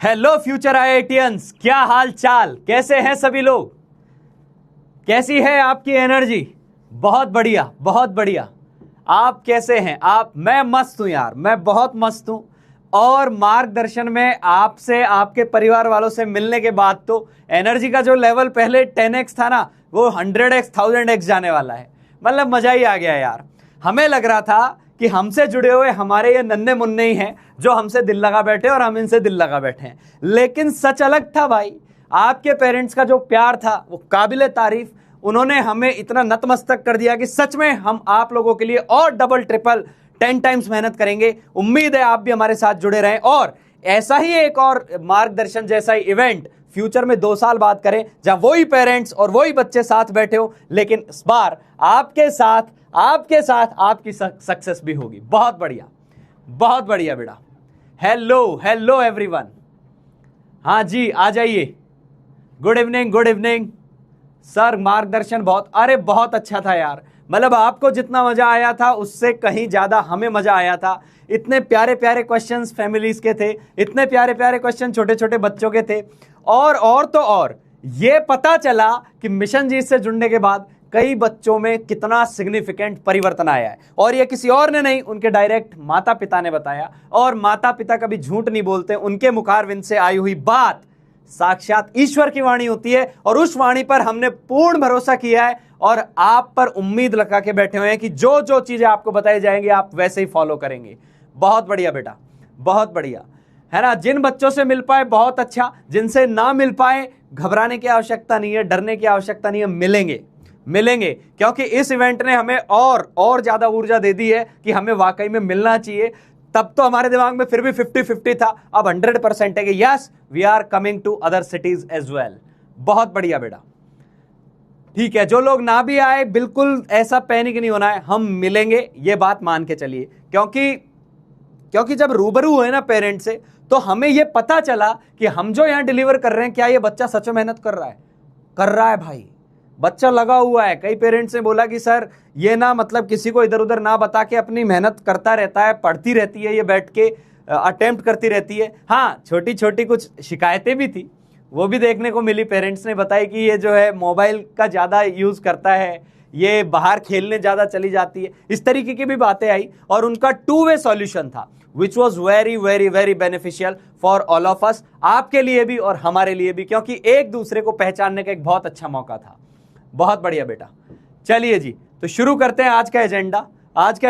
Hello future IITians, क्या हाल चाल, कैसे हैं सभी लोग? कैसी है आपकी एनर्जी? बहुत बढ़िया, बहुत बढ़िया। आप कैसे हैं? मैं मस्त हूं यार, मैं बहुत मस्त हूं। और मार्गदर्शन में आपसे, आपके परिवार वालों से मिलने के बाद तो एनर्जी का जो लेवल पहले 10x था ना, वो 100x 1000x जाने वाला है। मतलब मजा ही आ गया यार। हमें लग रहा था कि हमसे जुड़े हुए हमारे ये नन्हे मुन्ने ही हैं जो हमसे दिल लगा बैठे और हम इनसे दिल लगा बैठे हैं, लेकिन सच अलग था भाई। आपके पेरेंट्स का जो प्यार था वो काबिले तारीफ। उन्होंने हमें इतना नतमस्तक कर दिया कि सच में हम आप लोगों के लिए और डबल ट्रिपल 10 टाइम्स मेहनत करेंगे। उम्मीद है आप भी हमारे साथ जुड़े रहें और ऐसा ही एक और मार्गदर्शन जैसा ही इवेंट फ्यूचर में 2 साल बाद करें, जहां वही पेरेंट्स और वही बच्चे साथ बैठे हो, लेकिन इस बार आपके साथ आपकी सक्सेस भी होगी। बहुत बढ़िया, बहुत बढ़िया बेटा। Hello hello everyone. हाँ जी, आ जाइए। Good evening, good evening sir. मार्गदर्शन बहुत अच्छा था यार। मतलब आपको जितना मजा आया था उससे कहीं ज्यादा हमें मजा आया था। इतने प्यारे प्यारे क्वेश्चंस फैमिलीज के थे, इतने प्यारे प्यारे क्वेश्चन छोटे छोटे बच्चों के थे। और तो और ये पता चला कि मिशन जी से जुड़ने के बाद कई बच्चों में कितना सिग्निफिकेंट परिवर्तन आया है। और ये किसी और ने नहीं, उनके डायरेक्ट माता पिता ने बताया। और माता पिता कभी झूठ नहीं बोलते, उनके मुखारविंद से आई हुई बात साक्षात ईश्वर की वाणी होती है। और उस वाणी पर हमने पूर्ण भरोसा किया है और आप पर उम्मीद लगा के बैठे हुए हैं कि जो जो चीजें आपको बताई जाएंगी आप वैसे ही फॉलो करेंगे। बहुत बढ़िया बेटा, बहुत बढ़िया, है ना। जिन बच्चों से मिल पाए बहुत अच्छा, जिनसे ना मिल पाए घबराने की आवश्यकता नहीं है, डरने की आवश्यकता नहीं है। मिलेंगे क्योंकि इस इवेंट ने हमें और ज्यादा ऊर्जा दे दी है कि हमें वाकई में मिलना चाहिए। तब तो हमारे दिमाग में फिर भी 50-50 था, अब 100% है कि yes we are coming to other cities as well. बहुत बढ़िया बेटा। ठीक है, जो लोग ना भी आए बिल्कुल ऐसा पैनिक नहीं होना है, हम मिलेंगे, ये बात मान के चलिए। क्योंकि जब रूबरू हुए ना पेरेंट्स से, तो हमें यह पता चला कि हम जो यहां डिलीवर कर रहे हैं, क्या ये बच्चा सच में मेहनत कर रहा है भाई। बच्चा लगा हुआ है। कई पेरेंट्स ने बोला कि सर ये ना, मतलब किसी को इधर उधर ना बता के अपनी मेहनत करता रहता है, पढ़ती रहती है, ये बैठ के अटेम्प्ट करती रहती है। हाँ, छोटी छोटी कुछ शिकायतें भी थी, वो भी देखने को मिली। पेरेंट्स ने बताया कि ये जो है मोबाइल का ज़्यादा यूज़ करता है, ये बाहर खेलने ज़्यादा चली जाती है, इस तरीके की भी बातें आई। और उनका 2-वे सॉल्यूशन था which was very very very beneficial for all of us, आपके लिए भी और हमारे लिए भी, क्योंकि एक दूसरे को पहचानने का एक बहुत अच्छा मौका था। बहुत बढ़िया बेटा। चलिए जी, तो शुरू करते हैं आज का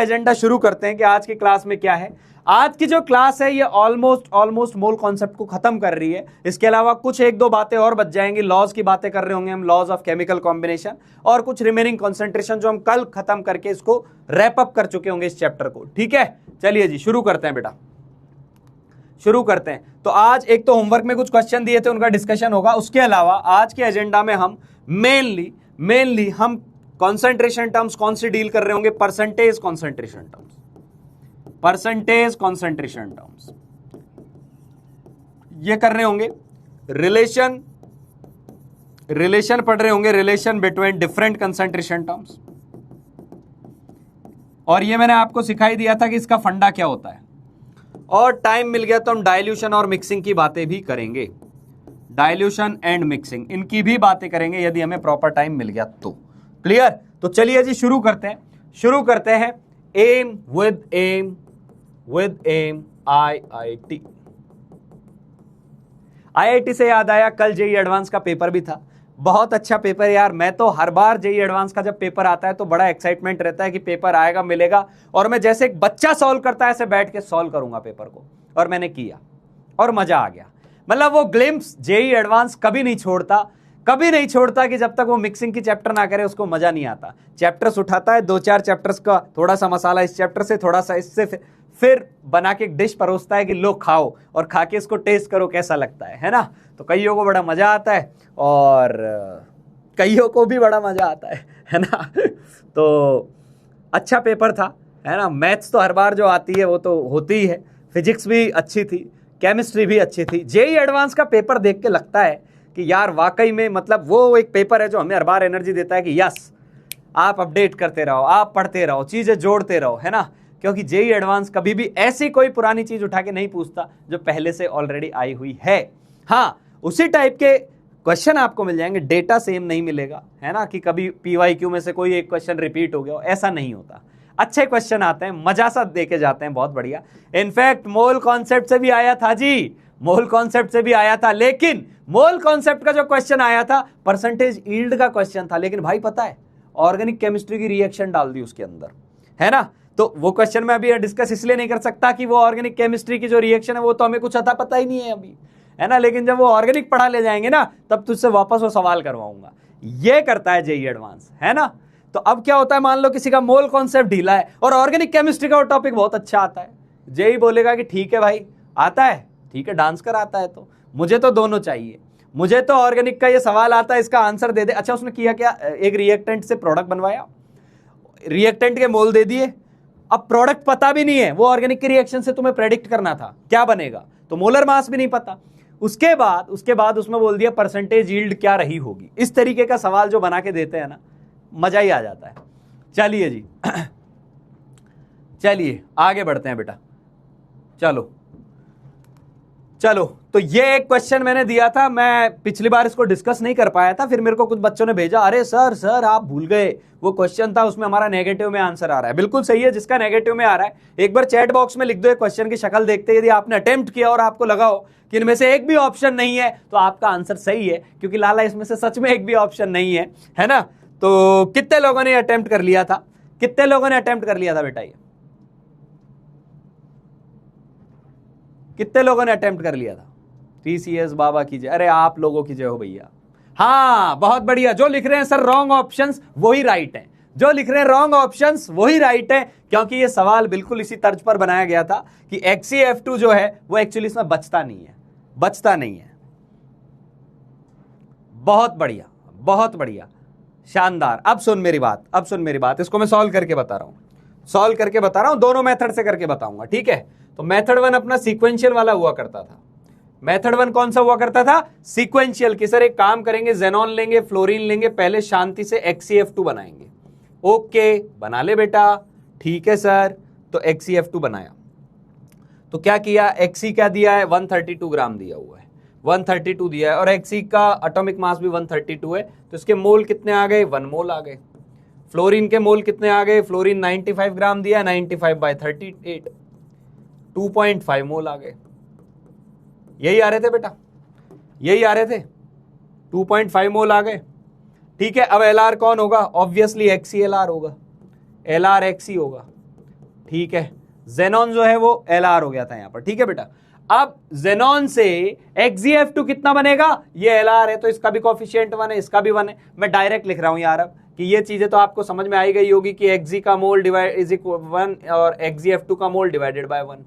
एजेंडा शुरू करते हैं कि आज की क्लास में क्या है। आज की जो क्लास है ये ऑलमोस्ट मोल कॉन्सेप्ट को खत्म कर रही है। इसके अलावा कुछ 1-2 बातें और बच जाएंगी। लॉज की बातें कर रहे होंगे हम, लॉज ऑफ केमिकल कॉम्बिनेशन, और कुछ रिमेनिंग कॉन्सेंट्रेशन जो हम कल खत्म करके इसको रैप अप कर चुके होंगे इस चैप्टर को। ठीक है, चलिए जी शुरू करते हैं बेटा, शुरू करते हैं। तो आज एक तो होमवर्क में कुछ क्वेश्चन दिए थे, उनका डिस्कशन होगा। उसके अलावा आज के एजेंडा में हम मेनली हम कंसंट्रेशन टर्म्स कौन सी डील कर रहे होंगे? परसेंटेज कंसंट्रेशन टर्म्स ये कर रहे होंगे। रिलेशन पढ़ रहे होंगे, relation between different concentration terms. और ये मैंने आपको सिखाई दिया था कि इसका फंडा क्या होता है। और टाइम मिल गया तो हम डाइल्यूशन और मिक्सिंग की बातें भी करेंगे। डाइल्यूशन एंड मिक्सिंग, इनकी भी बातें करेंगे यदि हमें प्रॉपर टाइम मिल गया तो। क्लियर? तो चलिए जी शुरू करते हैं। एम विद एम आईआईटी से याद आया, कल जेईई एडवांस का पेपर भी था। बहुत अच्छा पेपर यार। मैं तो हर बार जेईई एडवांस का जब पेपर आता है तो बड़ा एक्साइटमेंट रहता है कि पेपर आएगा, मिलेगा, और मैं जैसे एक बच्चा सॉल्व करता है ऐसे बैठ के सॉल्व करूंगा पेपर को। और मैंने किया और मजा आ गया। मतलब वो ग्लिम्स जेईई एडवांस कभी नहीं छोड़ता कि जब तक वो मिक्सिंग की चैप्टर ना करे उसको मजा नहीं आता। चैप्टर्स उठाता है, 2-4 चैप्टर्स का थोड़ा सा मसाला इस चैप्टर से, थोड़ा सा इससे, फिर बना के एक डिश परोसता है कि लो खाओ और खा के इसको टेस्ट करो कैसा लगता है ना। तो कईयों को बड़ा मजा आता है और कईयों को भी बड़ा मजा आता है ना। तो अच्छा पेपर था, है ना। मैथ्स तो हर बार जो आती है वो तो होती ही है, फिजिक्स भी अच्छी थी, केमिस्ट्री भी अच्छी थी। जेईई एडवांस का पेपर देख के लगता है कि यार वाकई में, मतलब वो एक पेपर है जो हमें हर बार एनर्जी देता है कि यस आप अपडेट करते रहो, आप पढ़ते रहो, चीजें जोड़ते रहो, है ना। क्योंकि जेई एडवांस कभी भी ऐसी कोई पुरानी चीज उठा के नहीं पूछता जो पहले से ऑलरेडी आई हुई है। हाँ, उसी टाइप के क्वेश्चन आपको मिल जाएंगे, डेटा सेम नहीं मिलेगा, है ना, कि कभी पीवाईक्यू में से कोई एक क्वेश्चन रिपीट हो गया, ऐसा नहीं होता। अच्छे क्वेश्चन आते हैं, मजा सा देके जाते हैं, बहुत बढ़िया। इनफैक्ट मोल कॉन्सेप्ट से भी आया था जी, मोल कॉन्सेप्ट से भी आया था, लेकिन मोल कॉन्सेप्ट का जो क्वेश्चन आया था परसेंटेज यील्ड का क्वेश्चन था, लेकिन भाई पता है ऑर्गेनिक केमिस्ट्री की रिएक्शन डाल दी उसके अंदर, है ना। तो वो क्वेश्चन मैं अभी डिस्कस इसलिए नहीं कर सकता कि वो ऑर्गेनिक केमिस्ट्री की जो रिएक्शन है वो तो हमें कुछ अता पता ही नहीं है अभी, है ना, लेकिन जब वो ऑर्गेनिक पढ़ा ले जाएंगे ना तब तुझसे वापस वो सवाल करवाऊंगा। ये करता है जेई एडवांस, है ना। तो अब क्या होता है, मान लो किसी का मोल कॉन्सेप्ट ढीला है और ऑर्गेनिक केमिस्ट्री का वो टॉपिक बहुत अच्छा आता है, जेई बोलेगा कि ठीक है भाई आता है, ठीक है डांस कर आता है, तो मुझे तो दोनों चाहिए, मुझे तो ऑर्गेनिक का ये सवाल आता है इसका आंसर दे दे। अच्छा उसने किया क्या, एक रिएक्टेंट से प्रोडक्ट बनवाया, रिएक्टेंट के मोल दे दिए, अब प्रोडक्ट पता भी नहीं है, वो ऑर्गेनिक की रिएक्शन से तुम्हें प्रेडिक्ट करना था क्या बनेगा, तो मोलर मास भी नहीं पता। उसके बाद उसमें बोल दिया परसेंटेज यील्ड क्या रही होगी। इस तरीके का सवाल जो बना के देते हैं ना, मजा ही आ जाता है। चलिए जी चलिए आगे बढ़ते हैं बेटा, चलो चलो। तो ये एक क्वेश्चन मैंने दिया था, मैं पिछली बार इसको डिस्कस नहीं कर पाया था, फिर मेरे को कुछ बच्चों ने भेजा, अरे सर आप भूल गए, वो क्वेश्चन था उसमें हमारा नेगेटिव में आंसर आ रहा है। बिल्कुल सही है, जिसका नेगेटिव में आ रहा है एक बार चैट बॉक्स में लिख दो, एक क्वेश्चन की शक्ल देखते, यदि आपने अटेम्प्ट किया और आपको लगा हो कि इनमें से एक भी ऑप्शन नहीं है तो आपका आंसर सही है, क्योंकि लाला इसमें से सच में एक भी ऑप्शन नहीं है ना। तो कितने लोगों ने अटेम्प्ट कर लिया था, कितने लोगों ने अटेम्प्ट कर लिया था बेटा, ये कितने लोगों ने अटेम्प्ट कर लिया था। टीसीएस बाबा की जय, अरे आप लोगों की जय हो भैया। हाँ बहुत बढ़िया, जो लिख रहे हैं सर रॉन्ग ऑप्शंस वही राइट है, जो लिख रहे हैं रॉन्ग ऑप्शंस वही राइट है, क्योंकि ये सवाल बिल्कुल इसी तर्ज पर बनाया गया था कि XeF2 जो है वो एक्चुअली इसमें बचता नहीं है, बचता नहीं है। बहुत बढ़िया, बहुत बढ़िया, शानदार। अब सुन मेरी बात, अब सुन मेरी बात, इसको मैं सॉल्व करके बता रहा हूं, सॉल्व करके बता रहा हूं, दोनों मेथड से करके बताऊंगा, ठीक है। तो मेथड 1 अपना सीक्वेंशियल वाला हुआ करता था। मेथड 1 कौन सा हुआ करता था, सीक्वेंशियल, कि सर एक काम करेंगे, जेनॉन लेंगे, फ्लोरीन लेंगे, पहले शांति से XeF2 बनाएंगे। ओके बना ले बेटा, ठीक है सर। तो XeF2 बनाया, तो क्या किया, Xe क्या दिया है, 132 ग्राम दिया हुआ है, 132 दिया है, और Xe का एटॉमिक मास भी 132 है, तो इसके मोल कितने आ गए, 1 मोल आ गए। फ्लोरीन के मोल कितने आ गए, फ्लोरीन 95 ग्राम दिया, 95/38, 2.5 मोल आ गए। यही आ रहे थे बेटा, यही आ रहे थे, 2.5 मोल आ गए, ठीक है। अब LR कौन होगा, ऑब्वियसली XeLR होगा, LR Xe होगा, ठीक है। जेनॉन जो है वो LR हो गया था यहां पर, ठीक है बेटा। अब जेनॉन से XeF2 कितना बनेगा, ये LR है तो इसका भी कोफिशिएंट 1 है, इसका भी 1 है। मैं डायरेक्ट लिख रहा हूं यार अब, कि ये चीजें तो आपको समझ में आई गई होगी कि Xe का मोल डिवाइड इज इक्वल 1 और XeF2 का मोल डिवाइडेड बाय 1।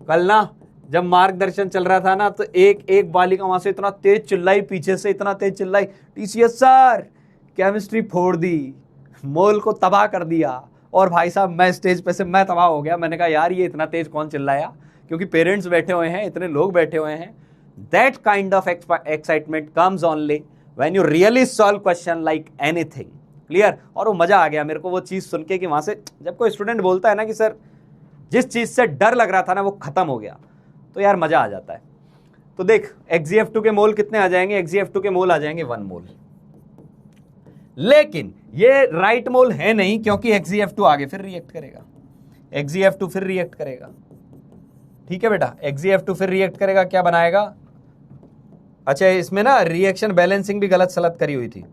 कल ना जब मार्गदर्शन चल रहा था ना, तो एक बालिका वहां से इतना तेज चिल्लाई, पीछे से इतना तेज चिल्लाई, टीसीएस सर केमिस्ट्री फोड़ दी, मोल को तबाह कर दिया। और भाई साहब मैं स्टेज पे से मैं तबाह हो गया, मैंने कहा यार ये इतना तेज कौन चिल्लाया, क्योंकि पेरेंट्स बैठे हुए हैं, इतने लोग बैठे हुए हैं। That kind of excitement comes only when you really solve question like anything, clear. और वो मजा आ गया मेरे को वो चीज सुन के, कि वहां से जब कोई स्टूडेंट बोलता है ना कि सर जिस चीज से डर लग रहा था ना वो खत्म हो गया, तो यार मजा आ जाता है। तो देख XeF2 के मोल कितने आ जाएंगे, XeF2 के मोल आ जाएंगे 1 मोल, लेकिन ये राइट मोल है नहीं, क्योंकि XeF2 आगे फिर रिएक्ट करेगा, XeF2 फिर रिएक्ट करेगा, ठीक है बेटा। XeF2 फिर रिएक्ट करेगा, क्या बनाएगा, अच्छा इसमें ना रिएक्शन बैलेंसिंग भी गलत सलत करी हुई थी,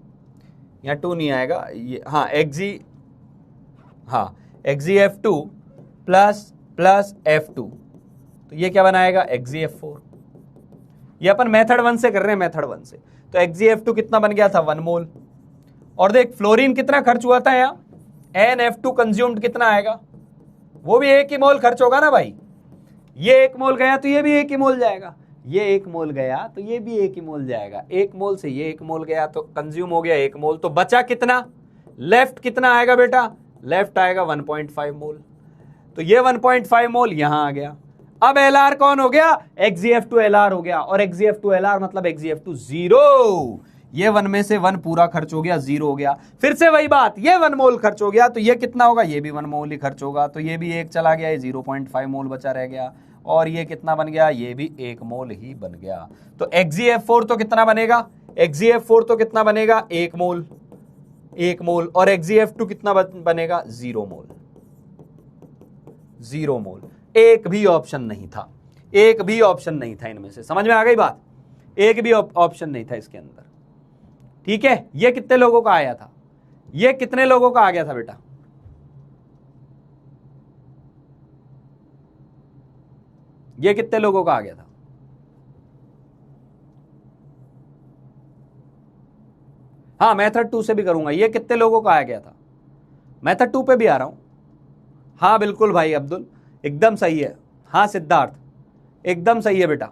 यहाँ 2 नहीं आएगा ये, हाँ XeF2 प्लस F2, तो ये क्या बनाएगा, XeF4। ये अपन मेथड 1 से कर रहे हैं, मेथड 1 से। तो XeF2 कितना बन गया था, 1 मोल। और देख फ्लोरीन कितना खर्च हुआ था यहाँ, NF2 कंज्यूम्ड कितना आएगा, वो भी 1 ही मोल खर्च होगा ना भाई। ये 1 मोल गया तो ये भी 1 ही मोल जाएगा, ये 1 मोल गया तो ये भी 1 ही मोल जाएगा, 1 मोल से ये 1 मोल गया तो कंज्यूम हो गया 1 मोल। तो बचा कितना, लेफ्ट कितना आएगा बेटा, लेफ्ट आएगा 1.5 मोल। तो ये 1.5 मोल यहां आ गया। अब LR कौन हो गया, XeF2 LR हो गया, और XeF2 LR मतलब XeF2 0। ये 1 में से 1 पूरा खर्च हो गया, 0 हो गया। फिर से वही बात, ये 1 मोल खर्च हो गया तो ये कितना होगा, ये भी 1 मोल ही खर्च होगा, तो ये भी 1 चला गया, ये 0.5 मोल बचा रह गया, और ये कितना बन गया, ये भी 1 मोल ही बन गया। तो XgF4 तो कितना बनेगा, XgF4 तो कितना बनेगा, 1 मोल, 1 मोल, और XgF2 कितना बनेगा, 0 मोल, 0 मोल। एक भी ऑप्शन नहीं था, एक भी ऑप्शन नहीं था इनमें से, समझ में आ गई बात, एक भी ऑप्शन नहीं था इसके अंदर। ठीक है, ये कितने लोगों का आया था, ये कितने लोगों का आ गया था बेटा, ये कितने लोगों का आ गया था, हाँ मेथड 2 से भी करूंगा, ये कितने लोगों का आ गया था, मेथड 2 पे भी आ रहा हूं। हाँ बिल्कुल भाई अब्दुल, एकदम सही है, हाँ सिद्धार्थ एकदम सही है बेटा।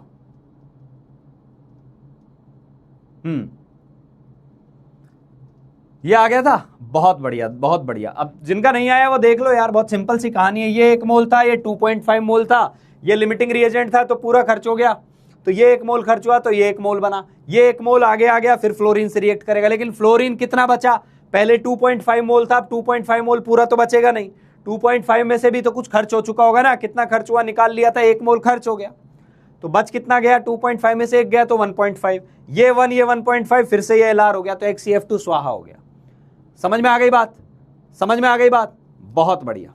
ये आ गया था, बहुत बढ़िया बहुत बढ़िया। अब जिनका नहीं आया वो देख लो यार, बहुत सिंपल सी कहानी है। ये 1 मोल था, ये 2.5 मोल था, ये लिमिटिंग रिएजेंट था तो पूरा खर्च हो गया, तो ये 1 मोल खर्च हुआ तो ये 1 मोल बना, ये 1 मोल आगे आ गया, फिर फ्लोरीन से रिएक्ट करेगा, लेकिन फ्लोरीन कितना बचा, पहले 2.5 मोल था, अब 2.5 मोल पूरा तो बचेगा नहीं, 2.5 में से भी तो कुछ खर्च हो चुका होगा ना, कितना खर्च हुआ निकाल लिया था, 1 मोल खर्च हो गया, तो बच कितना गया, 2.5 में से 1 गया तो 1.5, ये 1 ये 1.5, फिर से ये LR हो गया, तो XCF2 स्वाहा हो गया। समझ में आ गई बात, समझ में आ गई बात, बहुत बढ़िया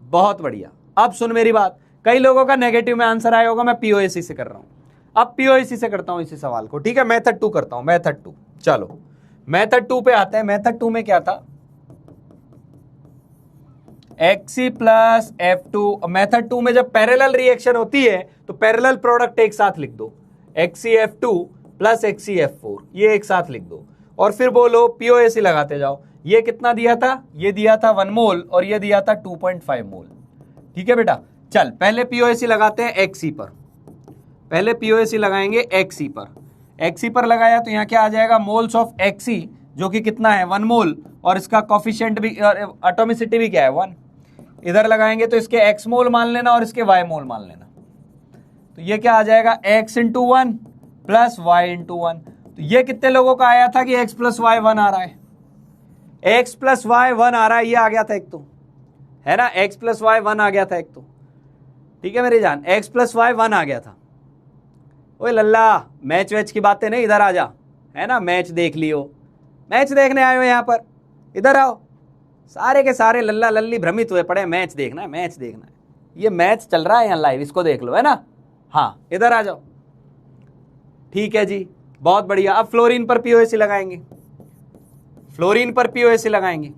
बहुत बढ़िया। अब सुन मेरी बात, कई लोगों का नेगेटिव में आंसर आया होगा, मैं POAC से कर रहा हूं, अब POAC से करता हूं इसी सवाल को, ठीक है, मेथड 2 करता हूं, मेथड 2। चलो मेथड 2 पे आते हैं। मेथड 2 में क्या था, Xc प्लस F2। मेथड 2 में जब पैरेलल रिएक्शन होती है तो पैरेलल प्रोडक्ट एक साथ लिख दो, XcF2 प्लस XcF4, ये एक साथ लिख दो, और फिर बोलो POAC लगाते जाओ। ये कितना दिया था, ये दिया था 1 मोल और ये दिया था 2.5 मोल। ठीक है बेटा, चल पहले POAC लगाते हैं Xc पर, पहले POAC लगाएंगे Xc पर। Xc पर लगाया तो यहाँ क्या आ जाएगा, मोल्स ऑफ Xc जो कि कितना है 1 मोल, और इसका कोफिशिएंट भी, एटॉमिसिटी भी क्या है 1। इधर लगाएंगे तो इसके X मोल मान लेना और इसके Y मोल मान लेना, तो ये क्या आ जाएगा, X into 1 plus Y into 1। तो ये कितने लोगों का आया था कि X प्लस Y 1 आ रहा है, X प्लस Y 1 आ रहा है, ये आ गया था एक तो, है ना, X प्लस Y 1 आ गया था एक तो। ठीक है मेरी जान, X प्लस Y 1 आ गया था। ओए लल्ला, मैच वैच की बातें नहीं, इधर आ जा, है ना, मैच देख लियो, मैच देखने आए हो यहाँ पर, इधर आओ। सारे के सारे लल्ला लल्ली भ्रमित हुए पड़े, मैच देखना है, मैच देखना है, ये मैच चल रहा है यहाँ लाइव, इसको देख लो, है ना, हाँ इधर आ जाओ। ठीक है जी, बहुत बढ़िया। अब फ्लोरीन पर POAC लगाएंगे, फ्लोरीन पर POAC लगाएंगे।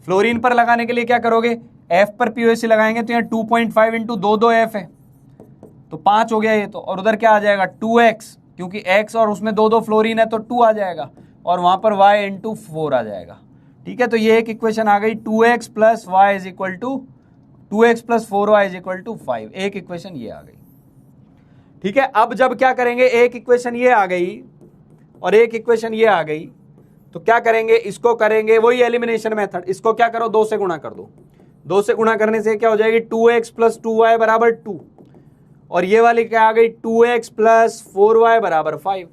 फ्लोरीन पर लगाने के लिए क्या करोगे, F पर POAC लगाएंगे तो यहाँ 2.5 इंटू 2 F है तो 5 हो गया ये तो, और उधर क्या आ जाएगा 2x, क्योंकि x और उसमें 2 फ्लोरीन है तो 2 आ जाएगा, और वहां पर y इंटू 4 आ जाएगा। ठीक है, तो ये एक इक्वेशन आ गई, 2x plus y is equal to 2x plus 4y is equal to 5, एक इक्वेशन ये आ गई। ठीक है, अब जब क्या करेंगे, एक इक्वेशन ये आ गई और एक इक्वेशन ये आ गई, तो क्या करेंगे, इसको करेंगे वही एलिमिनेशन मेथड, इसको क्या करो 2 से गुणा कर दो, 2 से गुणा करने से क्या हो जाएगी, 2x प्लस 2y बराबर 2, और ये वाली क्या आ गई, 2x प्लस 4y बराबर 5।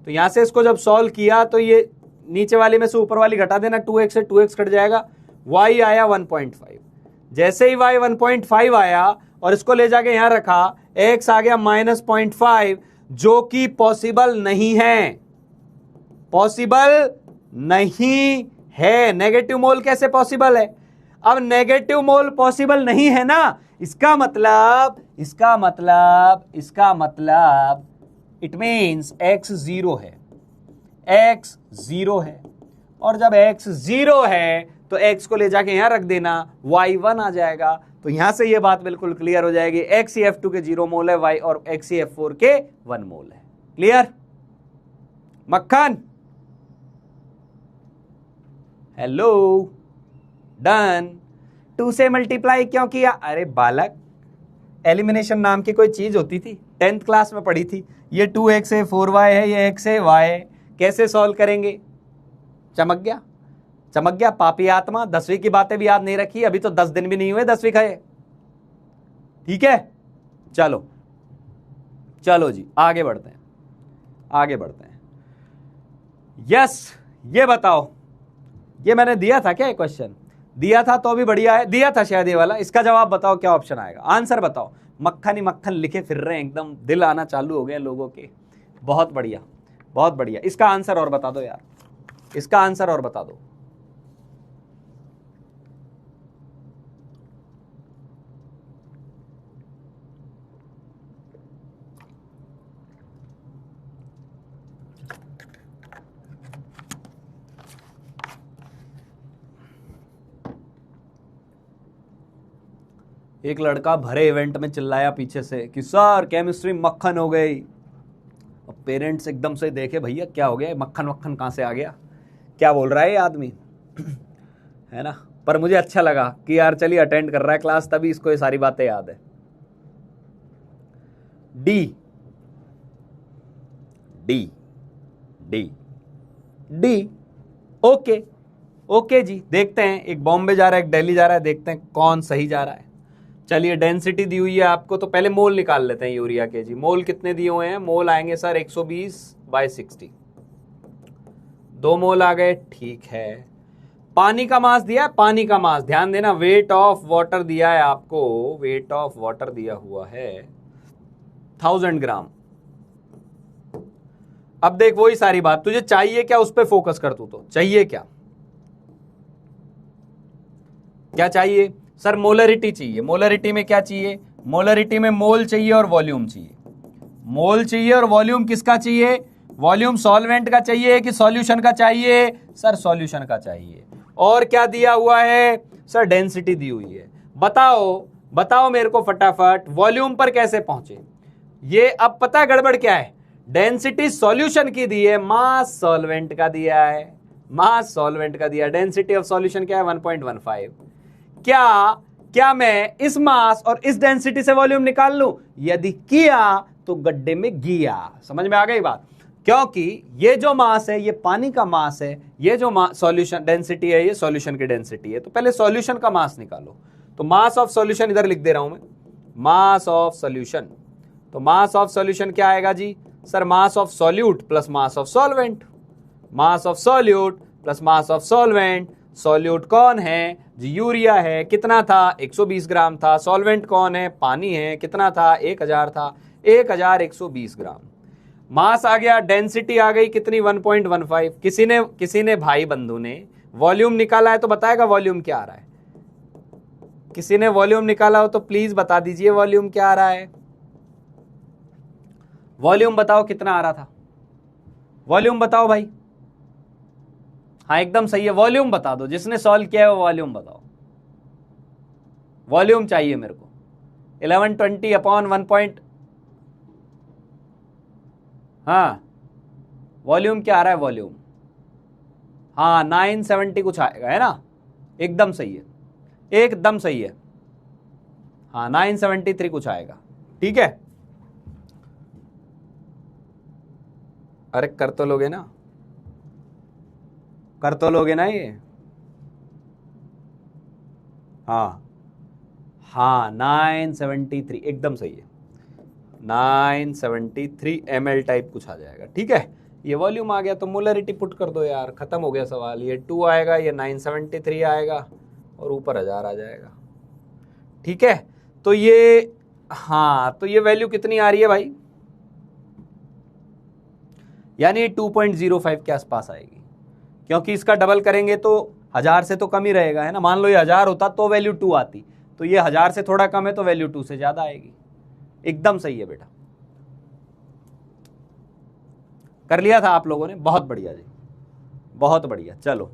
तो यहां से इसको जब सॉल्व किया तो ये नीचे वाली में से ऊपर वाली घटा देना, 2x से 2x कट जाएगा, y आया 1.5। जैसे ही y 1.5 आया और इसको ले जाके यहां रखा, x आ गया -0.5, जो कि पॉसिबल नहीं है, पॉसिबल नहीं है। नेगेटिव मोल कैसे पॉसिबल है, अब नेगेटिव मोल पॉसिबल नहीं है ना, इसका मतलब इट मीन्स x 0 है, x 0 है, और जब x 0 है तो x को ले जाके यहां रख देना, y 1 आ जाएगा। तो यहां से ये बात बिल्कुल क्लियर हो जाएगी, XcF2 के 0 मोल है y और XcF4 के 1 मोल है। क्लियर मक्खन, हेलो, डन। 2 से मल्टीप्लाई क्यों किया, अरे बालक, एलिमिनेशन नाम की कोई चीज होती थी, 10th क्लास में पढ़ी थी, ये 2x है 4y है, ये x है y है, कैसे सॉल्व करेंगे, चमक गया, चमक गया पापी आत्मा, 10वीं की बातें भी याद नहीं रखी, अभी तो 10 दिन भी नहीं हुए 10वीं खाए। ठीक है, चलो चलो जी आगे बढ़ते हैं। आगे बढ़ते हैं। यस, ये बताओ, ये मैंने दिया था क्या? क्वेश्चन दिया था तो भी बढ़िया है, दिया था शायद ये वाला। इसका जवाब बताओ, क्या ऑप्शन आएगा? आंसर बताओ। मक्खन ही मक्खन लिखे फिर रहे हैं, एकदम दिल आना चालू हो गए लोगों के। बहुत बढ़िया, बहुत बढ़िया। इसका आंसर और बता दो यार, इसका आंसर और बता दो। एक लड़का भरे इवेंट में चिल्लाया पीछे से कि सर केमिस्ट्री मक्खन हो गई। अब पेरेंट्स एकदम से देखे, भैया क्या हो गया, मक्खन मक्खन कहाँ से आ गया, क्या बोल रहा है ये आदमी है ना। पर मुझे अच्छा लगा कि यार चलिए अटेंड कर रहा है क्लास, तभी इसको ये सारी बातें याद है। D D D D. Okay okay जी, देखते हैं, एक बॉम्बे जा रहा है, एक दिल्ली जा रहा है, देखते हैं कौन सही जा रहा है। चलिए डेंसिटी दी हुई है आपको, तो पहले मोल निकाल लेते हैं यूरिया के जी। मोल कितने दिए हुए हैं? मोल आएंगे सर 120/60, 2 मोल आ गए, ठीक है। पानी का मास दिया है, पानी का मास ध्यान देना, वेट ऑफ वाटर दिया है आपको, वेट ऑफ वाटर दिया हुआ है 1000 ग्राम। अब देख वही सारी बात, तुझे चाहिए क्या उस पर फोकस कर। तू तो चाहिए क्या, क्या चाहिए सर? मोलरिटी चाहिए। मोलरिटी में क्या चाहिए? मोलरिटी में मोल चाहिए और वॉल्यूम चाहिए। मोल चाहिए और वॉल्यूम किसका चाहिए? वॉल्यूम सॉल्वेंट का चाहिए कि सॉल्यूशन का चाहिए? सर सॉल्यूशन का चाहिए। और क्या दिया हुआ है सर? डेंसिटी दी हुई है। बताओ बताओ मेरे को फटाफट, वॉल्यूम पर कैसे पहुंचे ये? अब पता है गड़बड़ क्या है? डेंसिटी सॉल्यूशन की दी है, मास सॉल्वेंट का दिया है, मास सॉल्वेंट का दिया। डेंसिटी ऑफ सॉल्यूशन क्या है? 1.15। क्या मैं इस मास और इस डेंसिटी से वॉल्यूम निकाल लूं? यदि किया तो गड्ढे में गिया। समझ में आ गई बात? क्योंकि ये जो मास है ये पानी का मास है, ये जो सॉल्यूशन डेंसिटी है ये सॉल्यूशन की डेंसिटी है। तो पहले सॉल्यूशन का मास निकालो। तो मास ऑफ सॉल्यूशन इधर लिख दे रहा हूं मैं, मास ऑफ सॉल्यूशन। तो मास ऑफ सॉल्यूशन क्या आएगा जी? Sir mass of solute plus mass of solvent, mass of solute plus mass of solvent. Solute कौन है जी? यूरिया है। कितना था? 120 ग्राम था। सॉल्वेंट कौन है? पानी है। कितना था? 1000 था। 1120 ग्राम। मास आ गया, डेंसिटी आ गई कितनी? 1.15। किसी ने भाई बंधु ने वॉल्यूम निकाला है तो बताएगा वॉल्यूम क्या आ रहा है? किसी ने वॉल्यूम निकाला हो तो प्लीज बता दीजिए वॉल्यूम क्या आ रहा है। वॉल्यूम बताओ कितना आ रहा था? वॉल्यूम बताओ भाई। हाँ एकदम सही है, वॉल्यूम बता दो। जिसने सॉल्व किया है वो वॉल्यूम बताओ। वॉल्यूम चाहिए मेरे को। 1120 अपॉन 1. हाँ वॉल्यूम क्या आ रहा है? वॉल्यूम हाँ 970 कुछ आएगा, है ना? एकदम सही है, एकदम सही है। हाँ 973 कुछ आएगा, ठीक है। अरे कर तो लोगे ना, कर तो लोगे ना ये? हाँ हाँ 973 एकदम सही है। 973 ml टाइप कुछ आ जाएगा, ठीक है। ये वॉल्यूम आ गया तो मोलरिटी पुट कर दो यार, खत्म हो गया सवाल। ये 2 आएगा, ये 973 आएगा और ऊपर 1000 आ जाएगा, ठीक है। तो ये हाँ, तो ये वैल्यू कितनी आ रही है भाई? यानी 2.05 के आसपास आएगी, क्योंकि इसका डबल करेंगे तो 1000 से तो कम ही रहेगा, है ना। मान लो ये 1000 होता तो वैल्यू 2 आती, तो ये 1000 से थोड़ा कम है तो वैल्यू 2 से ज्यादा आएगी। एकदम सही है बेटा, कर लिया था आप लोगों ने, बहुत बढ़िया जी, बहुत बढ़िया। चलो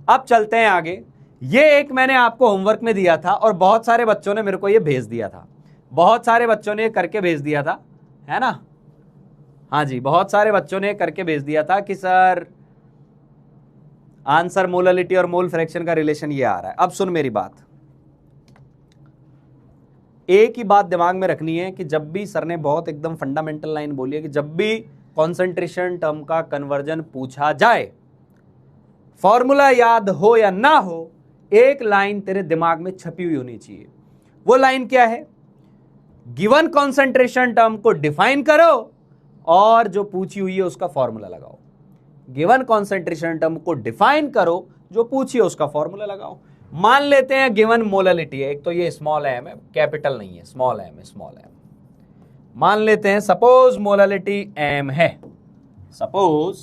अब चलते हैं आगे। ये एक मैंने आपको होमवर्क में दिया था और बहुत सारे बच्चों ने मेरे को ये भेज दिया था, बहुत सारे बच्चों ने करके भेज दिया था, है ना। हाँ जी, बहुत सारे बच्चों ने करके भेज दिया था कि सर आंसर मोलरिटी और मोल फ्रैक्शन का रिलेशन ये आ रहा है। अब सुन मेरी बात, एक ही बात दिमाग में रखनी है कि जब भी सर ने बहुत एकदम फंडामेंटल लाइन बोली है कि जब भी कॉन्सेंट्रेशन टर्म का कन्वर्जन पूछा जाए, फॉर्मूला याद हो या ना हो, एक लाइन तेरे दिमाग में छपी हुई होनी चाहिए। वो लाइन क्या है? गिवन कॉन्सेंट्रेशन टर्म को डिफाइन करो और जो पूछी हुई है उसका फॉर्मूला लगाओ। गिवन कॉन्सेंट्रेशन टर्म को डिफाइन करो, जो पूछिए उसका फॉर्मूला लगाओ। मान लेते हैं गिवन मोललिटी है, एक तो ये स्मॉल एम है, कैपिटल नहीं है, स्मॉल एम है, स्मॉल एम। मान लेते हैं सपोज मोललिटी एम है, सपोज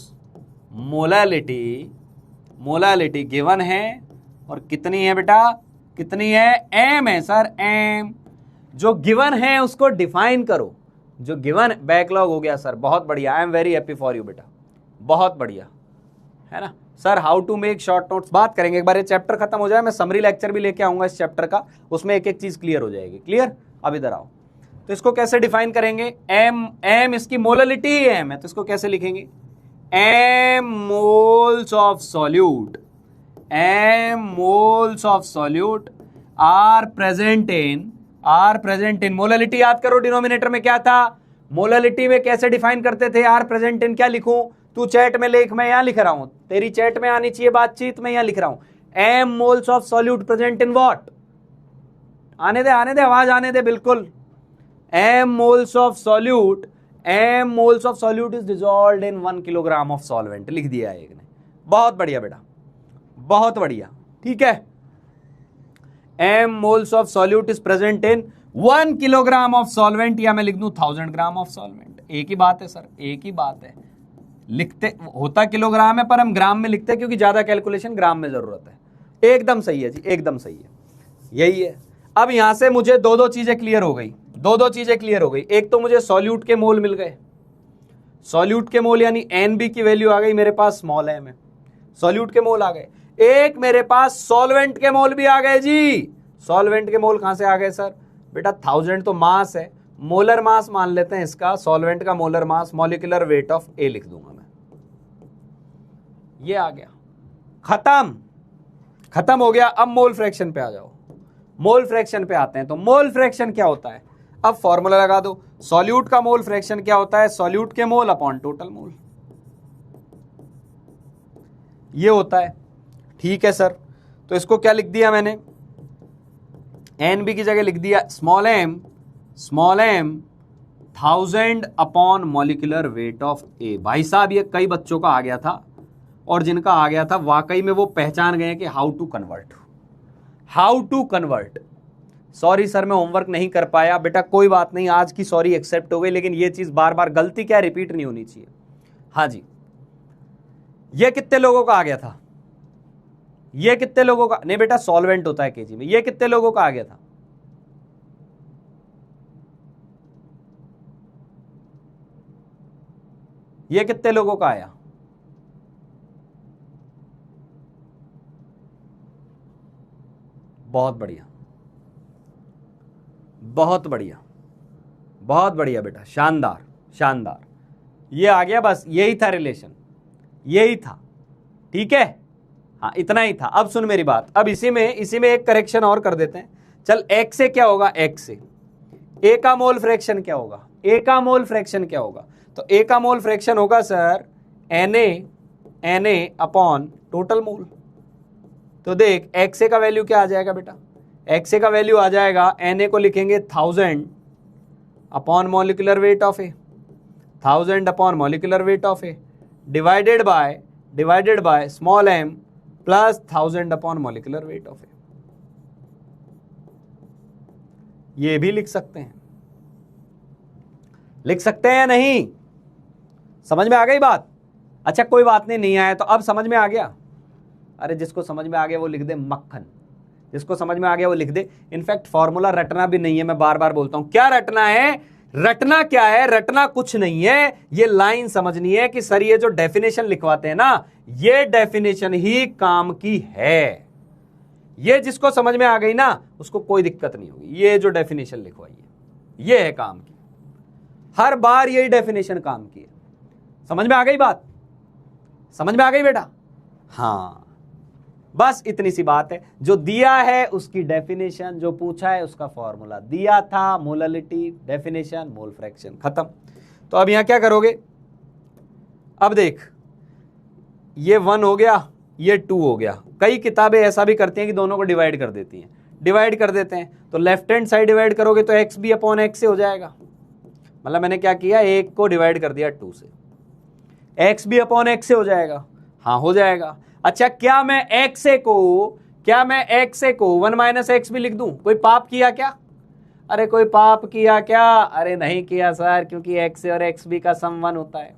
मोललिटी गिवन है, और कितनी है बेटा, कितनी है, एम है सर, एम। जो गिवन है उसको डिफाइन करो, जो गिवन, बैकलॉग हो गया सर, बहुत बढ़िया, I am very happy for you बेटा, बहुत बढ़िया है ना sir. How to make short notes बात करेंगे, एक बार ये चैप्टर खत्म हो जाए, मैं समरी लेक्चर भी लेके आऊंगा इस चैप्टर का, उसमें एक एक चीज क्लियर हो जाएगी। क्लियर? अब इधर आओ, तो इसको कैसे डिफाइन करेंगे, एम इसकी मोललिटी एम है, तो इसको कैसे लिखेंगे, M moles of solute, M moles of solute are present in molality. याद करो डिनोमिनेटर में क्या था, मोललिटी में कैसे डिफाइन करते थे, आर प्रेजेंट इन, क्या लिखूं, तू चैट में लिख, मैं यहां लिख रहा हूं, तेरी चैट में आनी चाहिए बातचीत, मैं यहां लिख रहा हूं, m moles of solute present in what, आने दे आवाज आने दे, बिल्कुल, m moles of solute is dissolved in 1 kilogram of solvent, लिख दिया एक ने। बहुत बढ़िया बेटा, बहुत बढ़िया, ठीक है। M moles of solute is present in 1 kilogram of solvent, या मैं लिख दूं 1000 ग्राम ऑफ सॉल्वेंट। एक ही बात है सर, एक ही बात है, लिखते होता किलोग्राम है पर हम ग्राम में लिखते हैं क्योंकि ज्यादा कैलकुलेशन ग्राम में जरूरत है। एकदम सही है जी, एकदम सही है, यही है। अब यहां से मुझे दो चीजें क्लियर हो गई, दो चीजें क्लियर हो गई। एक तो मुझे सॉल्यूट के मोल मिल गए, सॉल्यूट के मोल यानी एनबी की वैल्यू आ गई मेरे पास, स्मॉल एम है, सॉल्यूट के मोल आ गए। एक मेरे पास सॉल्वेंट के मोल भी आ गए जी। सॉल्वेंट के मोल कहां से आ गए सर, बेटा 1000 तो मास है, मोलर मास मान लेते हैं इसका, सॉल्वेंट का molar mass, molecular weight of A लिख दूंगा मैं, ये आ गया, खत्म हो गया। अब मोल फ्रैक्शन पे आ जाओ, मोल फ्रैक्शन पे आते हैं। तो मोल फ्रैक्शन क्या होता है, अब फॉर्मूला लगा दो, सॉल्यूट का मोल फ्रैक्शन क्या होता है, सॉल्यूट के मोल अपॉन टोटल मोल, ये होता है। ठीक है सर, तो इसको क्या लिख दिया मैंने, एन बी की जगह लिख दिया small M 1000 upon molecular weight of A. भाई साहब ये कई बच्चों का आ गया था, और जिनका आ गया था वाकई में वो पहचान गए कि how to convert. Sorry sir मैं होमवर्क नहीं कर पाया बेटा, कोई बात नहीं, आज की सॉरी एक्सेप्ट हो गई, लेकिन ये चीज बार बार गलती क्या रिपीट नहीं होनी चाहिए। हाँ जी, ये कितने लोगों का आ गया था, ये कितने लोगों का, नहीं बेटा सॉल्वेंट होता है केजी में, ये कितने लोगों का आ गया था, ये कितने लोगों का आया, बहुत बढ़िया, बहुत बढ़िया, बहुत बढ़िया बेटा, शानदार शानदार, ये आ गया, बस यही था रिलेशन, यही था। ठीक है, हाँ इतना ही था। अब सुन मेरी बात, अब इसी में एक करेक्शन और कर देते हैं। चल एक से क्या होगा, एक से ए का मोल फ्रैक्शन क्या होगा, ए का मोल फ्रैक्शन क्या होगा, तो ए का मोल फ्रैक्शन होगा sir n A upon total mole. तो देख एक्स ए का वैल्यू क्या आ जाएगा बेटा, एक्स ए का वैल्यू आ जाएगा, एन ए को लिखेंगे 1000 upon molecular weight of A, 1000 upon molecular weight of A divided by small M plus 1000 upon molecular weight of A. ये भी लिख सकते हैं, लिख सकते हैं या नहीं, समझ में आ गई बात। अच्छा कोई बात नहीं आया तो अब समझ में आ गया, अरे जिसको समझ में आ गया वो लिख दे मक्खन, जिसको समझ में आ गया वो लिख दे। इनफैक्ट फॉर्मूला रटना भी नहीं है, मैं बार बार बोलता हूं, क्या रटना है, रटना क्या है, रटना कुछ नहीं है, ये लाइन समझनी है कि सर ये जो डेफिनेशन लिखवाते हैं ना, ये डेफिनेशन ही काम की है। ये जिसको समझ में आ गई ना उसको कोई दिक्कत नहीं होगी, ये जो डेफिनेशन लिखवाई है ये है काम की, हर बार यही डेफिनेशन काम की है। समझ में आ गई बात, समझ में आ गई बेटा, हाँ बस इतनी सी बात है। जो दिया है उसकी डेफिनेशन, जो पूछा है उसका फॉर्मूला, दिया था मोललिटी, डेफिनेशन, मोल फ्रैक्शन, खत्म। तो अब यहां क्या करोगे, अब देख ये 1 हो गया, ये 2 हो गया। कई किताबें ऐसा भी करती हैं कि दोनों को डिवाइड कर देती हैं, डिवाइड कर देते हैं, तो लेफ्ट हैंड साइड डिवाइड करोगे तो एक्स बी अपॉन एक्स से हो जाएगा, मतलब मैंने क्या किया, 1 को डिवाइड कर दिया 2 से, एक्स भी अपॉन एक्स से हो जाएगा, हाँ हो जाएगा। अच्छा क्या मैं एक्स ए को 1 माइनस एक्स भी लिख दूं? कोई पाप किया क्या? अरे कोई पाप किया क्या? अरे नहीं किया सर, क्योंकि एक्स ए और एक्स बी का सम 1 होता है,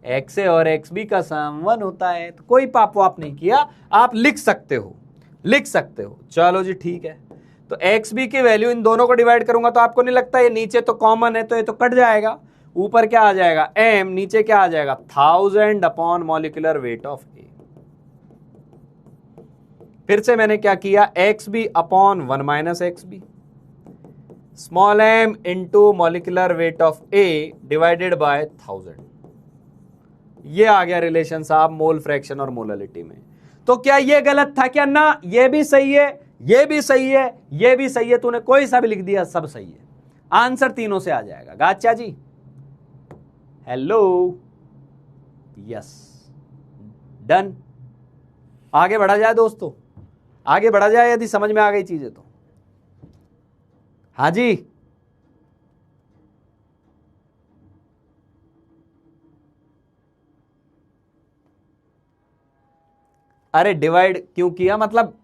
एक्स ए और एक्स बी का सम 1 होता है, तो कोई पाप वाप नहीं किया, आप लिख सकते हो, लिख सकते हो। चलो जी ठीक है, तो एक्स बी की वैल्यू इन दोनों को डिवाइड करूंगा तो आपको नहीं लगता ये नीचे तो कॉमन है तो ये तो कट जाएगा, ऊपर क्या आ जाएगा एम, नीचे क्या आ जाएगा 1000 upon molecular weight of A. फिर से मैंने क्या किया, x B upon 1 minus x B, small m into molecular weight of A divided by 1000। ये आ गया रिलेशन साहब मोल फ्रैक्शन और मोलालिटी में। तो क्या ये गलत था क्या? ना, ये भी सही है, ये भी सही है, ये भी सही है, तूने कोई सा भी लिख दिया सब सही है, आंसर तीनों से आ जाएगा। गाचा जी हेलो, यस, डन। आगे बढ़ा जाए दोस्तों, आगे बढ़ा जाए, यदि समझ में आ गई चीजें तो। हाँ जी, अरे डिवाइड क्यों किया, मतलब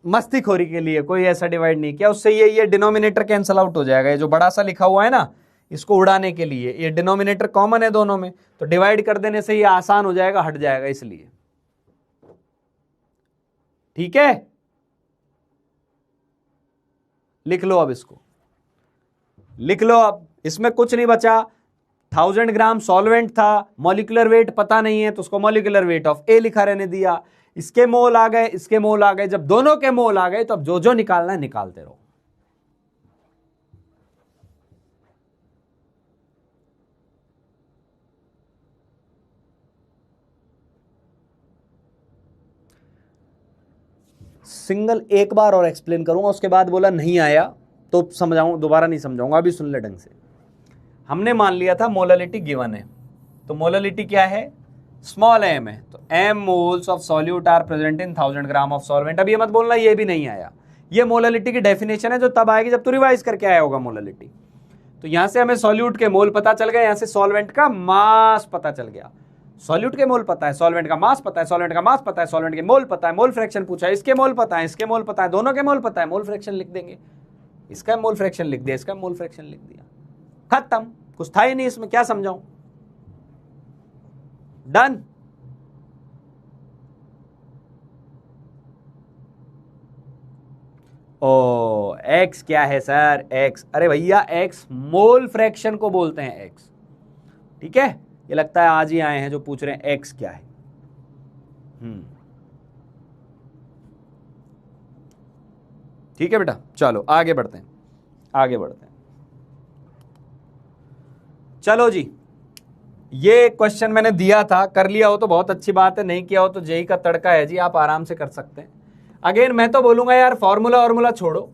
मस्तीखोरी के लिए, कोई ऐसा डिवाइड नहीं किया, उससे ये डिनोमिनेटर कैंसल आउट हो जाएगा, ये जो बड़ा सा लिखा हुआ है ना, इसको उड़ाने के लिए, ये डिनोमिनेटर कॉमन है दोनों में, तो डिवाइड कर देने से ये आसान हो जाएगा, हट जाएगा, इसलिए। ठीक है, लिख लो अब, इसको लिख लो अब, इसमें कुछ नहीं बचा। 1000 ग्राम सॉल्वेंट था, मॉलिक्यूलर वेट पता नहीं है तो उसको मॉलिक्यूलर वेट ऑफ ए लिखा रहने दिया, इसके मोल आ गए, इसके मोल आ गए, जब दोनों के मोल आ गए तो अब जो जो निकालना है निकालते रहो। सिंगल एक बार और एक्सप्लेन करूंगा, उसके बाद बोला नहीं आया तो समझाऊं, दोबारा नहीं समझाऊंगा, अभी सुन ले ढंग से। हमने मान लिया था मोलालिटी गिवन है, तो मोलालिटी क्या है, स्मॉल एम है, तो m moles of solute are present in 1000 gram of solvent. अब ये मत बोलना ये भी नहीं आया, ये मोलालिटी की डेफिनेशन है जो तब आएगी जब तू रिवाइज करके आया होगा मोलालिटी। तो यहां से हमें सॉल्यूट के मोल पता चल गए, यहां से सॉल्वेंट का मास पता चल गया, सॉल्यूट के मोल पता है, सॉल्वेंट का मास पता है, सॉल्वेंट का मास पता है, सॉल्वेंट के मोल पता है, मोल फ्रैक्शन पूछा है, इसके मोल पता है, इसके मोल पता है, दोनों के मोल पता है, मोल फ्रैक्शन लिख देंगे, इसका मोल फ्रैक्शन लिख दिया, इसका मोल फ्रैक्शन लिख दिया, खत्म, कुछ था ही नहीं इसमें, क्या समझाऊं, डन। ओ एक्स क्या है सर, एक्स, अरे भैया एक्स मोल फ्रैक्शन को बोलते हैं एक्स, ठीक है, ये लगता है आज ही आए हैं जो पूछ रहे हैं एक्स क्या है। ठीक है बेटा, चलो आगे बढ़ते हैं, आगे बढ़ते हैं। चलो जी, ये क्वेश्चन मैंने दिया था, कर लिया हो तो बहुत अच्छी बात है, नहीं किया हो तो जेई का तड़का है जी, आप आराम से कर सकते हैं। अगेन मैं तो बोलूंगा यार फॉर्मूला छोड़ो,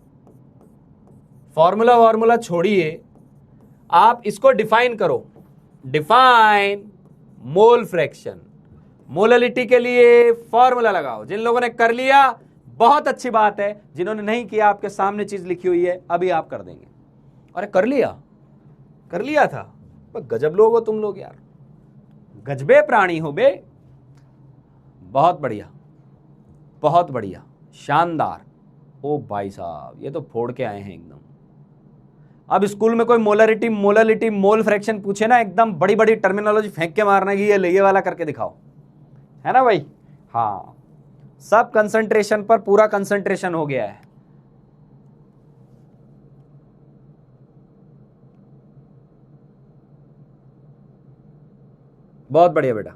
फॉर्मूला छोड़िए, आप इसको डिफाइन करो, डिफाइन मोल फ्रैक्शन, मोलालिटी के लिए फॉर्मूला लगाओ। जिन लोगों ने कर लिया बहुत अच्छी बात है, जिन्होंने नहीं किया आपके सामने चीज लिखी हुई है, अभी आप कर देंगे। अरे कर लिया था, गजब लोग हो तुम लोग यार, गजबे प्राणी हो बे, बहुत बढ़िया, बहुत बढ़िया, शानदार। ओ भाई साहब ये तो फोड़ के आए हैं एकदम। अब स्कूल में कोई मोलालिटी मोल फ्रैक्शन पूछे ना, एकदम बड़ी बड़ी टर्मिनोलॉजी फेंक के मारना कि ये वाला करके दिखाओ, है ना भाई। हाँ, सब कंसंट्रेशन पर पूरा कंसंट्रेशन हो गया है। बहुत बढ़िया बेटा,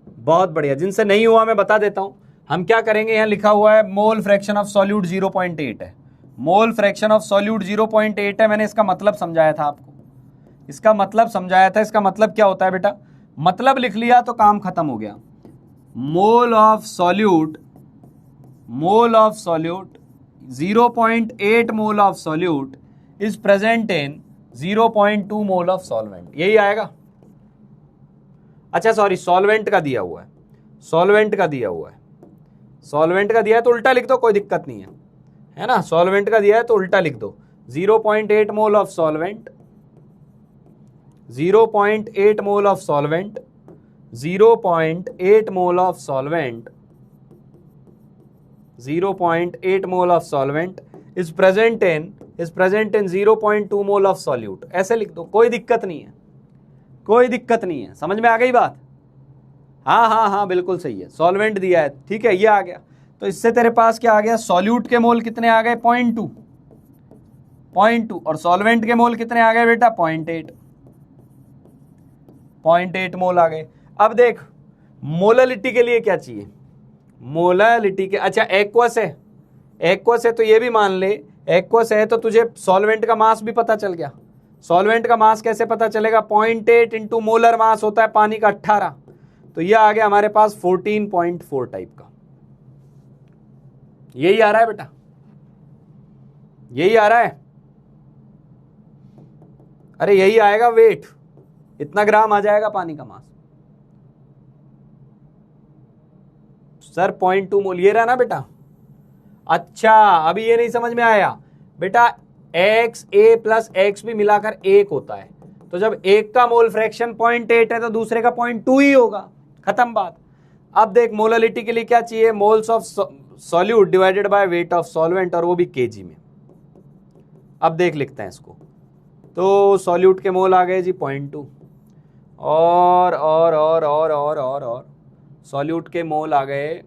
बहुत बढ़िया। जिनसे नहीं हुआ मैं बता देता हूं, हम क्या करेंगे, यहां लिखा हुआ है मोल फ्रैक्शन ऑफ सॉल्यूट 0.8 है, मोल फ्रैक्शन ऑफ सॉल्यूट 0.8 है। मैंने इसका मतलब समझाया था आपको, इसका मतलब समझाया था, इसका मतलब क्या होता है बेटा, मतलब लिख लिया तो काम खत्म हो गया। Mole of solute 0.8 mole of solute is present in 0.2 mole of solvent, यही आएगा। अच्छा सॉरी, सॉल्वेंट का दिया हुआ है, सॉल्वेंट का दिया है तो उल्टा लिख दो, कोई दिक्कत नहीं है ना। सॉल्वेंट का दिया है तो उल्टा लिख दो, 0.8 mole of solvent 0.8 mole of solvent, 0.8 mole of solvent, 0.8 mole of solvent is present in 0.2 mole of solute. ऐसे लिख दो, कोई दिक्कत नहीं है, कोई दिक्कत नहीं है। समझ में आ गई बात? हाँ हाँ हाँ बिल्कुल सही है। सॉल्वेंट दिया है, ठीक है, ये आ गया। तो इससे तेरे पास क्या आ गया? सॉल्यूट के मोल कितने आ गए? 0.2 और सॉल्वेंट के मोल कितने आ गए बेटा? 0.8 मोल आ गए। अब देख मोललिटी के लिए क्या चाहिए? मोललिटी के, अच्छा एक्वस है, एक्वस है तो ये भी मान ले, एक्वस है तो तुझे सॉल्वेंट का मास भी पता चल गया। सॉल्वेंट का मास कैसे पता चलेगा? 0.8 इंटू मोलर मास होता है पानी का 18, तो ये आ गया हमारे पास 14.4 टाइप का। यही आ रहा है बेटा, यही आ रहा है। अरे यही आएगा वेट, इतना ग्राम आ जाएगा पानी का मास। सर 0.2 मोल ये रहा ना बेटा। अच्छा अभी ये नहीं समझ में आया बेटा, एक्स ए प्लस एक्स भी मिलाकर 1 होता है, तो जब एक का मोल फ्रैक्शन 0.8 है तो दूसरे का 0.2 ही होगा, खत्म बात। अब देख मोललिटी के लिए क्या चाहिए? Moles of solute divided by weight of solvent, और वो भी केजी में। अब देख लिखते हैं इसको, तो सॉल्यूट के मोल आ गए जी 0.2 और सॉल्यूट के मोल आ गए,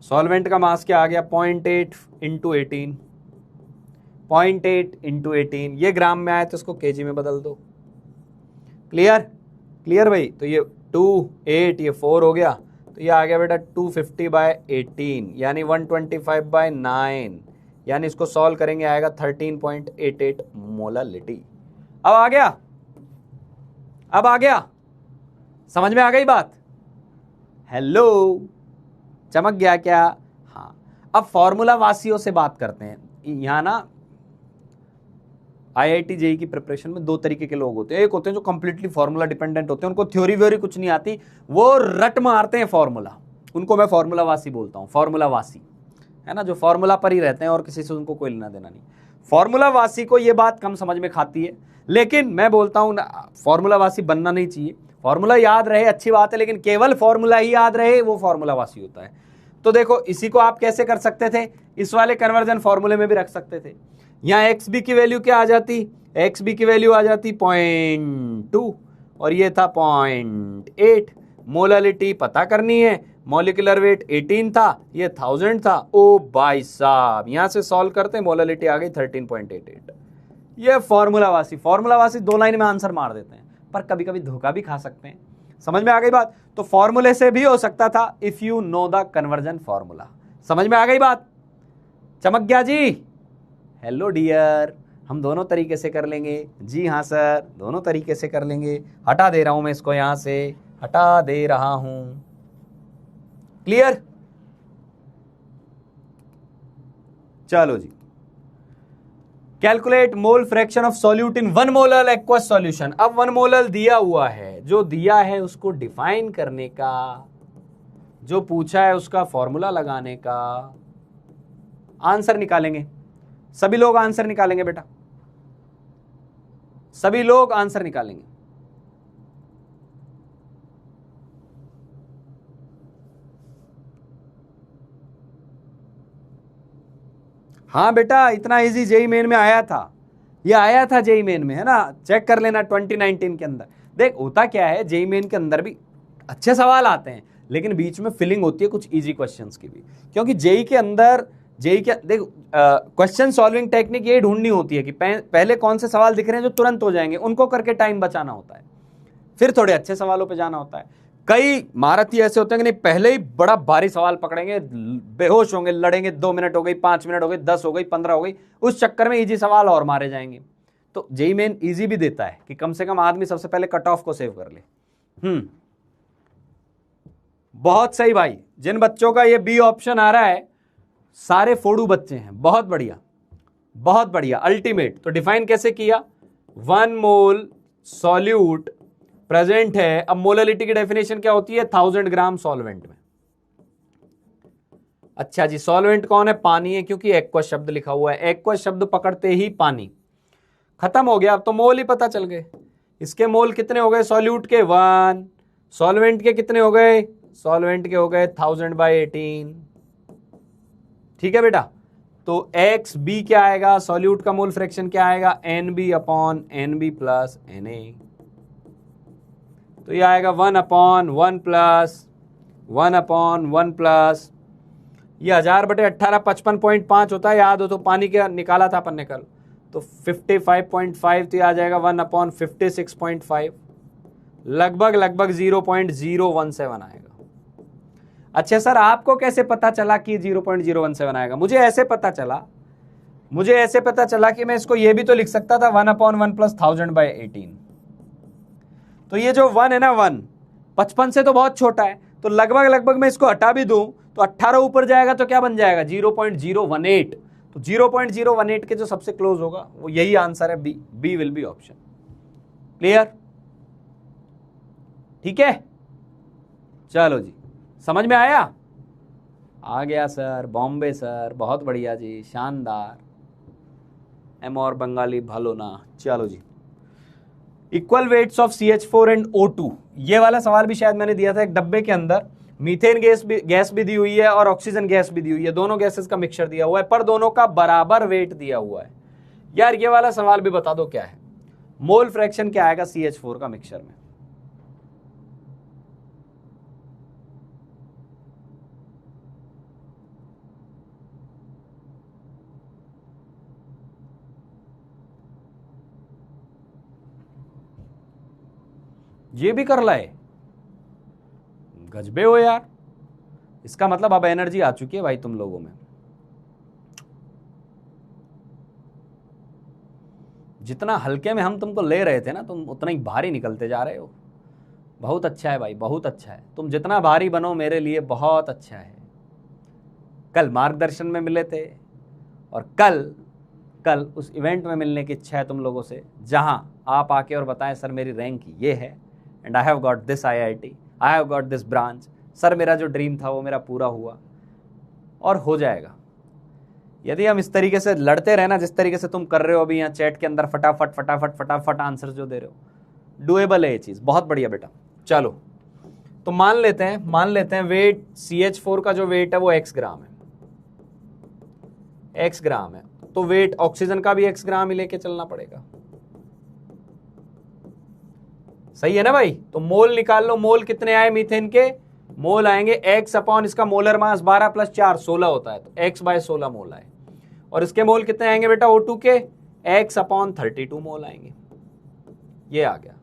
सॉल्वेंट का मास क्या आ गया? 0.8 इंटू 18, 0.8 इंटू 18, ये ग्राम में आया तो इसको केजी में बदल दो। क्लियर? क्लियर भाई? तो ये 2 8 ये 4 हो गया, तो ये आ गया बेटा 250 बाय 18 यानी 125 बाय 9, यानी इसको सॉल्व करेंगे आएगा 13.88 मोललिटी। अब आ गया, अब आ गया, समझ में आ गई बात? हेलो, चमक गया क्या? हाँ। अब फॉर्मूला वासियों से बात करते हैं। यहां ना IIT जेईई की प्रिपरेशन में 2 तरीके के लोग होते हैं। एक होते हैं जो कंप्लीटली फॉर्मूला डिपेंडेंट होते हैं, उनको थ्योरी व्योरी कुछ नहीं आती, वो रट मारते हैं फॉर्मूला, उनको मैं फॉर्मूला वासी बोलता हूं। फॉर्मूला वासी है ना, जो फॉर्मूला पर ही रहते हैं और किसी से उनको कोई लेना देना नहीं। फॉर्मूला वासी को ये बात कम समझ में खाती है, लेकिन मैं बोलता हूं फॉर्मूला वासी बनना नहीं चाहिए। फॉर्मूला याद रहे अच्छी बात है, लेकिन केवल फॉर्मूला ही याद रहे वो फॉर्मूला वासी होता है। तो देखो इसी को आप कैसे कर सकते थे? इस वाले कन्वर्जन फॉर्मूले में भी रख सकते थे। यहां एक्स बी की वैल्यू क्या आ जाती? एक्स बी की वैल्यू आ जाती 0.2 और ये था 0.8। मोललिटी पता करनी है, मॉलिक्यूलर वेट 18 था, ये 1000 था। ओ भाई साहब, यहां से सॉल्व करते मोललिटी आ गई 13.88। ये फॉर्मूला वासी, फॉर्मूला वासी 2 लाइन में आंसर मार देते हैं, पर कभी कभी धोखा भी खा सकते हैं। समझ में आ गई बात? तो फॉर्मूले से भी हो सकता था, if you know the conversion formula. समझ में आ गई बात? चमक गया जी? हेलो डियर, हम दोनों तरीके से कर लेंगे। जी हाँ सर, दोनों तरीके से कर लेंगे। हटा दे रहा हूं मैं इसको, यहां से हटा दे रहा हूं। क्लियर? चलो जी, calculate mole fraction of solute in 1 molar aqueous solution. अब 1 मोलर दिया हुआ है, जो दिया है उसको डिफाइन करने का, जो पूछा है उसका फॉर्मूला लगाने का, आंसर निकालेंगे। सभी लोग आंसर निकालेंगे बेटा, सभी लोग आंसर निकालेंगे। हाँ बेटा, इतना इजी जेईई मेन में आया था, ये आया था जेईई मेन में, है ना, चेक कर लेना 2019 के अंदर। देख होता क्या है, जेईई मेन के अंदर भी अच्छे सवाल आते हैं, लेकिन बीच में फिलिंग होती है कुछ इजी क्वेश्चंस की भी, क्योंकि जेईई के अंदर देख क्वेश्चन सॉल्विंग टेक्निक ये ढूंढनी होती है कि पहले कौन से सवाल दिख रहे हैं जो तुरंत हो जाएंगे, उनको करके टाइम बचाना होता है, फिर थोड़े अच्छे सवालों पे जाना होता है। कई महारथी ऐसे होते हैं कि नहीं, पहले ही बड़ा भारी सवाल पकड़ेंगे, बेहोश होंगे, लड़ेंगे, 2 मिनट हो गई, 5 मिनट हो गई, 10 हो गई, 15 हो गई, उस चक्कर में इजी सवाल और मारे जाएंगे। तो जेईई मेन इजी भी देता है कि कम से कम आदमी सबसे पहले कट ऑफ को सेव कर ले। बहुत सही भाई, जिन बच्चों का ये बी ऑप्शन आ रहा है सारे फोड़ू बच्चे हैं, बहुत बढ़िया, बहुत बढ़िया, अल्टीमेट। तो डिफाइन कैसे किया? 1 मोल सॉल्यूट प्रेजेंट है। अब मोललिटी की डेफिनेशन क्या होती है? 1000 ग्राम सॉल्वेंट में अच्छा जी, सॉल्वेंट कौन है? पानी है, क्योंकि एक्वस शब्द लिखा हुआ है। एक्वस शब्द पकड़ते ही पानी खत्म हो गया। अब तो मोल ही पता चल गए। इसके मोल कितने हो गए? सॉल्यूट के 1, सॉल्वेंट के कितने हो गए? सॉल्वेंट के हो गए 1000/18। ठीक है बेटा, तो एक्स बी क्या आएगा? सॉल्यूट का मोल फ्रैक्शन क्या आएगा? NB/NB + Na। तो ये आएगा 1/1 + 1/1 + ये 1000/18 55.5 होता है, याद हो तो। पानी का निकाला था अपन ने कल, तो 55.5, तो ये आ जाएगा 1/56.5, लगभग 0.017 आएगा। अच्छा सर, आपको कैसे पता चला कि 0.017 आएगा? मुझे ऐसे पता चला कि मैं इसको ये भी तो लिख सकता था 1/1 + 1000/18। तो ये जो 1 है ना, 1 55 से तो बहुत छोटा है, तो लगभग मैं इसको हटा भी दूं तो 18 ऊपर जाएगा तो क्या बन जाएगा? 0.018। तो 0.018 के जो सबसे क्लोज होगा वो यही आंसर है, B will be option. Clear? ठीक है, चलो जी, समझ में आया? आ गया सर, बॉम्बे सर, बहुत बढ़िया जी, शानदार। एम और बंगाली भालो ना। चलो जी, equal weights of CH4 and O2, ये वाला सवाल भी शायद मैंने दिया था। एक डब्बे के अंदर मीथेन गैस भी दी हुई है और ऑक्सीजन गैस भी दी हुई है, दोनों गैसेस का मिक्सचर दिया हुआ है, पर दोनों का बराबर वेट दिया हुआ है। यार ये वाला सवाल भी बता दो क्या है, मोल फ्रैक्शन क्या आएगा CH4 का मिक्सचर में? ये भी कर लाए, गजबे हो यार। इसका मतलब अब एनर्जी आ चुकी है भाई तुम लोगों में। जितना हल्के में हम तुमको ले रहे थे ना, तुम उतना ही भारी निकलते जा रहे हो। बहुत अच्छा है भाई, बहुत अच्छा है। तुम जितना भारी बनो मेरे लिए बहुत अच्छा है। कल मार्गदर्शन में मिले थे और कल उस इवेंट में मिलने की इच्छा है तुम लोगों से, जहां आप आके और बताएं सर मेरी रैंक ये है and I have got this IIT, I have got this branch. Sir मेरा जो ड्रीम था वो मेरा पूरा हुआ, और हो जाएगा यदि हम इस तरीके से लड़ते रहे ना, जिस तरीके से तुम कर रहे हो अभी यहाँ चैट के अंदर, फटाफट आंसर जो दे रहे हो। डुएबल है ये चीज, बहुत बढ़िया बेटा। चलो तो मान लेते हैं वेट CH4 का जो वेट है वो x ग्राम है, तो वेट ऑक्सीजन का भी x ग्राम ही लेके चलना पड़ेगा। सही है ना भाई? तो मोल निकाल लो, मोल कितने आए मीथेन के? मोल आएंगे x/ इसका मोलर मास 12 + 4 16 होता है, तो x/16 मोल आए। और इसके मोल कितने आएंगे बेटा O2 के? x/32 मोल आएंगे। ये आ गया।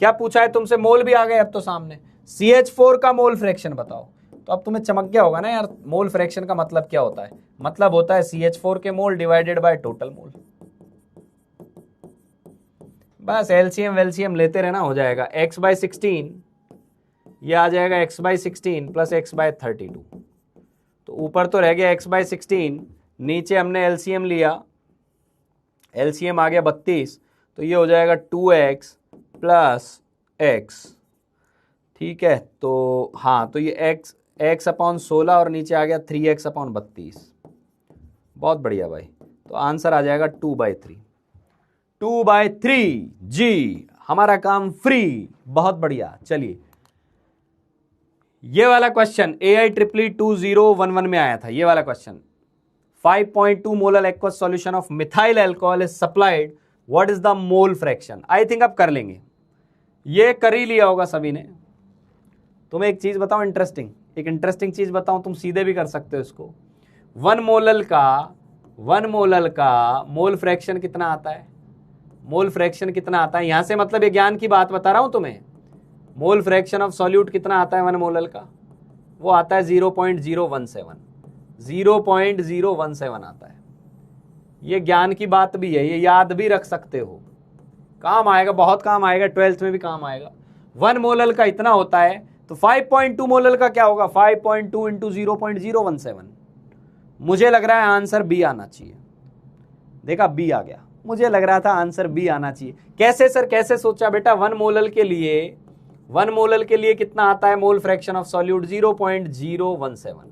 क्या पूछा है तुमसे? मोल भी आ गए अब तो सामने। CH4 का मोल फ्रैक्शन बताओ। तो अब तुम्हें चमक गया होगा ना यार, मोल फ्रैक्शन का मतलब क्या होता है? मतलब होता है CH4 के मोल डिवाइडेड बाय टोटल मोल। बस LCM लेते रहना, हो जाएगा x/16, ये आ जाएगा x/16 + x/32। तो ऊपर तो रह गया x/16, नीचे हमने LCM लिया, LCM आ गया 32, तो ये हो जाएगा 2x + x। ठीक है, तो हाँ, तो ये x/16 और नीचे आ गया 3x/32। बहुत बढ़िया भाई, तो आंसर आ जाएगा 2/3 जी, हमारा काम फ्री। बहुत बढ़िया। चलिए, ये वाला क्वेश्चन AI 2011 में आया था। ये वाला question, 5.2 molar aqueous solution of methyl alcohol is supplied, what is the mole fraction? I think अब कर लेंगे, ये कर ही लिया होगा सभी ने। तुम्हें एक चीज बताऊं, इंटरेस्टिंग चीज बताऊं, तुम सीधे भी कर सकते हो इसको। 1 मोलर का मोल फ्रैक्शन कितना आता है? मोल फ्रैक्शन कितना आता है यहां से, मतलब ये ज्ञान की बात बता रहा हूं तुम्हें। मोल फ्रैक्शन ऑफ सॉल्यूट कितना आता है 1 मोलर का? वो आता है 0.017 आता है। ये ज्ञान की बात भी है, ये याद भी रख सकते हो, काम आएगा, बहुत काम आएगा, 12th में भी काम आएगा। 1 मोलर का इतना होता है, तो 5.2 मोलर का क्या होगा? 5.2 × 0.017। मुझे लग रहा है आंसर बी आना चाहिए। देखा, बी आ गया। मुझे लग रहा था आंसर बी आना चाहिए। कैसे सर, कैसे सोचा बेटा? 1 मोलर के लिए कितना आता है मोल फ्रैक्शन ऑफ सॉल्यूट? 0.017।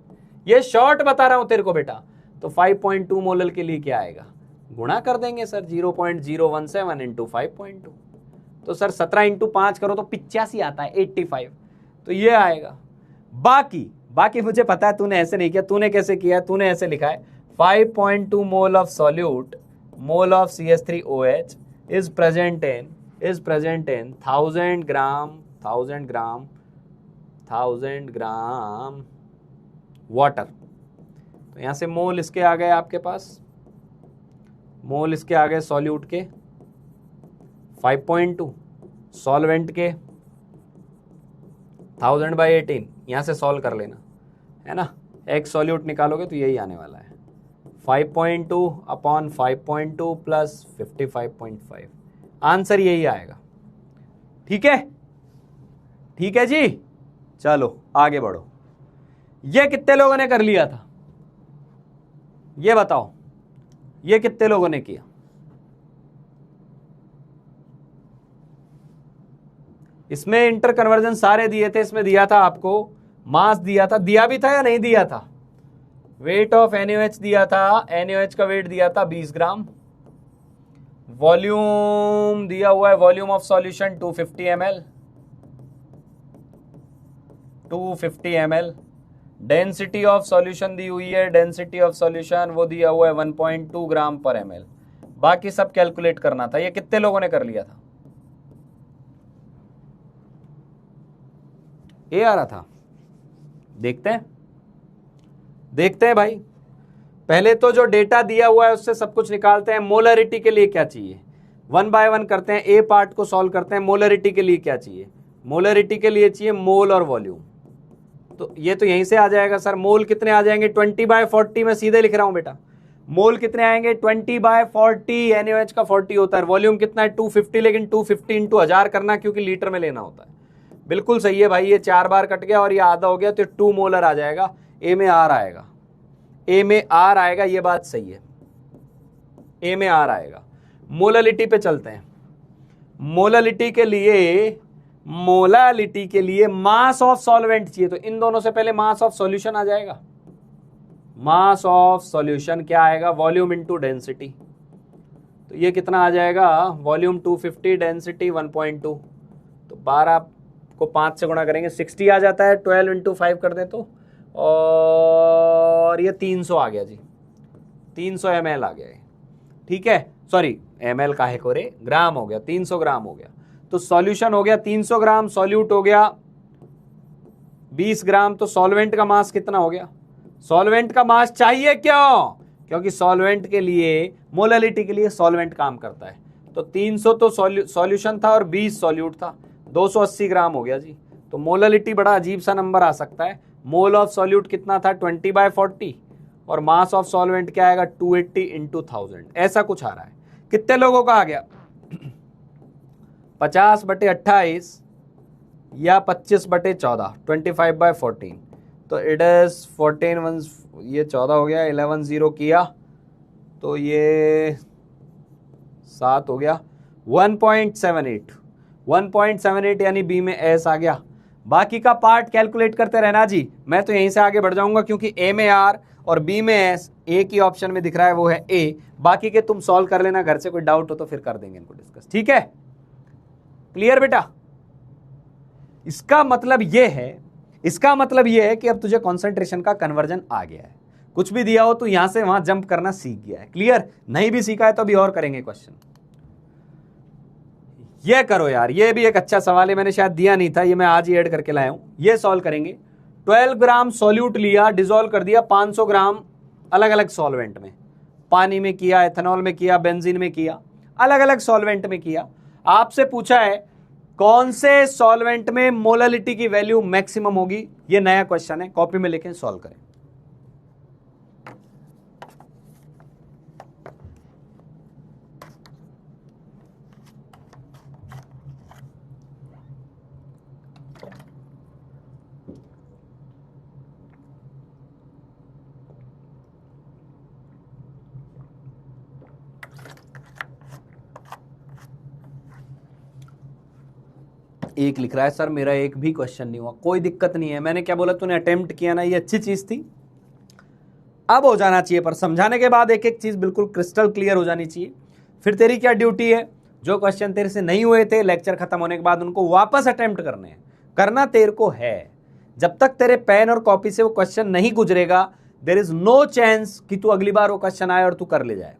ये शॉर्ट बता रहा हूं तेरे को बेटा। तो 5.2 मोलर के लिए क्या आएगा, गुणा कर देंगे सर 0.017 इंटू 5.2, तो सर 17 इंटू 5 करो तो 85 आता है, 85, तो ये आएगा। बाकी मुझे पता है तूने ऐसे नहीं किया, तूने कैसे किया है, तूने ऐसे लिखा है 5.2 mole of solute, mole of CH3OH is present in 1000 gram water. तो यहां से मोल इसके आ गए आपके पास, मोल इसके आ गए सॉल्यूट के 5.2, सॉल्वेंट के 1000/18, यहां से सॉल्व कर लेना है ना, एक्स सॉल्यूट निकालोगे तो यही आने वाला है 5.2 अपॉन 5.2 प्लस 55.5, आंसर यही आएगा। ठीक है, ठीक है जी, चलो आगे बढ़ो। ये कितने लोगों ने कर लिया था, ये बताओ, ये कितने लोगों ने किया? इसमें इंटर कन्वर्जन सारे दिए थे, इसमें दिया था आपको मास, दिया भी था या नहीं दिया था? वेट ऑफ NaOH दिया था, NaOH का वेट दिया था 20 ग्राम, वॉल्यूम दिया हुआ है, volume of solution 250 ml, density of solution दी हुई है, डेंसिटी ऑफ सॉल्यूशन वो दिया हुआ है 1.2 ग्राम पर ml। बाकी सब कैलकुलेट करना था। ये कितने लोगों ने कर लिया था? ये आ रहा था, देखते हैं भाई। पहले तो जो डेटा दिया हुआ है उससे सब कुछ निकालते हैं। मोलरिटी के लिए क्या चाहिए, 1 बाय 1 करते हैं, ए पार्ट को सॉल्व करते हैं। मोलरिटी के लिए क्या चाहिए, मोलरिटी के लिए चाहिए मोल और वॉल्यूम, तो ये तो यहीं से आ जाएगा सर। मोल कितने आ जाएंगे 20/40, में सीधे लिख रहा हूं बेटा। मोल कितने आएंगे 20/40, NaOH का 40 होता है, वॉल्यूम कितना है 250, लेकिन 250 इंटू 1000 करना क्योंकि लीटर में लेना होता है। बिल्कुल सही है भाई, ये 4 बार कट गया और ये आधा हो गया तो 2 मोलर आ जाएगा, ए में आर आएगा, ए में आर आएगा, ये बात सही है, ए में आर आएगा। मोलालिटी पे चलते हैं। मोलालिटी के लिए मास ऑफ सॉल्वेंट चाहिए, तो इन दोनों से पहले मास ऑफ सॉल्यूशन आ जाएगा। मास ऑफ सॉल्यूशन क्या आएगा, वॉल्यूम इनटू डेंसिटी, तो ये कितना आ जाएगा, वॉल्यूम 250, डेंसिटी 1.2, तो 12 को 5 से गुणा करेंगे 60 आ जाता है, 12 इंटू 5 कर दें तो, और ये 300 आ गया जी, 300 ml आ गया है। ठीक है, सॉरी ml काहे को रे, ग्राम हो गया, 300 ग्राम हो गया। तो सॉल्यूशन हो गया 300 ग्राम, सॉल्यूट हो गया 20 ग्राम, तो सॉल्वेंट का मास कितना हो गया? सॉल्वेंट का मास चाहिए क्यों? क्योंकि सॉल्वेंट के लिए, मोलालिटी के लिए सॉल्वेंट काम करता है। तो 300 तो सॉल्यूशन था और 20 सॉल्यूट था, 280 ग्राम हो गया जी। तो मोलालिटी बड़ा अजीब सा नंबर आ सकता है। मोल ऑफ सॉल्यूट कितना था 20/40, और मास ऑफ सॉल्वेंट क्या आएगा 280 इंटू 1000, ऐसा कुछ आ रहा है। कितने लोगों का आ गया 50/28 या 25/14, 25/14, तो इट इज 14 ये 14 हो गया, 11 0 किया तो ये 7 हो गया, 1.78 यानी बी में एस आ गया। बाकी का पार्ट कैलकुलेट करते रहना जी, मैं तो यहीं से आगे बढ़ जाऊंगा क्योंकि ए में आर और बी में एस, ए की ऑप्शन में दिख रहा है वो है ए। बाकी के तुम सॉल्व कर लेना घर से, कोई डाउट हो तो फिर कर देंगे इनको डिस्कस। ठीक है, क्लियर बेटा? इसका मतलब ये है कि अब तुझे कॉन्सेंट्रेशन का कन्वर्जन आ गया है। कुछ भी दिया हो तो यहां से वहां जंप करना सीख गया है। क्लियर? नहीं भी सीखा है तो अभी और करेंगे क्वेश्चन। ये करो यार, ये भी एक अच्छा सवाल है, मैंने शायद दिया नहीं था, ये मैं आज ही ऐड करके लाया हूं। ये सॉल्व करेंगे। 12 ग्राम सॉल्यूट लिया, डिसॉल्व कर दिया 500 ग्राम अलग अलग सॉल्वेंट में, पानी में किया, एथेनॉल में किया, बेंजीन में किया, अलग अलग सॉल्वेंट में किया। आपसे पूछा है कौन से सॉल्वेंट में मोलालिटी की वैल्यू मैक्सिमम होगी। ये नया क्वेश्चन है, कॉपी में लिखें, सॉल्व करें। एक लिख रहा है सर मेरा एक भी क्वेश्चन नहीं हुआ। कोई दिक्कत नहीं है, मैंने क्या बोला, तूने अटेम्प्ट किया ना, ये अच्छी चीज थी। अब हो जाना चाहिए, पर समझाने के बाद एक एक चीज बिल्कुल क्रिस्टल क्लियर हो जानी चाहिए। फिर तेरी क्या ड्यूटी है, जो क्वेश्चन तेरे से नहीं हुए थे लेक्चर खत्म होने के बाद उनको वापस अटेम्प्ट करने हैं, करना तेरे को है। जब तक तेरे पेन और कॉपी से वो क्वेश्चन नहीं गुजरेगा, देयर इज नो चांस कि तू अगली बार वो क्वेश्चन आए और तू कर ले जाए।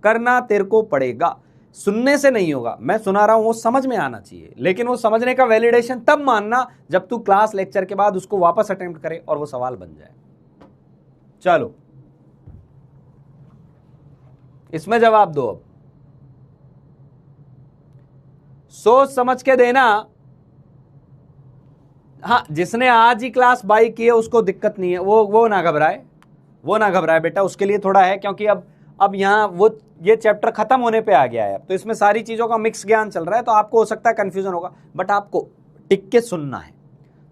करना तेरे को पड़ेगा, सुनने से नहीं होगा। मैं सुना रहा हूं, वो समझ में आना चाहिए, लेकिन वो समझने का वैलिडेशन तब मानना जब तू क्लास लेक्चर के बाद उसको वापस अटेम्प्ट करे और वो सवाल बन जाए। चलो इसमें जवाब दो। अब सोच समझ के देना। हाँ, जिसने आज ही क्लास बाई की है उसको दिक्कत नहीं है, वो ना घबराए, वो ना घबराए बेटा। उसके लिए थोड़ा है, क्योंकि अब यहाँ वो ये चैप्टर खत्म होने पे आ गया है, तो इसमें सारी चीजों का मिक्स ज्ञान चल रहा है, तो आपको हो सकता है कंफ्यूजन होगा, बट आपको टिक के सुनना है,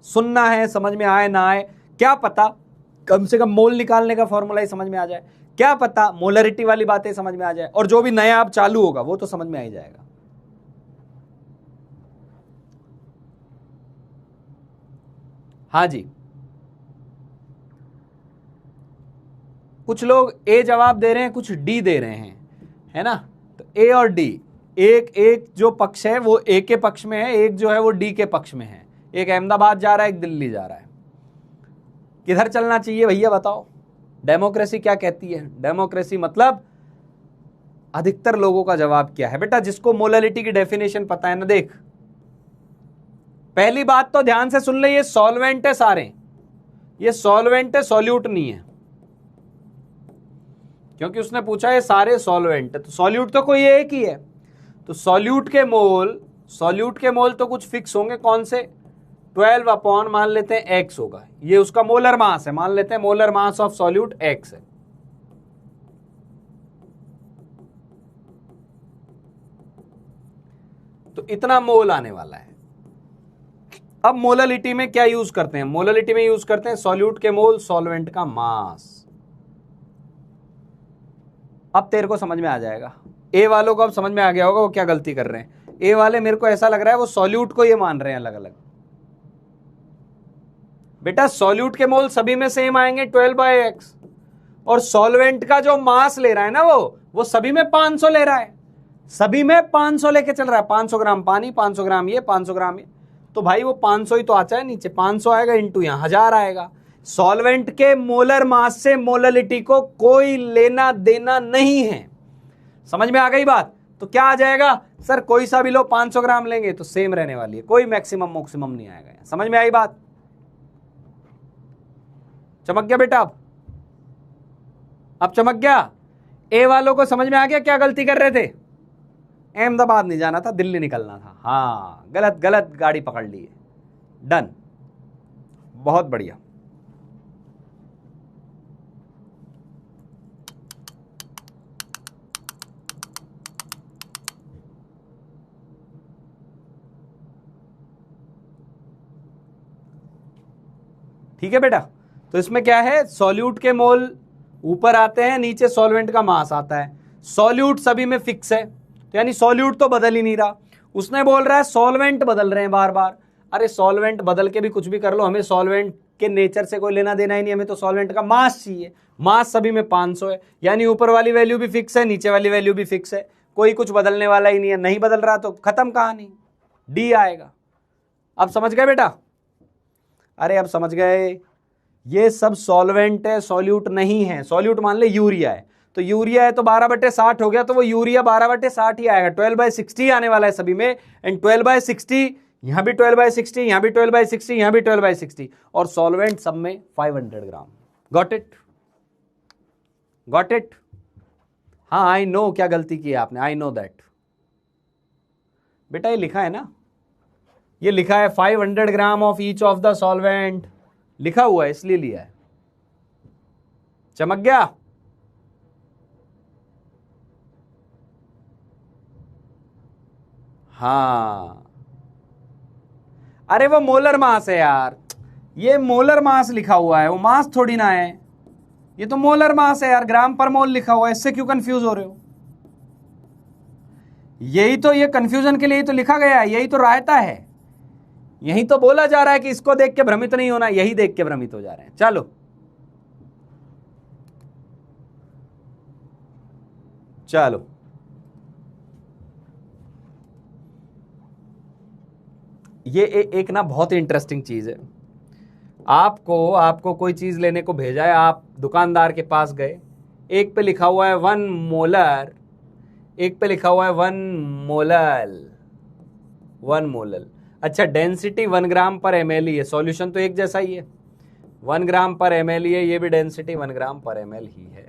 सुनना है। समझ में आए ना आए क्या पता, कम से कम मोल निकालने का फॉर्मूला ही समझ में आ जाए, क्या पता मोलरिटी वाली बातें समझ में आ जाए, और जो भी नया अब चालू होगा वो तो समझ में आ ही जाएगा। हाँ जी, कुछ लोग ए जवाब दे रहे हैं, कुछ डी दे रहे हैं, है ना। तो ए और डी, एक जो पक्ष है वो ए के पक्ष में है, एक जो है वो डी के पक्ष में है। एक अहमदाबाद जा रहा है, एक दिल्ली जा रहा है। किधर चलना चाहिए भैया बताओ। डेमोक्रेसी क्या कहती है? डेमोक्रेसी मतलब अधिकतर लोगों का जवाब क्या है बेटा, जिसको मोलरिटी की डेफिनेशन पता है ना। देख, पहली बात तो ध्यान से सुन ले, ये सॉल्वेंट है सारे, ये सॉल्वेंट है, सॉल्यूट नहीं है, क्योंकि उसने पूछा ये सारे सॉल्वेंट है, तो सॉल्यूट तो कोई एक ही है। तो सॉल्यूट के मोल तो कुछ फिक्स होंगे, कौन से? 12 अपॉन मान लेते हैं x होगा, ये उसका मोलर मास है, मान लेते हैं molar mass of solute x है। तो इतना मोल आने वाला है। अब मोलरिटी में क्या यूज करते हैं? मोलरिटी में यूज करते हैं सॉल्यूट के मोल, सॉल्वेंट का मास। अब तेरे को समझ में आ जाएगा, ए वालों को अब समझ में आ गया होगा वो क्या गलती कर रहे हैं। ए वाले मेरे को ऐसा लग रहा है वो सॉल्यूट को ये मान रहे हैं अलग अलग। बेटा सॉल्यूट के मोल सभी में सेम आएंगे 12/x, और सॉल्वेंट का जो मास ले रहा है ना वो सभी में 500 ले रहा है, सभी में 500 लेके चल रहा है। 500 ग्राम पानी, 500 ग्राम ये, 500 ग्राम ये, तो भाई वो 500 ही तो आता है नीचे, 500 आएगा इंटू यहां 1000 आएगा। सॉल्वेंट के मोलर मास से मोलरिटी को कोई लेना देना नहीं है। समझ में आ गई बात? तो क्या आ जाएगा सर, कोई सा भी लो 500 ग्राम लेंगे तो सेम रहने वाली है, कोई मैक्सिमम मोक्सिमम नहीं आएगा। समझ में आई बात? चमक गया बेटा? अब चमक गया? ए वालों को समझ में आ गया क्या गलती कर रहे थे? अहमदाबाद नहीं जाना था, दिल्ली निकलना था। हाँ, गलत गाड़ी पकड़ ली है। डन, बहुत बढ़िया। ठीक है बेटा, तो इसमें क्या है, सॉल्यूट के मोल ऊपर आते हैं, नीचे सॉल्वेंट का मास आता है। सॉल्यूट सभी में फिक्स है, तो यानी सॉल्यूट तो बदल ही नहीं रहा। उसने बोल रहा है सॉल्वेंट बदल रहे हैं बार बार। अरे सॉल्वेंट बदल के भी कुछ भी कर लो, हमें सॉल्वेंट के नेचर से कोई लेना देना ही नहीं, हमें तो सॉल्वेंट का मास चाहिए। मास सभी में 500 है, यानी ऊपर वाली वैल्यू भी फिक्स है, नीचे वाली वैल्यू भी फिक्स है, कोई कुछ बदलने वाला ही नहीं है। नहीं बदल रहा तो खत्म कहानी, डी आएगा। अब समझ गए बेटा? अरे अब समझ गए, ये सब सॉल्वेंट है, सॉल्यूट नहीं है। सॉल्यूट मान ले यूरिया है, तो यूरिया है तो 12/60 हो गया, तो वो यूरिया 12/60 ही आएगा। 12/60 आने वाला है सभी में, एंड 12/60 यहां भी 12/60, यहां भी 12/60, यहां भी 12/60, और सॉल्वेंट सब में 500 gram. Got it? Got it? हाँ, आई नो क्या गलती की है आपने, आई नो दैट। बेटा ये लिखा है ना, ये लिखा है 500 gram of each of the solvent, लिखा हुआ है इसलिए लिया है। चमक गया? हाँ, अरे वो मोलर मास है यार, ये मोलर मास लिखा हुआ है, वो मास थोड़ी ना है, ये तो मोलर मास है यार, ग्राम पर मोल लिखा हुआ है, इससे क्यों कंफ्यूज हो रहे हो? यही तो, ये कंफ्यूजन के लिए तो लिखा गया है, यही तो रायता है, यही तो बोला जा रहा है कि इसको देख के भ्रमित नहीं होना, यही देख के भ्रमित हो जा रहे हैं। चलो चलो ये एक ना बहुत ही इंटरेस्टिंग चीज है। आपको कोई चीज लेने को भेजा है, आप दुकानदार के पास गए, एक पे लिखा हुआ है 1 मोलर, एक पे लिखा हुआ है 1 मोलल, 1 मोलल। अच्छा, डेंसिटी 1 ग्राम पर ml ही है, सॉल्यूशन तो एक जैसा ही है, 1 ग्राम पर ml ही है, ये भी डेंसिटी 1 ग्राम पर ml ही है।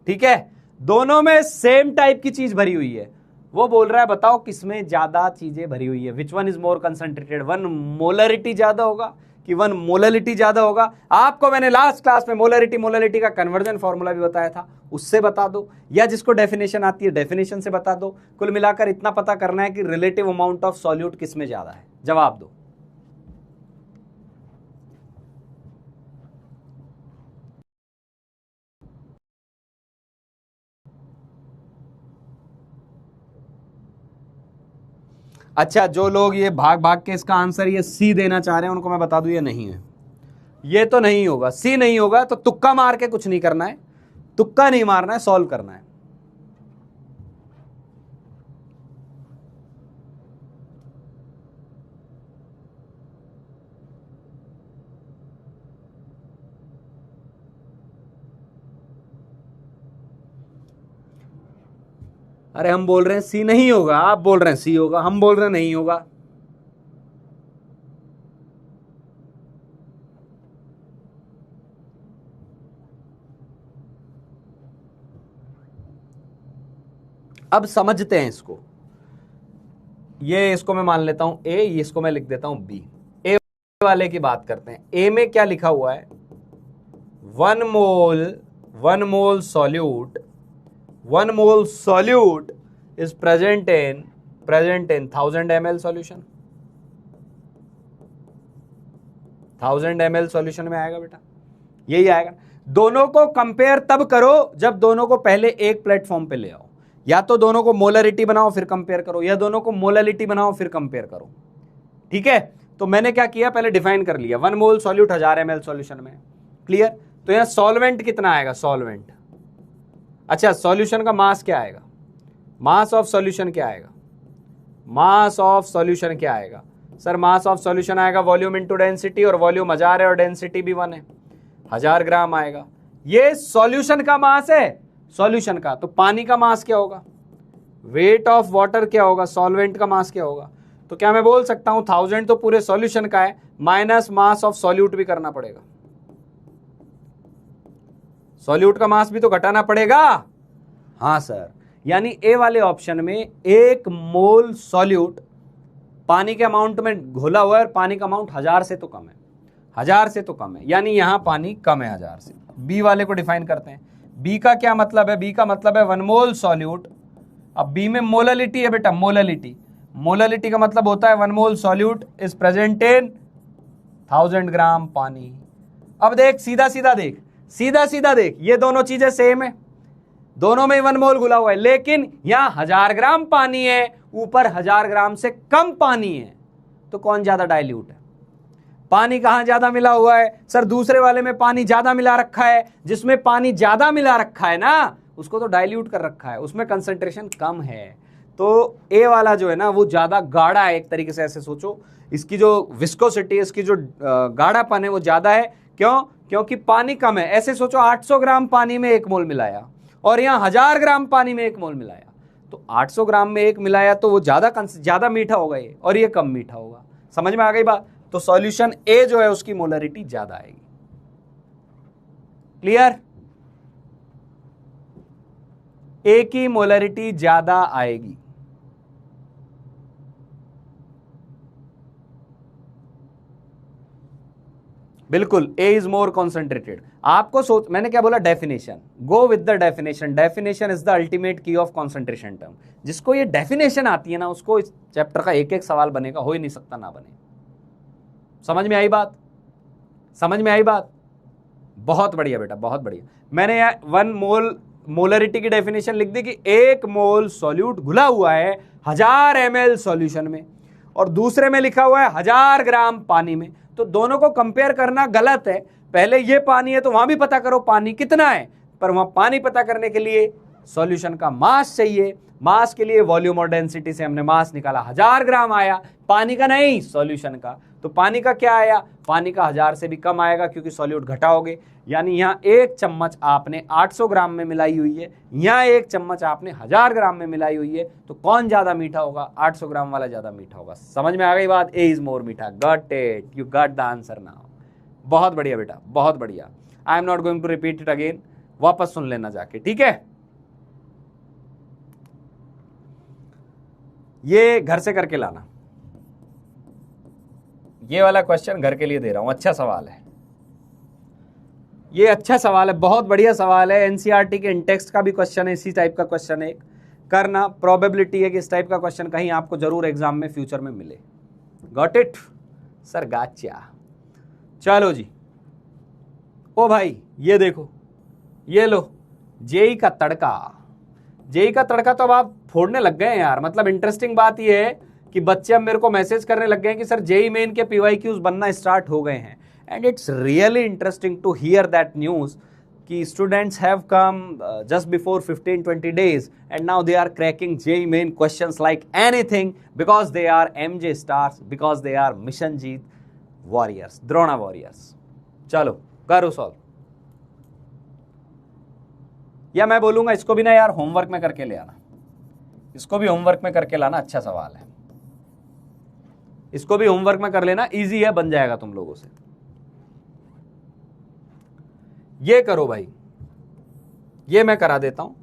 ठीक है, दोनों में सेम टाइप की चीज भरी हुई है। वो बोल रहा है बताओ किसमें ज्यादा चीजें भरी हुई है, which one is more concentrated, 1 molarity ज्यादा होगा कि 1 मोललिटी ज्यादा होगा। आपको मैंने लास्ट क्लास में मोलरिटी का कन्वर्जन फॉर्मूला भी बताया था, उससे बता दो, या जिसको डेफिनेशन आती है डेफिनेशन से बता दो। कुल मिलाकर इतना पता करना है कि रिलेटिव अमाउंट ऑफ सॉल्यूट किसमें ज्यादा है। जवाब दो। अच्छा, जो लोग ये भाग भाग के इसका आंसर ये सी देना चाह रहे हैं उनको मैं बता दूं ये नहीं है, ये तो नहीं होगा, सी नहीं होगा। तो तुक्का मार के कुछ नहीं करना है, तुक्का नहीं मारना है, सॉल्व करना है। अरे हम बोल रहे हैं सी नहीं होगा, आप बोल रहे हैं सी होगा, हम बोल रहे हैं नहीं होगा। अब समझते हैं इसको, ये इसको मैं मान लेता हूं ए, इसको मैं लिख देता हूं बी। ए वाले की बात करते हैं। ए में क्या लिखा हुआ है, 1 मोल solute, 1 mole solute is present in 1000 ml solution, 1000 ml solution में आएगा बेटा, यही आएगा। दोनों को कंपेयर तब करो जब दोनों को पहले एक प्लेटफॉर्म पे ले आओ, या तो दोनों को मोलरिटी बनाओ फिर कंपेयर करो, या दोनों को मोललिटी बनाओ फिर कंपेयर करो। ठीक है, तो मैंने क्या किया, पहले डिफाइन कर लिया 1 मोल सॉल्यूट 1000 ml सॉल्यूशन में, क्लियर। तो यहां सॉल्वेंट कितना आएगा, सॉल्वेंट। अच्छा, सॉल्यूशन का मास क्या आएगा, मास ऑफ सॉल्यूशन क्या आएगा, मास ऑफ सॉल्यूशन क्या आएगा सर, मास ऑफ सॉल्यूशन आएगा वॉल्यूम इनटू डेंसिटी, और वॉल्यूम 1000 है और डेंसिटी भी 1 है, 1000 ग्राम आएगा। ये सॉल्यूशन का मास है, सॉल्यूशन का। तो पानी का मास क्या होगा, वेट ऑफ वाटर क्या होगा, सॉल्वेंट का मास क्या होगा। तो क्या मैं बोल सकता हूं 1000 तो पूरे सॉल्यूशन का है, माइनस मास ऑफ सॉल्यूट भी करना पड़ेगा, सॉल्यूट का मास भी तो घटाना पड़ेगा। हाँ सर, यानी ए वाले ऑप्शन में 1 मोल सॉल्यूट पानी के अमाउंट में घोला हुआ है, और पानी का अमाउंट 1000 से तो कम है, 1000 से तो कम है, यानी यहां पानी कम है 1000 से। बी वाले को डिफाइन करते हैं। बी का क्या मतलब है, बी का मतलब है 1 मोल सॉल्यूट। अब बी में मोललिटी है बेटा, मोललिटी, मोललिटी का मतलब होता है 1 मोल सॉल्यूट इज प्रेजेंट इन 1000 ग्राम पानी। अब देख, सीधा सीधा देख, सीधा सीधा देख, ये दोनों चीजें सेम है, दोनों में 1 मोल घुला हुआ है, लेकिन यहां 1000 ग्राम पानी है, ऊपर 1000 ग्राम से कम पानी है। तो कौन ज्यादा डाइल्यूट है, पानी कहां ज्यादा मिला हुआ है सर, दूसरे वाले में पानी ज्यादा मिला रखा है। जिसमें पानी ज्यादा मिला रखा है ना, उसको तो डाइल्यूट कर रखा है, उसमें कंसंट्रेशन कम है। तो ए वाला जो है ना वो ज्यादा गाढ़ा है, एक तरीके से ऐसे सोचो, इसकी जो विस्कोसिटी, इसकी जो गाढ़ापन है वो ज्यादा है। क्यों, क्योंकि पानी कम है। ऐसे सोचो 800 ग्राम पानी में 1 मोल मिलाया, और यहां 1000 ग्राम पानी में 1 मोल मिलाया, तो 800 ग्राम में 1 मिलाया तो वो ज्यादा मीठा होगा ये, और ये कम मीठा होगा। समझ में आ गई बात। तो सॉल्यूशन ए जो है उसकी मोलरिटी ज्यादा आएगी। क्लियर, ए की मोलरिटी ज्यादा आएगी। बिल्कुल, ए इज मोर कॉन्सेंट्रेटेड। आपको सोच, मैंने क्या बोला, definition, go with the definition, definition is the ultimate की ऑफ कॉन्सेंट्रेशन टर्म। जिसको ये डेफिनेशन आती है ना, उसको इस चैप्टर का एक एक सवाल बनेगा, हो ही नहीं सकता ना बने। समझ में आई बात, समझ में आई बात, बहुत बढ़िया बेटा, बहुत बढ़िया। मैंने 1 मोल मोलरिटी की डेफिनेशन लिख दी कि 1 मोल सॉल्यूट घुला हुआ है 1000 ml सॉल्यूशन में, और दूसरे में लिखा हुआ है 1000 ग्राम पानी में। तो दोनों को कंपेयर करना गलत है। पहले ये पानी है तो वहां भी पता करो पानी कितना है, पर वहां पानी पता करने के लिए सॉल्यूशन का मास चाहिए। मास के लिए वॉल्यूम और डेंसिटी से हमने मास निकाला, 1000 ग्राम आया, पानी का नहीं सॉल्यूशन का। तो पानी का क्या आया, पानी का 1000 से भी कम आएगा क्योंकि सॉल्यूट घटाओगे। यानी यहाँ 1 चम्मच आपने 800 ग्राम में मिलाई हुई है, यहाँ 1 चम्मच आपने 1000 ग्राम में मिलाई हुई है। तो कौन ज्यादा मीठा होगा, 800 ग्राम वाला ज्यादा मीठा होगा। समझ में आ गई बात, ए इज मोर मीठा। Got it, you got the answer now. बहुत बढ़िया बेटा, बहुत बढ़िया। I am not going to repeat it again, वापस सुन लेना जाके, ठीक है। ये घर से करके लाना, ये वाला क्वेश्चन घर के लिए दे रहा हूं। अच्छा सवाल है ये, अच्छा सवाल है, बहुत बढ़िया सवाल है। एनसीईआरटी के इंटेक्स्ट का भी क्वेश्चन है, इसी टाइप का क्वेश्चन है। करना, प्रोबेबिलिटी है कि इस टाइप का क्वेश्चन कहीं आपको जरूर एग्जाम में फ्यूचर में मिले। Got it sir, गाचा। चलो जी, ओ भाई ये देखो, ये लो, जेई का तड़का। जेई का तड़का तो अब आप फोड़ने लग गए हैं यार। मतलब इंटरेस्टिंग बात ये है कि बच्चे अब मेरे को मैसेज करने लग गए हैं कि सर जेई मेन के पीवाईक्यूज बनना स्टार्ट हो गए हैं। And it's really interesting to hear that news कि students have come just before 15-20 days and now they are cracking JEE Main questions like anything, because they are MJ stars, because they are mission Jeet warriors, Drona warriors. चलो करो solve, या मैं बोलूंगा इसको भी ना यार होमवर्क में करके ले आना, इसको भी होमवर्क में करके लाना। अच्छा सवाल है, इसको भी होमवर्क में कर लेना, इजी है, बन जाएगा तुम लोगों से। ये करो भाई, ये मैं करा देता हूं।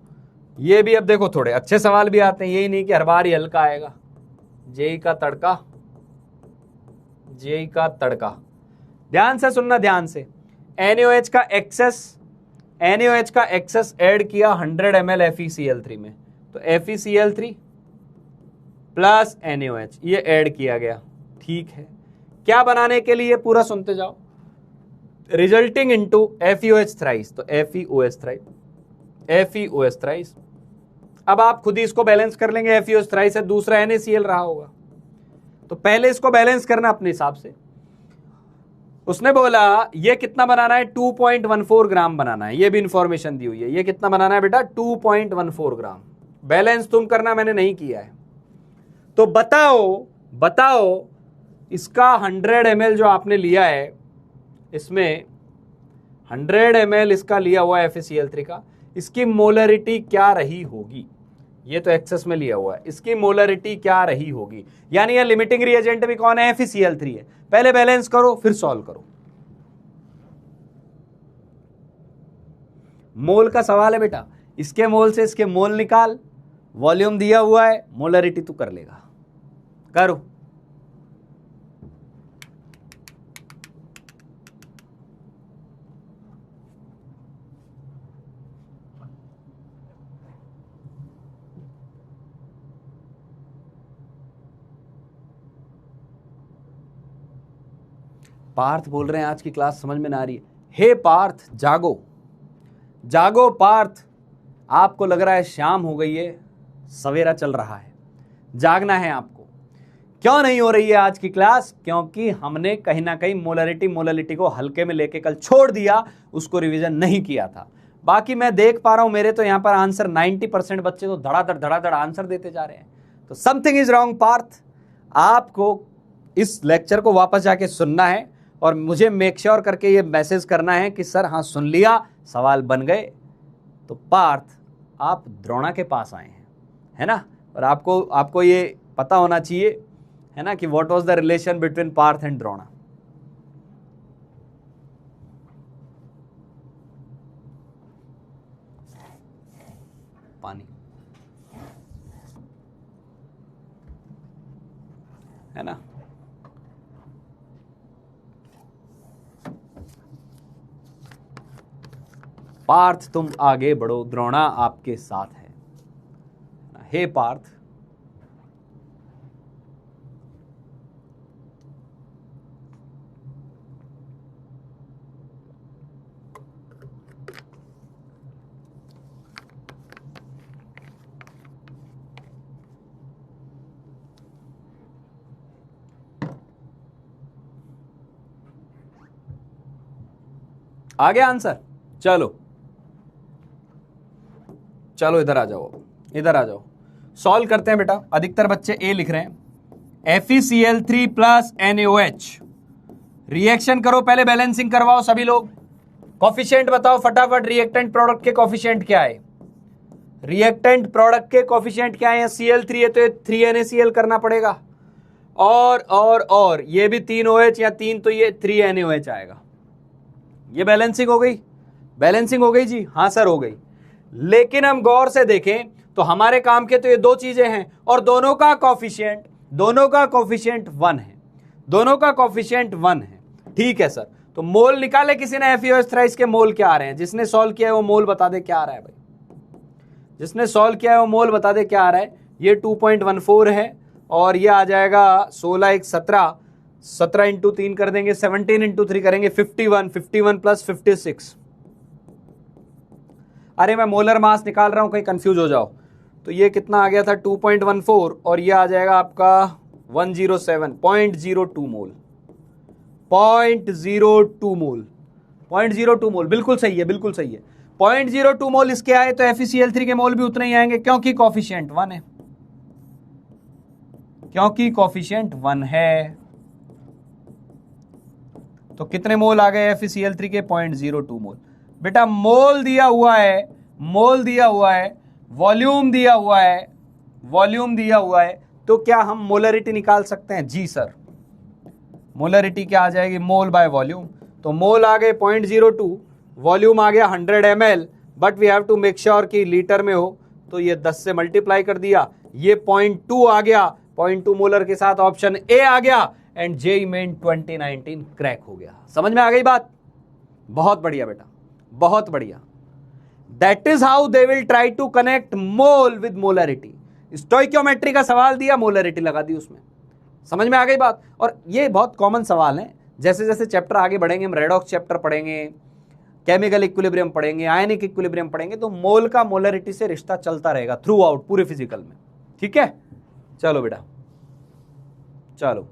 ये भी अब देखो थोड़े अच्छे सवाल भी आते हैं, यही नहीं कि हर बार ही हल्का आएगा। जेई का तड़का, जेई का तड़का, ध्यान से सुनना, ध्यान से। NaOH का एक्सेस ऐड किया 100 ml FeCl3 में, तो FeCl3 प्लस NaOH ये ऐड किया गया, ठीक है। क्या बनाने के लिए, पूरा सुनते जाओ। रिजल्टिंग इनटू FeOH थ्राइस, तो FeOH थ्राइस। अब आप खुद ही इसको बैलेंस कर लेंगे, FeOH थ्राइस है, दूसरा NaCl रहा होगा, तो पहले इसको बैलेंस करना अपने हिसाब से। उसने बोला ये कितना बनाना है, 2.14 ग्राम बनाना है, ये भी इंफॉर्मेशन दी हुई है। ये कितना बनाना है बेटा, 2.14 ग्राम। बैलेंस तुम करना, मैंने नहीं किया है। तो बताओ इसका 100 ml जो आपने लिया है, इसमें 100 ml इसका लिया हुआ है FeCl3 का, इसकी मोलरिटी क्या रही होगी। ये तो एक्सेस में लिया हुआ है, इसकी मोलरिटी क्या रही होगी। यानी ये लिमिटिंग रिएजेंट भी कौन है, FeCl3 है। पहले बैलेंस करो फिर सॉल्व करो। मोल का सवाल है बेटा, इसके मोल से इसके मोल निकाल, वॉल्यूम दिया हुआ है, मोलरिटी तू कर लेगा। करो, पार्थ बोल रहे हैं आज की क्लास समझ में ना आ रही है। हे पार्थ, जागो जागो पार्थ, आपको लग रहा है शाम हो गई है, सवेरा चल रहा है, जागना है आपको। क्यों नहीं हो रही है आज की क्लास, क्योंकि हमने कहीं ना कहीं मोलरिटी को हल्के में लेके कल छोड़ दिया, उसको रिवीजन नहीं किया था। बाकी मैं देख पा रहा हूं मेरे तो यहां पर आंसर 90% बच्चे तो धड़ाधड़ आंसर देते जा रहे हैं। तो समथिंग इज रॉन्ग पार्थ, आपको इस लेक्चर को वापस जाके सुनना है और मुझे मेक श्योर करके ये मैसेज करना है कि सर हाँ सुन लिया, सवाल बन गए। तो पार्थ आप द्रोणा के पास आए हैं, है ना, और आपको ये पता होना चाहिए, है ना, कि what was the relation between Partha and Drona. पानी, है ना। पार्थ तुम आगे बढ़ो, द्रोणा आपके साथ है। हे पार्थ, आ गया आंसर। चलो चलो इधर आ जाओ, इधर आ जाओ, सॉल्व करते हैं बेटा। अधिकतर बच्चे ए लिख रहे हैं। FeCl3 प्लस NaOH, रिएक्शन करो, पहले बैलेंसिंग करवाओ सभी लोग। कॉफिशिएंट बताओ फटाफट, रिएक्टेंट प्रोडक्ट के कॉफिशिएंट क्या है? रिएक्टेंट प्रोडक्ट के कॉफिशिएंट क्या है? Cl3 है तो 3NaCl करना पड़ेगा, और ये भी 3OH या 3, तो ये 3NaOH आएगा। ये बैलेंसिंग हो गई, बैलेंसिंग हो गई जी, हाँ सर हो गई। लेकिन हम गौर से देखें तो हमारे काम के तो ये दो चीजें हैं, और दोनों का कॉफिशिएंट 1 है, दोनों का कॉफिशिएंट 1 है। ठीक है सर, तो मोल निकाले किसी ने FeOH थ्राइस के मोल क्या आ रहे हैं? जिसने सॉल्व किया है वो मोल बता दे क्या आ रहा है भाई, जिसने सॉल्व किया है वो मोल बता दे क्या आ रहा है। ये 2.14 है, और ये आ जाएगा 16 1 17, 17 इंटू 3 कर देंगे, 17 इंटू 3 करेंगे 51 प्लस 56। अरे मैं मोलर मास निकाल रहा हूं, कहीं कंफ्यूज हो जाओ। तो ये कितना आ गया था 2.14, और ये आ जाएगा आपका 107.02 मोल, 0.02 मोल, 0.02 मोल, बिल्कुल सही है, बिल्कुल सही है। 0.02 मोल इसके आए तो FeCl3 के मोल भी उतने ही आएंगे, क्योंकि कॉफिशिएंट 1 है, क्योंकि कॉफिशिएंट 1 है। तो कितने मोल आ गए FeCl3 के? 0.02 मोल। बेटा मोल दिया हुआ है, मोल दिया हुआ है, वॉल्यूम दिया हुआ है, वॉल्यूम दिया हुआ है, तो क्या हम मोलरिटी निकाल सकते हैं? जी सर, मोलरिटी क्या आ जाएगी? मोल बाय वॉल्यूम। तो मोल आ गए 0.02, वॉल्यूम आ गया 100 ml, but we have to make sure कि लीटर में हो, तो ये 10 से मल्टीप्लाई कर दिया, ये 0.2 आ गया, 0.2 मोलर के साथ ऑप्शन ए आ गया, एंड JEE मेन 2019 क्रैक हो गया। समझ में आ गई बात? बहुत बढ़िया बेटा, बहुत बढ़िया। That is how they will try to connect mole with molarity. Stoichiometry का सवाल दिया, मोलरिटी लगा दी उसमें। समझ में आ गई बात? और ये बहुत कॉमन सवाल है। जैसे जैसे चैप्टर आगे बढ़ेंगे, हम रेडॉक्स चैप्टर पढ़ेंगे, केमिकल इक्विलिब्रियम पढ़ेंगे, आयनिक इक्विलिब्रियम पढ़ेंगे, तो मोल का मोलरिटी से रिश्ता चलता रहेगा थ्रू आउट पूरे फिजिकल में। ठीक है, चलो बेटा, चलो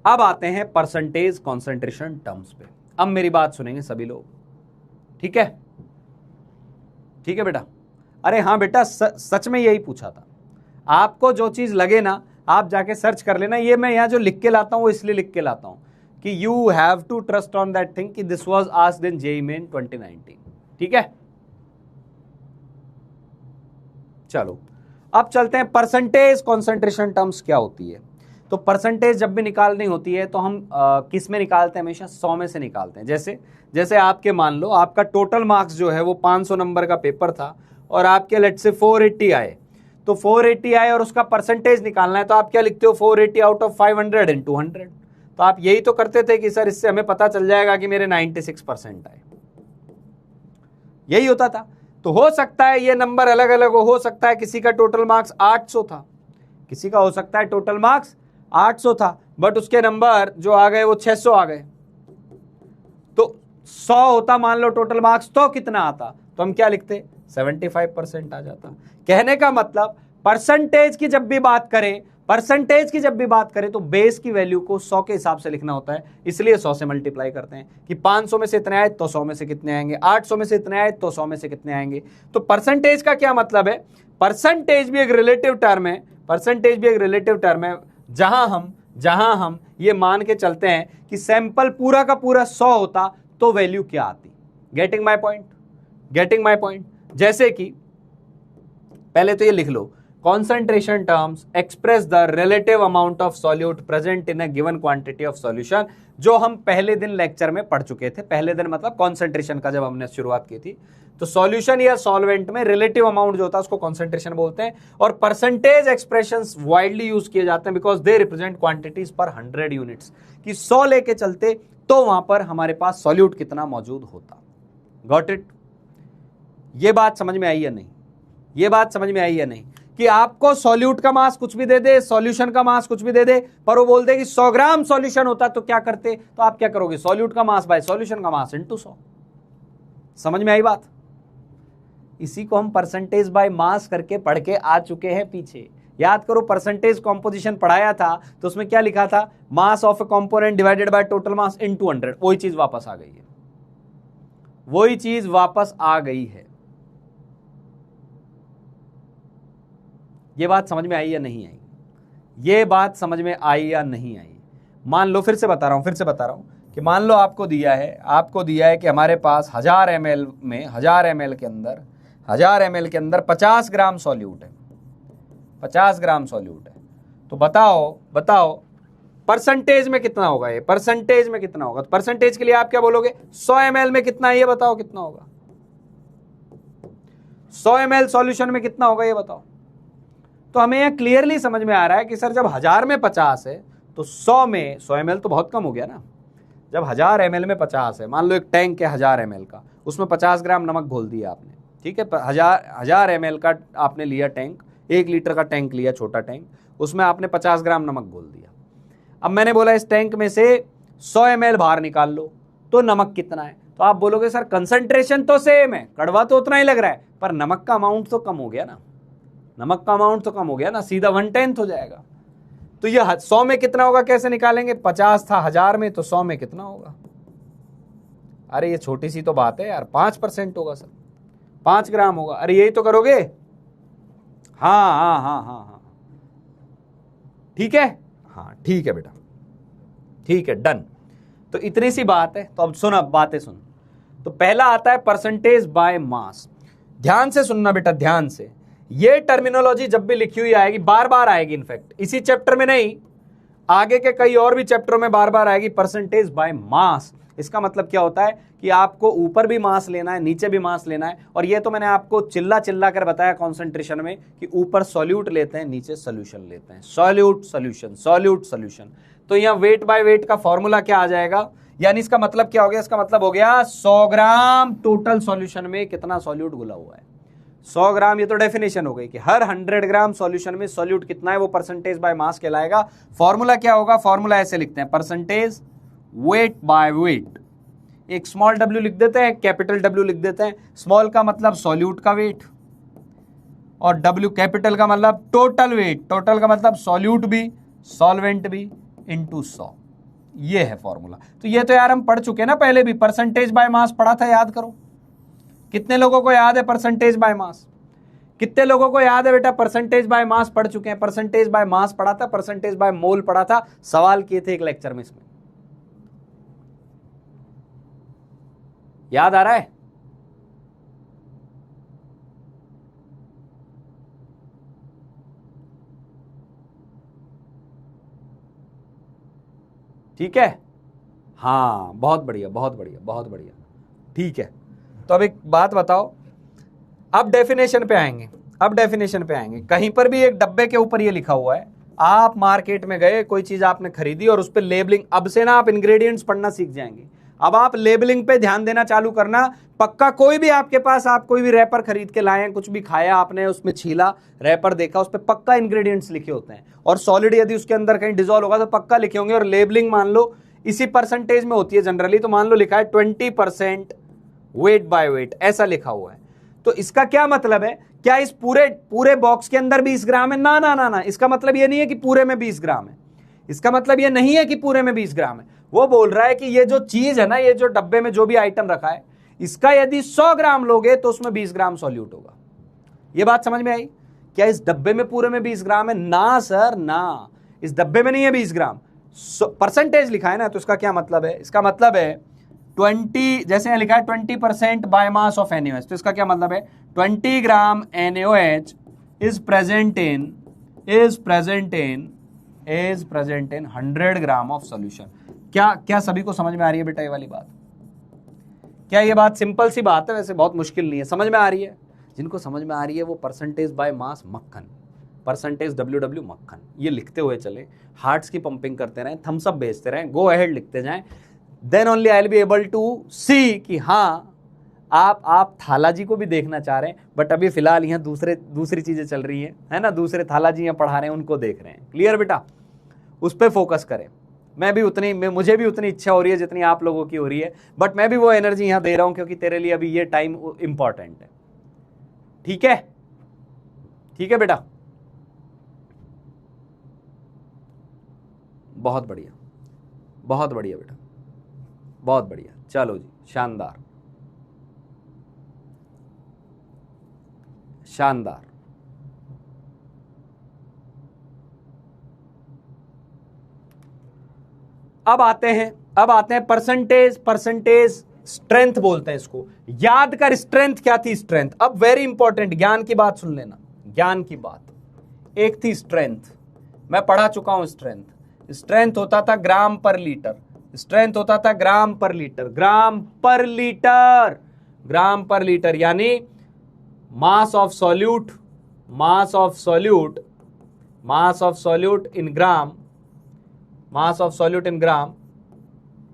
अब आते हैं परसेंटेज कॉन्सेंट्रेशन टर्म्स पे। अब मेरी बात सुनेंगे सभी लोग, ठीक है? ठीक है बेटा? अरे हाँ बेटा, सच में यही पूछा था। आपको जो चीज लगे ना, आप जाके सर्च कर लेना। ये मैं यहां जो लिख के लाता हूं वो इसलिए लिख के लाता हूं कि you have to trust on that thing कि this was asked in JEE Main 2019। ठीक है, चलो अब चलते हैं परसेंटेज कॉन्सेंट्रेशन टर्म्स क्या होती है। तो परसेंटेज जब भी निकालनी होती है तो हम किस में निकालते हैं? हमेशा 100 में से निकालते हैं। जैसे जैसे आपके मान लो आपका टोटल मार्क्स जो है वो 500 नंबर का पेपर था, और आपके लेट से 480 आए, तो 480 आए और उसका परसेंटेज निकालना है, तो आप क्या लिखते हो? 480 आउट ऑफ 500 इंटू 100। तो आप यही तो करते थे कि सर इससे हमें पता चल जाएगा कि मेरे 96% आए, यही होता था। तो हो सकता है ये नंबर अलग अलग हो सकता है किसी का टोटल मार्क्स 800 था, किसी का हो सकता है टोटल मार्क्स 800 था, बट उसके नंबर जो आ गए वो 600 आ गए। तो 100 होता मान लो टोटल मार्क्स, तो कितना आता? तो हम क्या लिखते? 75% आ जाता। कहने का मतलब परसेंटेज की जब भी बात करें, परसेंटेज की जब भी बात करें तो बेस की वैल्यू को 100 के हिसाब से लिखना होता है, इसलिए 100 से मल्टीप्लाई करते हैं कि 500 में से इतने आए तो 100 में से कितने आएंगे, 800 में से इतने आए तो 100 में से कितने आएंगे। तो परसेंटेज का क्या मतलब है? परसेंटेज भी एक रिलेटिव टर्म है, परसेंटेज भी एक रिलेटिव टर्म है, जहां हम ये मान के चलते हैं कि सैंपल पूरा का पूरा 100 होता तो वैल्यू क्या आती। Getting my point? Getting my point? जैसे कि पहले तो ये लिख लो, concentration terms express the relative amount of solute present in a given quantity of solution, जो हम पहले दिन लेक्चर में पढ़ चुके थे। पहले दिन मतलब कॉन्सेंट्रेशन का जब हमने शुरुआत की थी, तो सॉल्यूशन या सॉल्वेंट में रिलेटिव अमाउंट जो होता है उसको कॉन्सेंट्रेशन बोलते हैं। और परसेंटेज एक्सप्रेशंस वाइडली यूज किए जाते हैं बिकॉज दे रिप्रेजेंट क्वांटिटीज पर 100 यूनिट्स, कि 100 लेके चलते तो वहां पर हमारे पास सॉल्यूट कितना मौजूद होता। Got it? ये बात समझ में आई या नहीं? ये बात समझ में आई या नहीं कि आपको सॉल्यूट का मास कुछ भी दे दे, सॉल्यूशन का मास कुछ भी दे दे, पर वो बोल दे कि 100 ग्राम सॉल्यूशन होता तो क्या करते? तो आप क्या करोगे? सॉल्यूट का मास बाय सॉल्यूशन का मास इनटू 100। समझ में आई बात? इसी को हम परसेंटेज बाय मास करके पढ़ के आ चुके हैं पीछे। याद करो, परसेंटेज कॉम्पोजिशन पढ़ाया था तो उसमें क्या लिखा था? Mass of A component divided by total mass into 100। वही चीज वापस आ गई है, वही चीज वापस आ गई है। ये बात समझ में आई या नहीं आई? ये बात समझ में आई या नहीं आई? मान लो, फिर से बता रहा हूं कि मान लो आपको दिया है कि हमारे पास 1000 ml में 1000 ml के अंदर 50 ग्राम सॉल्यूट है, 50 ग्राम सॉल्यूट है। तो बताओ परसेंटेज में कितना होगा ये? परसेंटेज में कितना होगा? तो परसेंटेज के लिए आप क्या बोलोगे? 100 ml में कितना है ये बताओ, कितना होगा? 100 ml सॉल्यूशन में कितना होगा ये बताओ। तो हमें यह क्लियरली समझ में आ रहा है कि सर जब 1000 में 50 है तो 100 में 100 ml तो बहुत कम हो गया ना। जब 1000 ml में 50 है, मान लो एक टैंक है 1000 ml का, उसमें 50 ग्राम नमक घोल दिया आपने, ठीक है। 1000 ml का आपने लिया टैंक, 1 लीटर का टैंक लिया, छोटा टैंक, उसमें आपने 50 ग्राम नमक घोल दिया। अब मैंने बोला इस टैंक में से 100 ml बाहर निकाल लो, तो नमक कितना है? तो आप बोलोगे सर कंसंट्रेशन तो सेम है, कड़वा तो उतना ही लग रहा है, पर नमक का अमाउंट तो कम हो गया ना, नमक का अमाउंट तो कम हो गया ना, सीधा 1/10 हो जाएगा। तो ये 100 में कितना होगा कैसे निकालेंगे? 50 था 1000 में, तो 100 में कितना होगा? अरे ये छोटी सी तो बात है यार, 5% होगा सर, 5 ग्राम होगा। अरे यही तो करोगे? हाँ, ठीक है, हाँ ठीक है बेटा, ठीक है, डन। तो इतनी सी बात है। तो अब सुन, अब बातें सुन। तो पहला आता है परसेंटेज बाय मास। ध्यान से सुनना बेटा, ध्यान से। ये टर्मिनोलॉजी जब भी लिखी हुई आएगी, बार बार आएगी, इनफैक्ट इसी चैप्टर में नहीं, आगे के कई और भी चैप्टरों में बार बार आएगी परसेंटेज बाय मास। इसका मतलब क्या होता है कि आपको ऊपर भी मास लेना है, नीचे भी मास लेना है। और ये तो मैंने आपको चिल्ला चिल्ला कर बताया कॉन्सेंट्रेशन में कि ऊपर सॉल्यूट लेते हैं, नीचे सोल्यूशन लेते हैं, सॉल्यूट सोल्यूशन, सॉल्यूट सोल्यूशन। तो यहाँ वेट बाय वेट का फॉर्मूला क्या आ जाएगा? यानी इसका मतलब क्या हो गया? इसका मतलब हो गया 100 ग्राम टोटल सॉल्यूशन में कितना सॉल्यूट घुला हुआ है। 100 ग्राम, ये तो डेफिनेशन हो गई कि हर 100 ग्राम सॉल्यूशन में सॉल्यूट कितना है, वो परसेंटेज बाय मास कहलाएगा। फॉर्मूला क्या होगा? फॉर्मूला ऐसे लिखते हैं, परसेंटेज वेट बाय वेट। एक स्मॉल w लिख देते हैं, कैपिटल W लिख देते हैं। स्मॉल का मतलब सॉल्यूट का वेट, और W कैपिटल का मतलब टोटल वेट, टोटल का मतलब सॉल्यूट भी सॉल्वेंट भी इनटू 100। ये है फॉर्मूला। तो ये तो यार हम पढ़ चुके ना पहले भी, परसेंटेज बाय मास पढ़ा था, याद करो। कितने लोगों को याद है परसेंटेज बाय मास? कितने लोगों को याद है बेटा परसेंटेज बाय मास पढ़ चुके हैं? परसेंटेज बाय मास पढ़ा था, परसेंटेज बाय मोल पढ़ा था, सवाल किए थे एक लेक्चर में, इसमें याद आ रहा है? ठीक है, हाँ, बहुत बढ़िया, बहुत बढ़िया, बहुत बढ़िया, ठीक है। तो अब एक बात बताओ, अब डेफिनेशन पे आएंगे, अब डेफिनेशन पे आएंगे। कहीं पर भी एक डब्बे के ऊपर ये लिखा हुआ है, आप मार्केट में गए, कोई चीज आपने खरीदी और उस पर लेबलिंग, अब से ना आप इंग्रेडिएंट्स पढ़ना सीख जाएंगे। अब आप लेबलिंग पे ध्यान देना चालू करना, पक्का। कोई भी आपके पास, आप कोई भी रैपर खरीद के लाए, कुछ भी खाया आपने, उसमें छीला, रैपर देखा, उस पर पक्का इंग्रेडिएंट्स लिखे होते हैं, और सॉलिड यदि उसके अंदर कहीं डिजोल्व होगा तो पक्का लिखे होंगे। और लेबलिंग मान लो इसी परसेंटेज में होती है जनरली, तो मान लो लिखा है 20% वेट बाय वेट, ऐसा लिखा हुआ है। तो इसका क्या मतलब है? क्या इस पूरे बॉक्स के अंदर 20 ग्राम है? ना ना ना ना, इसका मतलब ये नहीं है कि पूरे में 20 ग्राम है। इसका मतलब ये नहीं है कि पूरे में 20 ग्राम है। वो बोल रहा है कि ये जो चीज है ना, ये जो डब्बे में जो भी आइटम रखा है, इसका यदि 100 ग्राम लोगे तो उसमें 20 ग्राम सॉल्यूट होगा। ये बात समझ में आई? क्या इस डब्बे में पूरे में 20 ग्राम है? ना सर, ना, इस डब्बे में नहीं है 20 ग्राम। परसेंटेज लिखा है ना, तो इसका क्या मतलब है? इसका मतलब है 20, जैसे यहाँ लिखा है 20% बाय मास ऑफ NaOH, तो इसका क्या मतलब है? 20 ग्राम NaOH is present in 100 gram of solution. क्या सभी को समझ में आ रही है बेटा ये वाली बात? क्या ये बात सिंपल सी बात है? वैसे बहुत मुश्किल नहीं है, समझ में आ रही है? जिनको समझ में आ रही है वो परसेंटेज बाय मास मक्खन, परसेंटेज WW मक्खन, ये लिखते हुए चले, हार्ट्स की पंपिंग करते रहें, थम्स अप भेजते रहें, गो अहेड लिखते जाएं, then only I will be able to see कि हाँ आप थाला जी को भी देखना चाह रहे हैं। बट अभी फिलहाल यहाँ दूसरी चीजें चल रही हैं, है ना, दूसरे थाला जी यहाँ पढ़ा रहे हैं, उनको देख रहे हैं। क्लियर बेटा? उस पर फोकस करें। मुझे भी उतनी इच्छा हो रही है जितनी आप लोगों की हो रही है, बट मैं भी वो एनर्जी यहाँ दे रहा हूँ क्योंकि तेरे लिए अभी ये टाइम इंपॉर्टेंट है। ठीक है, ठीक है बेटा, बहुत बढ़िया, बहुत बढ़िया बेटा, बहुत बढ़िया। चलो जी, शानदार, शानदार। अब आते हैं परसेंटेज स्ट्रेंथ बोलते हैं इसको। याद कर स्ट्रेंथ क्या थी, स्ट्रेंथ। अब वेरी इंपॉर्टेंट, ज्ञान की बात सुन लेना, ज्ञान की बात। एक थी स्ट्रेंथ, मैं पढ़ा चुका हूं स्ट्रेंथ। स्ट्रेंथ होता था ग्राम पर लीटर, स्ट्रेंथ होता था ग्राम पर लीटर, ग्राम पर लीटर, ग्राम पर लीटर, यानी mass of solute, mass of solute, mass of solute in gram, mass of solute in gram,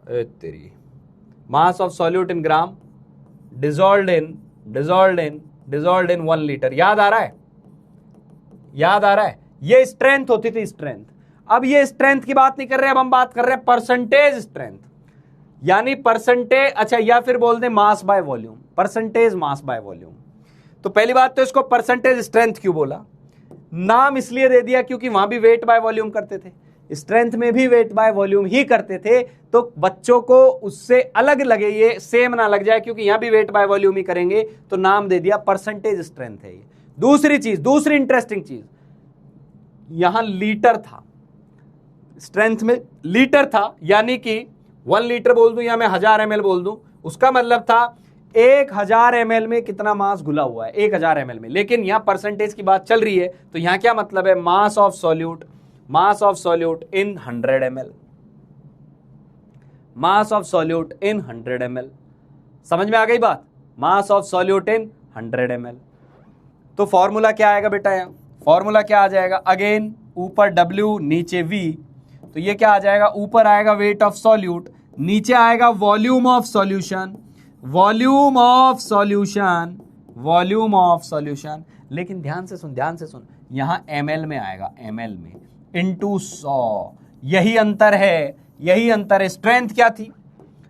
तेरी mass of solute in gram dissolved in 1 litre. याद आ रहा है, याद आ रहा है? ये स्ट्रेंथ होती थी, स्ट्रेंथ। अब ये स्ट्रेंथ की बात नहीं कर रहे, अब हम बात कर रहे हैं परसेंटेज स्ट्रेंथ, यानी परसेंटेज, अच्छा या फिर बोल दें mass by volume, percentage mass by volume. तो पहली बात तो इसको परसेंटेज स्ट्रेंथ क्यों बोला? नाम इसलिए दे दिया क्योंकि वहां भी वेट बाय वॉल्यूम करते थे, स्ट्रेंथ में भी वेट बाय वॉल्यूम ही करते थे, तो बच्चों को उससे अलग लगे, ये सेम ना लग जाए, क्योंकि यहां भी वेट बाय वॉल्यूम ही करेंगे, तो नाम दे दिया परसेंटेज स्ट्रेंथ है ये। दूसरी चीज, दूसरी इंटरेस्टिंग चीज, यहां लीटर था, स्ट्रेंथ में लीटर था, यानी कि 1 लीटर बोल दूं या मैं 1000 ml बोल दूं, उसका मतलब था 1000 ml में कितना मास घुला हुआ है, 1000 ml में। लेकिन यहां परसेंटेज की बात चल रही है, तो यहां क्या मतलब है, मास of solute, mass of solute in 100 ml, mass of solute in 100 ml। समझ में आ गई बात? मास ऑफ सॉल्यूट इन 100 ml। तो फॉर्मूला क्या आएगा बेटा, यहां फॉर्मूला क्या आ जाएगा, अगेन ऊपर W नीचे V, तो ये क्या आ जाएगा, ऊपर आएगा वेट ऑफ सॉल्यूट, नीचे आएगा volume of solution, volume of solution, volume of solution. लेकिन ध्यान से सुन, ध्यान से सुन, यहां ml में आएगा, ml में, इंटू 100, यही अंतर है, यही अंतर है। स्ट्रेंथ क्या थी,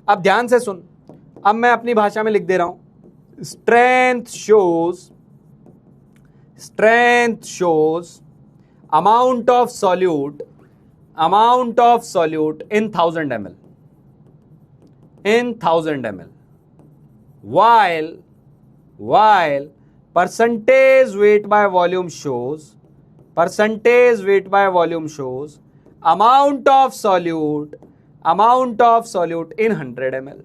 अब ध्यान से सुन, अब मैं अपनी भाषा में लिख दे रहा हूं, strength shows, strength shows amount of solute, amount of solute in 1000 ml, in 1000 ml, while percentage weight by volume shows, percentage weight by volume shows amount of solute in 100 ml,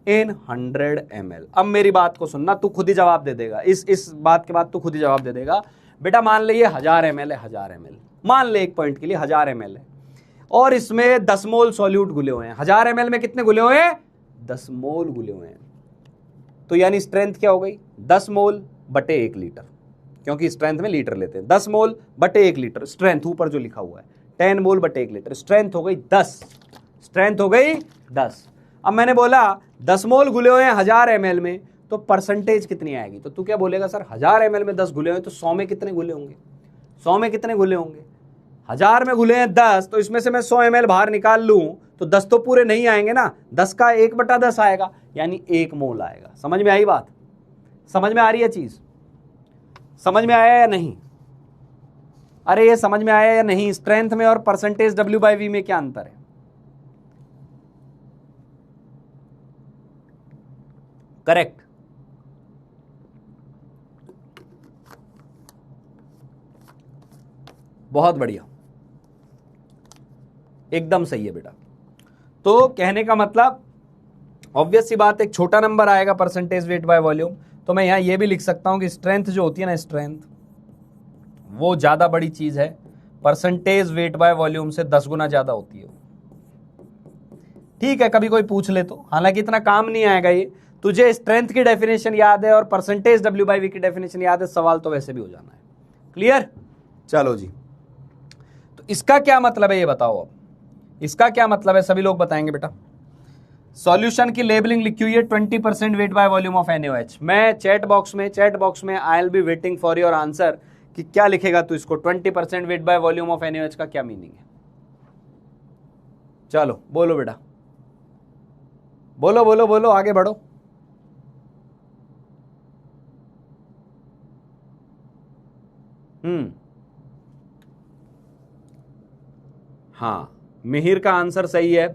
in 100 ml। अब मेरी बात को सुनना, तू खुद ही जवाब दे देगा, इस बात के बाद तू खुद ही जवाब दे देगा। बेटा मान ले ये 1000 ml है, 1000 ml, मान ले एक पॉइंट के लिए 1000 ml है, और इसमें 10 मोल सॉल्यूट घुले हुए हैं। 1000 ml में कितने घुले हुए हैं, 10 मोल घुले हुए हैं। तो यानी स्ट्रेंथ क्या हो गई, 10 मोल बटे 1 लीटर, क्योंकि स्ट्रेंथ में लीटर लेते हैं, 10 मोल बटे 1 लीटर स्ट्रेंथ, ऊपर जो लिखा हुआ है 10 मोल बटे 1 लीटर, स्ट्रेंथ हो गई 10, स्ट्रेंथ हो गई 10। अब मैंने बोला 10 मोल घुले हुए हैं 1000 ml में, तो परसेंटेज कितनी आएगी? तो तू क्या बोलेगा, सर 1000 ml में 10 घुले हुए, तो 100 में कितने घुले होंगे, 100 में कितने घुले होंगे? 1000 में घुले हैं 10, तो इसमें से मैं 100 ml बाहर निकाल लूं तो 10 तो पूरे नहीं आएंगे ना, 10 का 1/10 आएगा, यानी 1 मोल आएगा। समझ में आई बात? समझ में आ रही है चीज? समझ में आया या नहीं? अरे ये समझ में आया या नहीं? स्ट्रेंथ में और परसेंटेज W/V में क्या अंतर है? करेक्ट, बहुत बढ़िया, एकदम सही है बेटा। तो कहने का मतलब ऑब्वियस सी बात, एक छोटा नंबर आएगा परसेंटेज वेट बाय वॉल्यूम, तो मैं यहां ये भी लिख सकता हूं कि स्ट्रेंथ जो होती है ना, स्ट्रेंथ वो ज्यादा बड़ी चीज है, परसेंटेज वेट बाय वॉल्यूम से 10 गुना ज्यादा होती है। ठीक है, कभी कोई पूछ ले तो, हालांकि इतना काम नहीं आएगा ये, तुझे स्ट्रेंथ की डेफिनेशन याद है और परसेंटेज W/V की डेफिनेशन याद है, सवाल तो वैसे भी हो जाना है। क्लियर? चलो जी, तो इसका क्या मतलब है ये बताओ। अब इसका क्या मतलब है, सभी लोग बताएंगे बेटा। सॉल्यूशन की लेबलिंग लिखी हुई है 20% weight by volume of NaOH। मैं चैट बॉक्स में आई will be waiting for your answer कि क्या लिखेगा तू इसको, 20% weight by volume of NaOH का क्या मीनिंग है? चलो बोलो बेटा, बोलो बोलो बोलो, आगे बढ़ो। हाँ, मिहिर का आंसर सही है,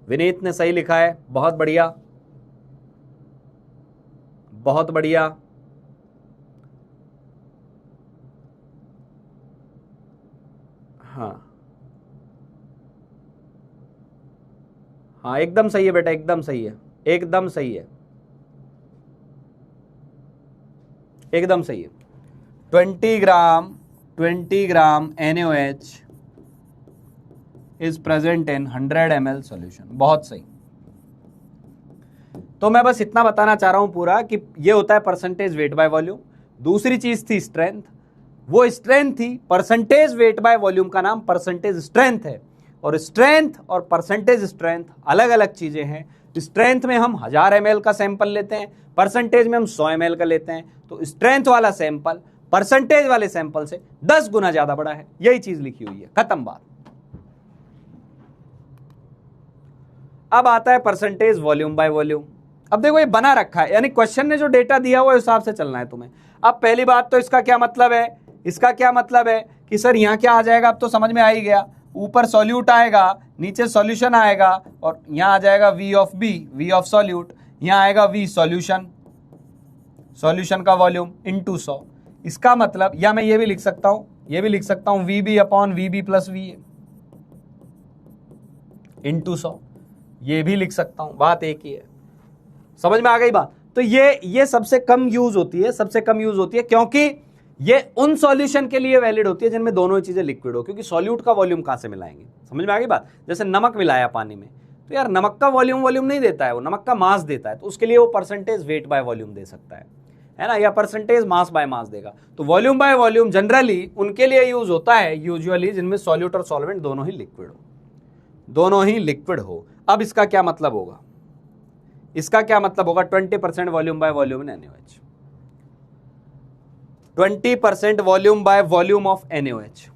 विनीत ने सही लिखा है, बहुत बढ़िया, बहुत बढ़िया। हाँ हाँ एकदम सही है बेटा, एकदम सही है, एकदम सही है, एकदम सही है। 20 ग्राम NaOH is present in 100 ml solution. बहुत सही। तो मैं बस इतना बताना चाह रहा हूं पूरा कि ये होता है परसेंटेज वेट बाय वॉल्यूम। दूसरी चीज थी स्ट्रेंथ, वो स्ट्रेंथ थी, परसेंटेज वेट बाय वॉल्यूम का नाम परसेंटेज स्ट्रेंथ है। और स्ट्रेंथ और परसेंटेज स्ट्रेंथ अलग अलग चीजें हैं। स्ट्रेंथ में हम 1000 ml का सैंपल लेते हैं, परसेंटेज में हम 100 ml का लेते हैं। तो स्ट्रेंथ वाला सैंपल परसेंटेज वाले सैंपल से 10 गुना ज्यादा बड़ा है। यही चीज लिखी हुई है, खत्म बात। अब आता है परसेंटेज वॉल्यूम बाय वॉल्यूम। अब देखो ये बना रखा है, यानी क्वेश्चन ने जो डेटा दिया हुआ हिसाब से चलना है तुम्हें। अब पहली बात तो इसका क्या मतलब है, इसका क्या मतलब है कि सर यहां क्या आ जाएगा, अब तो समझ में आ ही गया। ऊपर सॉल्यूट आएगा, नीचे सॉल्यूशन आएगा, और यहां आ जाएगा V of B, V of solute, यहां आएगा V सॉल्यूशन, सॉल्यूशन का वॉल्यूम इनटू 100। इसका मतलब, या मैं ये भी लिख सकता हूं, ये भी लिख सकता हूं VB upon VB plus VA into 100, ये भी लिख सकता हूं, बात एक ही है। समझ में आ गई बात। तो ये सबसे कम यूज होती है, सबसे कम यूज होती है, क्योंकि ये उन सॉल्यूशन के लिए वैलिड होती है जिनमें दोनों ही चीजें लिक्विड हो, क्योंकि सॉल्यूट का वॉल्यूम कहां से मिलाएंगे। समझ में आ गई बात। जैसे नमक मिलाया पानी में, तो यार नमक का वॉल्यूम नहीं देता है, वो नमक का मास देता है, तो उसके लिए वो परसेंटेज वेट बाय वॉल्यूम दे सकता है ना, या परसेंटेज मास बाय मास देगा। तो वॉल्यूम बाय वॉल्यूम जनरली उनके लिए यूज होता है यूजुअली जिनमें सॉल्यूट और सॉल्वेंट दोनों ही लिक्विड हो, दोनों ही लिक्विड हो। अब इसका क्या मतलब होगा, इसका क्या मतलब होगा 20% volume by volume in NaOH, 20% volume by volume of NaOH,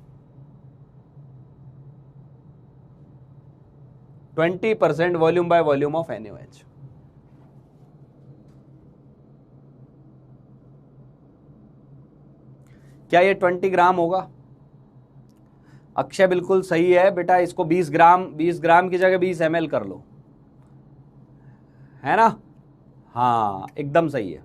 20% volume by volume of NaOH। क्या ये 20 ग्राम होगा? अक्षय बिल्कुल सही है बेटा, इसको 20 ग्राम की जगह 20 ml कर लो, है ना। हाँ एकदम सही है,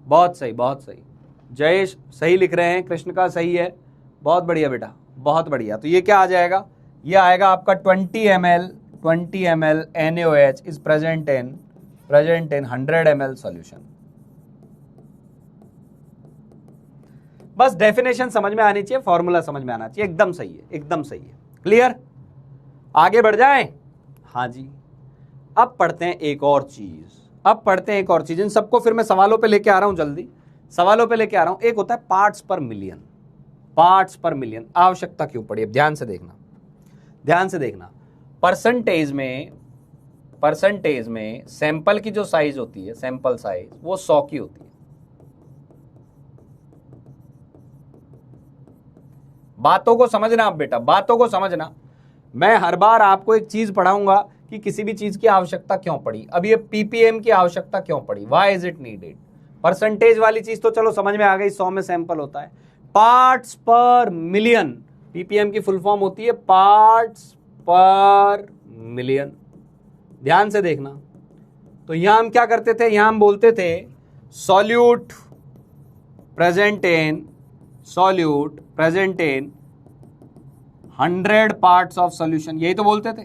बहुत सही, बहुत सही। जयेश सही लिख रहे हैं, कृष्ण का सही है, बहुत बढ़िया बेटा, बहुत बढ़िया। तो ये क्या आ जाएगा, ये आएगा आपका 20 ml NaOH is present in 100 ml solution. बस डेफिनेशन समझ में आनी चाहिए, फॉर्मूला समझ में आना चाहिए। एकदम सही है, एकदम सही है। क्लियर, आगे बढ़ जाएं। हाँ जी, अब पढ़ते हैं एक और चीज, अब पढ़ते हैं एक और चीज। इन सबको फिर मैं सवालों पे लेके आ रहा हूं, जल्दी सवालों पे लेके आ रहा हूं। एक होता है पार्ट्स पर मिलियन, पार्ट्स पर मिलियन आवश्यकता क्यों पड़ी। अब ध्यान से देखना, ध्यान से देखना। परसेंटेज में सैंपल की जो साइज होती है, सैंपल साइज, वो 100 की होती है। बातों को समझना आप बेटा, बातों को समझना। मैं हर बार आपको एक चीज पढ़ाऊंगा कि किसी भी चीज की आवश्यकता क्यों पड़ी। अब ये ppm की आवश्यकता क्यों पड़ी, why is it needed. Percentage वाली चीज तो चलो समझ में आ गई, 100 में सैंपल होता है। पार्ट्स पर मिलियन, ppm की फुल फॉर्म होती है पार्ट्स पर मिलियन। ध्यान से देखना। तो यहां हम क्या करते थे, यहां हम बोलते थे solute present in 100 parts of solution, यही तो बोलते थे।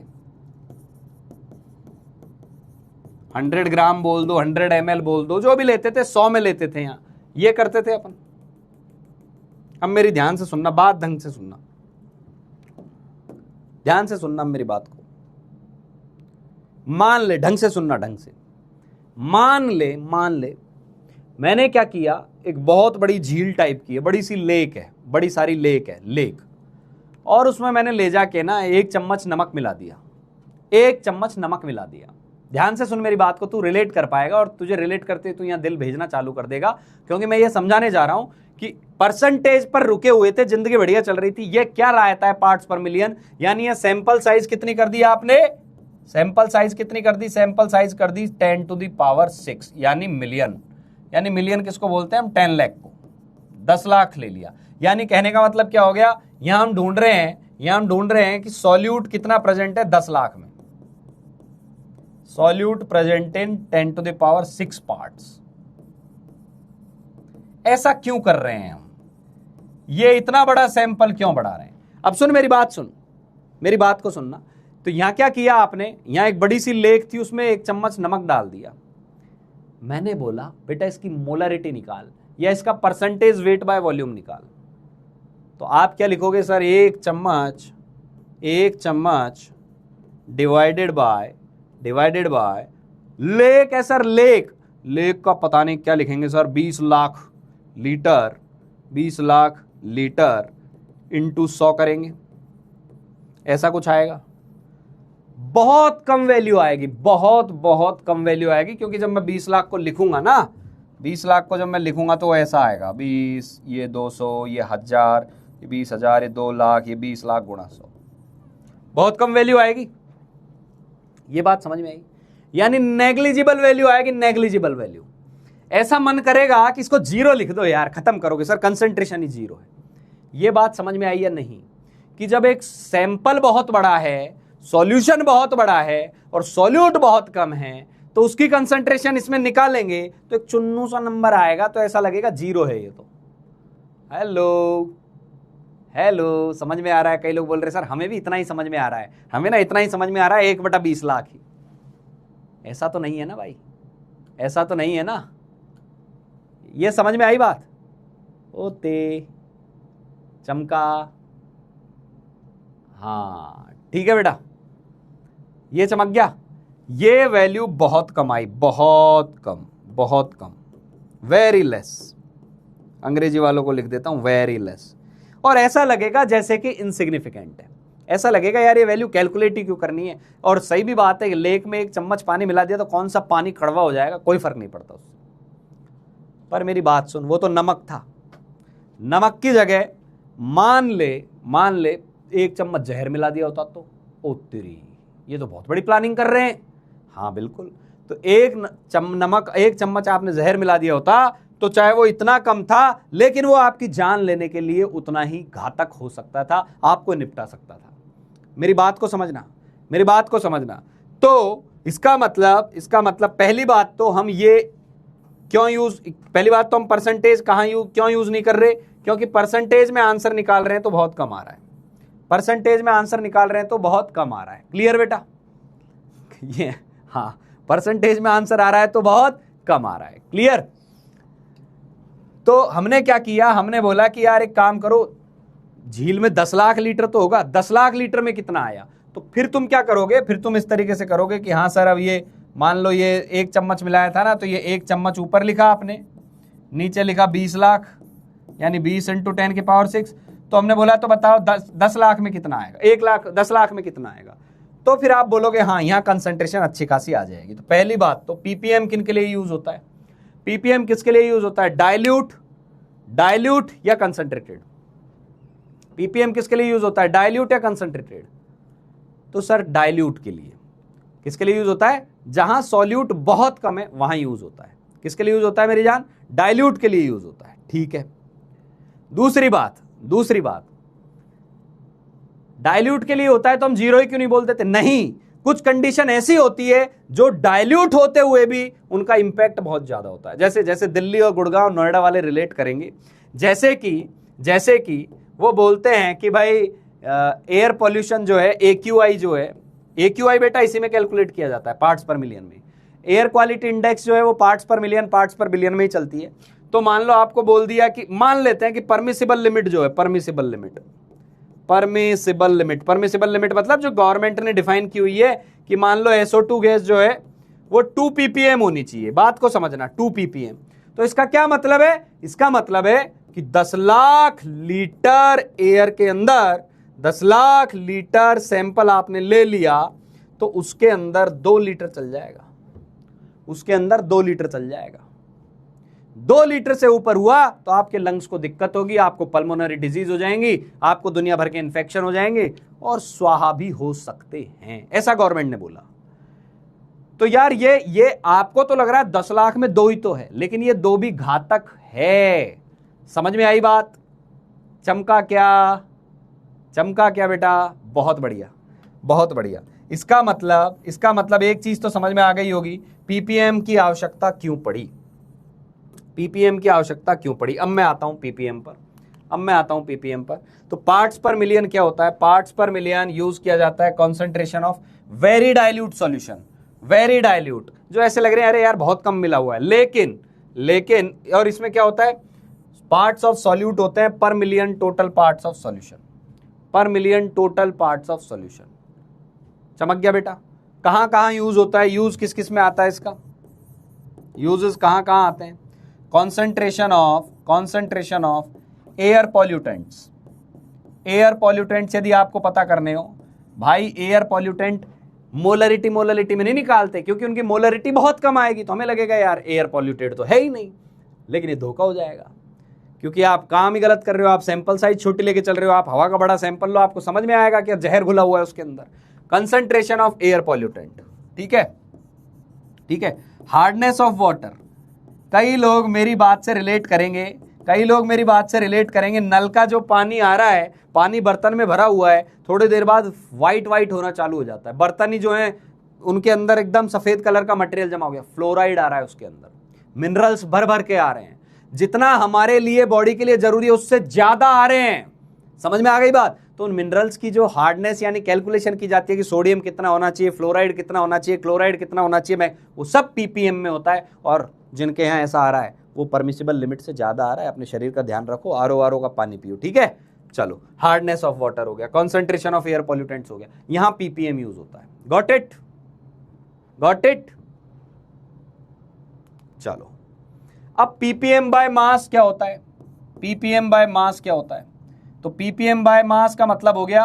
100 ग्राम बोल दो, 100 ml बोल दो, जो भी लेते थे 100 में लेते थे। यहां ये करते थे अपन। अब मेरी ध्यान से सुनना, बात ढंग से सुनना, ध्यान से सुनना मेरी बात को। मान ले, ढंग से सुनना, ढंग से। मान ले मैंने क्या किया, एक बहुत बड़ी झील टाइप की है, बड़ी सी लेक है, बड़ी सारी लेक है, लेक, और उसमें मैंने ले जाके ना 1 चम्मच नमक मिला दिया, 1 चम्मच नमक मिला दिया। ध्यान से सुन मेरी बात को, तू रिलेट कर पाएगा, और तुझे रिलेट करते तू यहां दिल भेजना चालू कर देगा, क्योंकि मैं ये समझाने जा रहा हूं कि परसेंटेज पर रुके हुए थे, जिंदगी बढ़िया चल रही थी। ये क्या रहता है पार्ट्स पर मिलियन, यानी ये सैंपल साइज कितनी कर दी आपने, सैंपल साइज कितनी कर दी, सैंपल साइज कर दी 10⁶, यानी मिलियन। यानी मिलियन किसको बोलते हैं हम, 10 लाख को, 10 लाख ले लिया। यानी कहने का मतलब क्या हो गया, यहां हम ढूंढ रहे हैं कि सॉल्यूट कितना प्रेजेंट है 10 लाख में। सॉल्यूट प्रेजेंट इन 10⁶ पार्ट्स। ऐसा क्यों कर रहे हैं हम, ये इतना बड़ा सैंपल क्यों बढ़ा रहे हैं। अब सुन मेरी बात, सुन मेरी बात को सुनना। तो यहां क्या किया आपने, यहां एक बड़ी सी लेक थी, उसमें 1 चम्मच नमक डाल दिया। मैंने बोला बेटा इसकी मोलरिटी निकाल या इसका परसेंटेज वेट बाय वॉल्यूम निकाल। तो आप क्या लिखोगे सर, 1 चम्मच डिवाइडेड बाय लेक है सर, लेक का पता नहीं क्या लिखेंगे सर, 20 लाख लीटर इंटू 100 करेंगे, ऐसा कुछ आएगा। बहुत कम वैल्यू आएगी, बहुत कम वैल्यू आएगी, क्योंकि जब मैं 20 लाख को लिखूंगा ना, 20 लाख को जब मैं लिखूंगा तो ऐसा आएगा, 20, ये 200, ये 1000, ये 20,000, ये 2 लाख, ये 20 लाख गुणा 100, बहुत कम वैल्यू आएगी। ये बात समझ में आई? यानी नेग्लिजिबल वैल्यू आएगी, नेग्लिजिबल वैल्यू। ऐसा मन करेगा कि इसको 0 लिख दो यार, खत्म करोगे सर, कंसंट्रेशन ही 0 है। ये बात समझ में आई या नहीं, कि जब एक सैंपल बहुत बड़ा है, सॉल्यूशन बहुत बड़ा है और सॉल्यूट बहुत कम है, तो उसकी कंसंट्रेशन इसमें निकालेंगे तो एक चुन्नू सा नंबर आएगा, तो ऐसा लगेगा 0 है ये तो। हेलो, समझ में आ रहा है? कई लोग बोल रहे सर हमें भी इतना ही समझ में आ रहा है, हमें ना इतना ही समझ में आ रहा है, 1/20 लाख ही। ऐसा तो नहीं है ना भाई, ऐसा तो नहीं है ना। ये समझ में आई बात? ओते चमका, हाँ ठीक है बेटा, ये चमक गया। ये वैल्यू बहुत कम आई, बहुत कम, वेरी लेस। अंग्रेजी वालों को लिख देता हूं वेरी लेस। और ऐसा लगेगा जैसे कि इनसिग्निफिकेंट है, ऐसा लगेगा यार ये वैल्यू कैलकुलेट ही क्यों करनी है। और सही भी बात है, लेक में 1 चम्मच पानी मिला दिया तो कौन सा पानी कड़वा हो जाएगा, कोई फर्क नहीं पड़ता उससे। पर मेरी बात सुन, वो तो नमक था, नमक की जगह मान ले 1 चम्मच जहर मिला दिया होता तो, ओ तेरी, ये तो बहुत बड़ी प्लानिंग कर रहे हैं। हाँ बिल्कुल, तो 1 चम्मच आपने जहर मिला दिया होता तो चाहे वो इतना कम था, लेकिन वो आपकी जान लेने के लिए उतना ही घातक हो सकता था, आपको निपटा सकता था। मेरी बात को समझना। तो इसका मतलब पहली बात तो हम ये पहली बात तो हम परसेंटेज क्यों यूज नहीं कर रहे, क्योंकि परसेंटेज में आंसर निकाल रहे हैं तो बहुत कम आ रहा है, क्लियर बेटा? ये हाँ, परसेंटेज में आंसर आ रहा है तो बहुत कम आ रहा है, क्लियर? तो हमने क्या किया, हमने बोला कि यार एक काम करो, झील में 10 लाख लीटर तो होगा, 10 लाख लीटर में कितना आया, तो फिर तुम क्या करोगे, फिर तुम इस तरीके से करोगे कि हाँ सर अब ये मान लो ये 1 चम्मच मिलाया था ना, तो ये 1 चम्मच ऊपर लिखा आपने, नीचे लिखा 20 लाख, यानी 20 × 10⁶। तो हमने बोला तो बताओ 10 लाख में कितना आएगा, 10 लाख में कितना आएगा। तो फिर आप बोलोगे हाँ यहाँ कंसंट्रेशन अच्छी खासी आ जाएगी। तो पहली बात तो पीपीएम किन के लिए यूज होता है, पीपीएम किसके लिए यूज होता है, डाइल्यूट या कंसंट्रेटेड। पीपीएम किसके लिए यूज होता है, डाइल्यूट या कंसंट्रेटेड? तो सर डाइल्यूट के लिए। किसके लिए यूज होता है, जहां सॉल्यूट बहुत कम है वहां यूज होता है। किसके लिए यूज होता है मेरी जान, डाइल्यूट के लिए यूज होता है, ठीक है। दूसरी बात डाइल्यूट के लिए होता है तो हम 0 ही क्यों नहीं बोल देते, नहीं, कुछ कंडीशन ऐसी होती है जो डाइल्यूट होते हुए भी उनका इंपैक्ट बहुत ज्यादा होता है। जैसे दिल्ली और गुड़गांव नोएडा वाले रिलेट करेंगे, जैसे कि वो बोलते हैं कि भाई एयर पॉल्यूशन जो है, AQI बेटा इसी में कैलकुलेट किया जाता है, पार्ट्स पर मिलियन में। एयर क्वालिटी इंडेक्स जो है वो पार्ट्स पर बिलियन में ही चलती है। तो मान लो आपको बोल दिया कि मान लेते हैं कि परमिसिबल लिमिट जो है, परमिसिबल लिमिट मतलब जो गवर्नमेंट ने डिफाइन की हुई है कि मान लो SO2 गैस जो है वो 2 ppm होनी चाहिए। बात को समझना, 2 ppm। तो इसका क्या मतलब है, इसका मतलब है कि 10 लाख लीटर एयर के अंदर 10 लाख लीटर सैंपल आपने ले लिया तो उसके अंदर 2 लीटर चल जाएगा, 2 लीटर से ऊपर हुआ तो आपके लंग्स को दिक्कत होगी, आपको पल्मोनरी डिजीज हो जाएंगी, आपको दुनिया भर के इन्फेक्शन हो जाएंगे और स्वाहा भी हो सकते हैं, ऐसा गवर्नमेंट ने बोला। तो यार ये आपको तो लग रहा है 10 लाख में 2 ही तो है, लेकिन ये 2 भी घातक है। समझ में आई बात? चमका क्या बेटा? बहुत बढ़िया। इसका मतलब एक चीज तो समझ में आ गई होगी, पीपीएम की आवश्यकता क्यों पड़ी। अब मैं आता हूं पीपीएम पर। अब मैं आता हूं पीपीएम पर। तो पार्ट्स पर मिलियन क्या होता है? पार्ट्स पर मिलियन यूज किया जाता है concentration of very dilute solution. Very dilute जो ऐसे लग रहे हैं अरे यार बहुत कम मिला हुआ है, लेकिन और इसमें क्या होता है? पार्ट्स ऑफ सॉल्यूट होते हैं per million total parts of solution, per million total parts of solution. चमक गया बेटा? कहां कहां यूज होता है? यूज किस किस में आता है इसका? यूजेस कहां कहां आते हैं? Concentration of air pollutants. Air pollutants यदि आपको पता करने हो भाई, एयर पॉल्यूटेंट मोलरिटी में नहीं निकालते क्योंकि उनकी मोलरिटी बहुत कम आएगी, तो हमें लगेगा यार एयर पॉल्यूटेड तो है ही नहीं, लेकिन ये धोखा हो जाएगा क्योंकि आप काम ही गलत कर रहे हो। आप सैंपल साइज छोटी लेके चल रहे हो, आप हवा का बड़ा सैंपल लो, आपको समझ में आएगा कि जहर घुला हुआ है उसके अंदर। कंसंट्रेशन ऑफ एयर पॉल्यूटेंट, ठीक है, ठीक है। हार्डनेस ऑफ वाटर, कई लोग मेरी बात से रिलेट करेंगे, नल का जो पानी आ रहा है, पानी बर्तन में भरा हुआ है, थोड़ी देर बाद व्हाइट होना चालू हो जाता है, बर्तन ही जो है उनके अंदर एकदम सफेद कलर का मटेरियल जमा हो गया, फ्लोराइड आ रहा है उसके अंदर, मिनरल्स भर भर के आ रहे हैं, जितना हमारे लिए बॉडी के लिए जरूरी है उससे ज्यादा आ रहे हैं। समझ में आ गई बात? तो उन मिनरल्स की जो हार्डनेस यानी कैलकुलेशन की जाती है कि सोडियम कितना होना चाहिए, फ्लोराइड कितना होना चाहिए, क्लोराइड कितना होना चाहिए, मैं वो सब पीपीएम में होता है। और जिनके यहाँ ऐसा आ रहा है वो परमिसिबल लिमिट से ज्यादा आ रहा है, अपने शरीर का ध्यान रखो, आरओ का पानी पियो, ठीक है। चलो, हार्डनेस ऑफ वाटर हो गया, कॉन्सेंट्रेशन ऑफ एयर पॉल्यूटेंट्स हो गया, यहां पीपीएम यूज होता है। Got it? चलो, अब पीपीएम बाय मास क्या होता है? तो पीपीएम बाय मास का मतलब हो गया,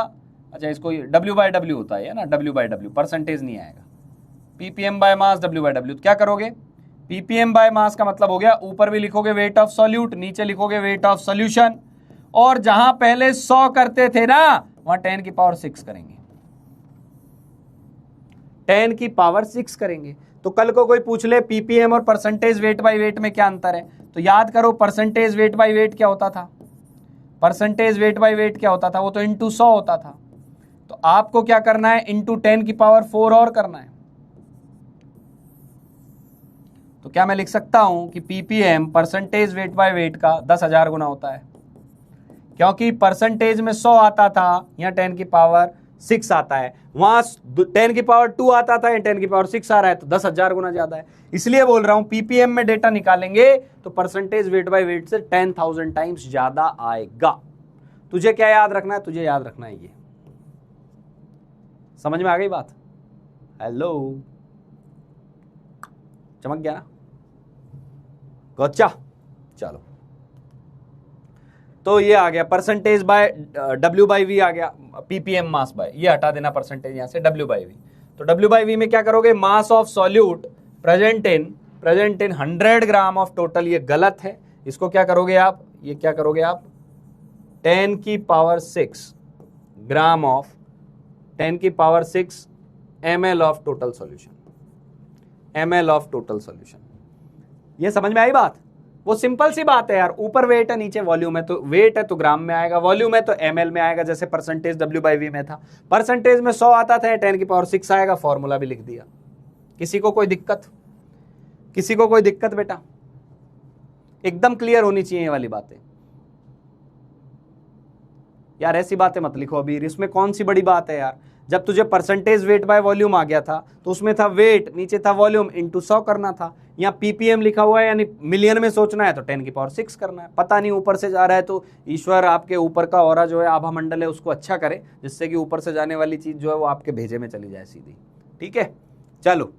अच्छा इसको डब्ल्यू बाय डब्ल्यू होता है ना, डब्ल्यू बाय डब्ल्यू, परसेंटेज नहीं आएगा। Ppm by mass W by W, क्या करोगे? पीपीएम बाय मास का मतलब हो गया, ऊपर भी लिखोगे वेट ऑफ सॉल्यूट, नीचे लिखोगे वेट ऑफ सॉल्यूशन, और जहां पहले 100 करते थे ना वहां 10 की पावर 6 करेंगे, 10 की पावर 6 करेंगे। तो कल को कोई पूछ ले पीपीएम और परसेंटेज वेट बाय वेट में क्या अंतर है, तो याद करो परसेंटेज वेट बाय वेट क्या होता था? वो तो इंटू 100 होता था। तो आपको क्या करना है? इंटू 10 की पावर 4 और करना है। तो क्या मैं लिख सकता हूं कि ppm percentage weight by weight का 10,000 गुना होता है, क्योंकि परसेंटेज में 100 आता था, यहां 10 की पावर 6 आता है, वहां 10 की पावर 2 आता था, 10 की पावर 6 आ रहा है, तो 10,000 गुना ज्यादा है। इसलिए बोल रहा हूं पीपीएम में डेटा निकालेंगे तो परसेंटेज वेट बाय वेट से 10,000 टाइम्स ज्यादा आएगा। तुझे क्या याद रखना है? तुझे याद रखना है ये। समझ में आ गई बात? हेलो, चमक गया ना? गच्चा। चलो, तो ये आ गया percentage by W by V आ गया, पीपीएम मास बाय, ये हटा देना परसेंटेज यहां से, डब्ल्यू बाई वी। तो डब्ल्यू बाई वी में क्या करोगे? मास of solute present in 100 gram of total, ये गलत है, इसको क्या करोगे आप? 10 की पावर 6 ग्राम ऑफ 10 की power 6 ml of total solution. ये समझ में आई बात? वो सिंपल सी बात है यार, ऊपर वेट है नीचे वॉल्यूम है, तो वेट है तो ग्राम में आएगा, वॉल्यूम है तो एमएल में आएगा, जैसे परसेंटेज डब्ल्यू बाई वी में था, परसेंटेज में 100 आता था, 10 की पावर 6 आएगा, फॉर्मूला भी लिख दिया। किसी को कोई दिक्कत बेटा? एकदम क्लियर होनी चाहिए ये वाली बातें यार, ऐसी बातें मत लिखो अभी, इसमें कौन सी बड़ी बात है यार। जब तुझे परसेंटेज वेट बाय वॉल्यूम आ गया था तो उसमें था वेट, नीचे था वॉल्यूम, इंटू 100 करना था। यहाँ पीपीएम लिखा हुआ है यानी मिलियन में सोचना है तो 10 की पावर 6 करना है। पता नहीं ऊपर से जा रहा है तो ईश्वर आपके ऊपर का ऑरा जो है आभा मंडल है उसको अच्छा करे, जिससे कि ऊपर से जाने वाली चीज जो है वो आपके भेजे में चली जाए सीधी, ठीक है। चलो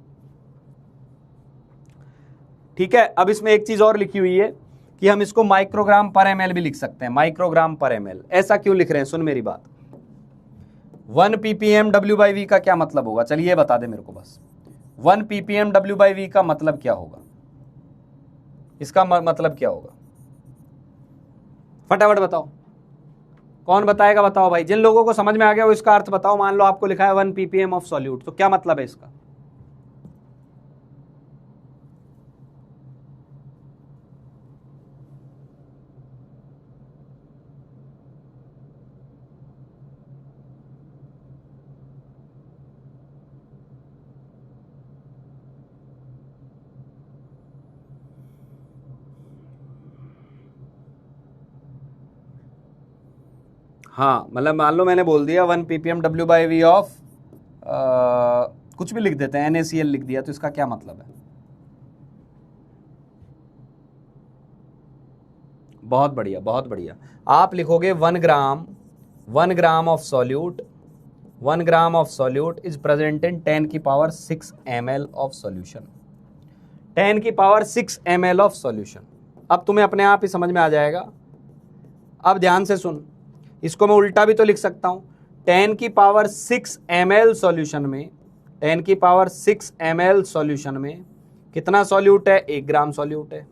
ठीक है, अब इसमें एक चीज और लिखी हुई है कि हम इसको माइक्रोग्राम पर एमएल भी लिख सकते हैं, माइक्रोग्राम पर एमएल। ऐसा क्यों लिख रहे हैं? सुन मेरी बात, 1 ppm W बाई वी का क्या मतलब होगा? चलिए ये बता दे मेरे को बस, 1 ppm W बाई वी का मतलब क्या होगा? इसका मतलब क्या होगा? फटाफट बताओ, कौन बताएगा? बताओ भाई, जिन लोगों को समझ में आ गया वो इसका अर्थ बताओ। मान लो आपको लिखा है 1 ppm ऑफ सॉल्यूट, तो क्या मतलब है इसका? हाँ मतलब मान लो मैंने बोल दिया 1 ppm W/V ऑफ कुछ भी लिख देते हैं, NaCl लिख दिया, तो इसका क्या मतलब है? बहुत बढ़िया, बहुत बढ़िया। आप लिखोगे 1 gram of solute, 1 gram of solute is present in 10⁶ ml of solution, 10⁶ ml of solution. अब तुम्हें अपने आप ही समझ में आ जाएगा। अब ध्यान से सुन, इसको मैं उल्टा भी तो लिख सकता हूं। 10⁶ ml सॉल्यूशन में, 10⁶ ml सॉल्यूशन में कितना सॉल्यूट है? 1 ग्राम सॉल्यूट है।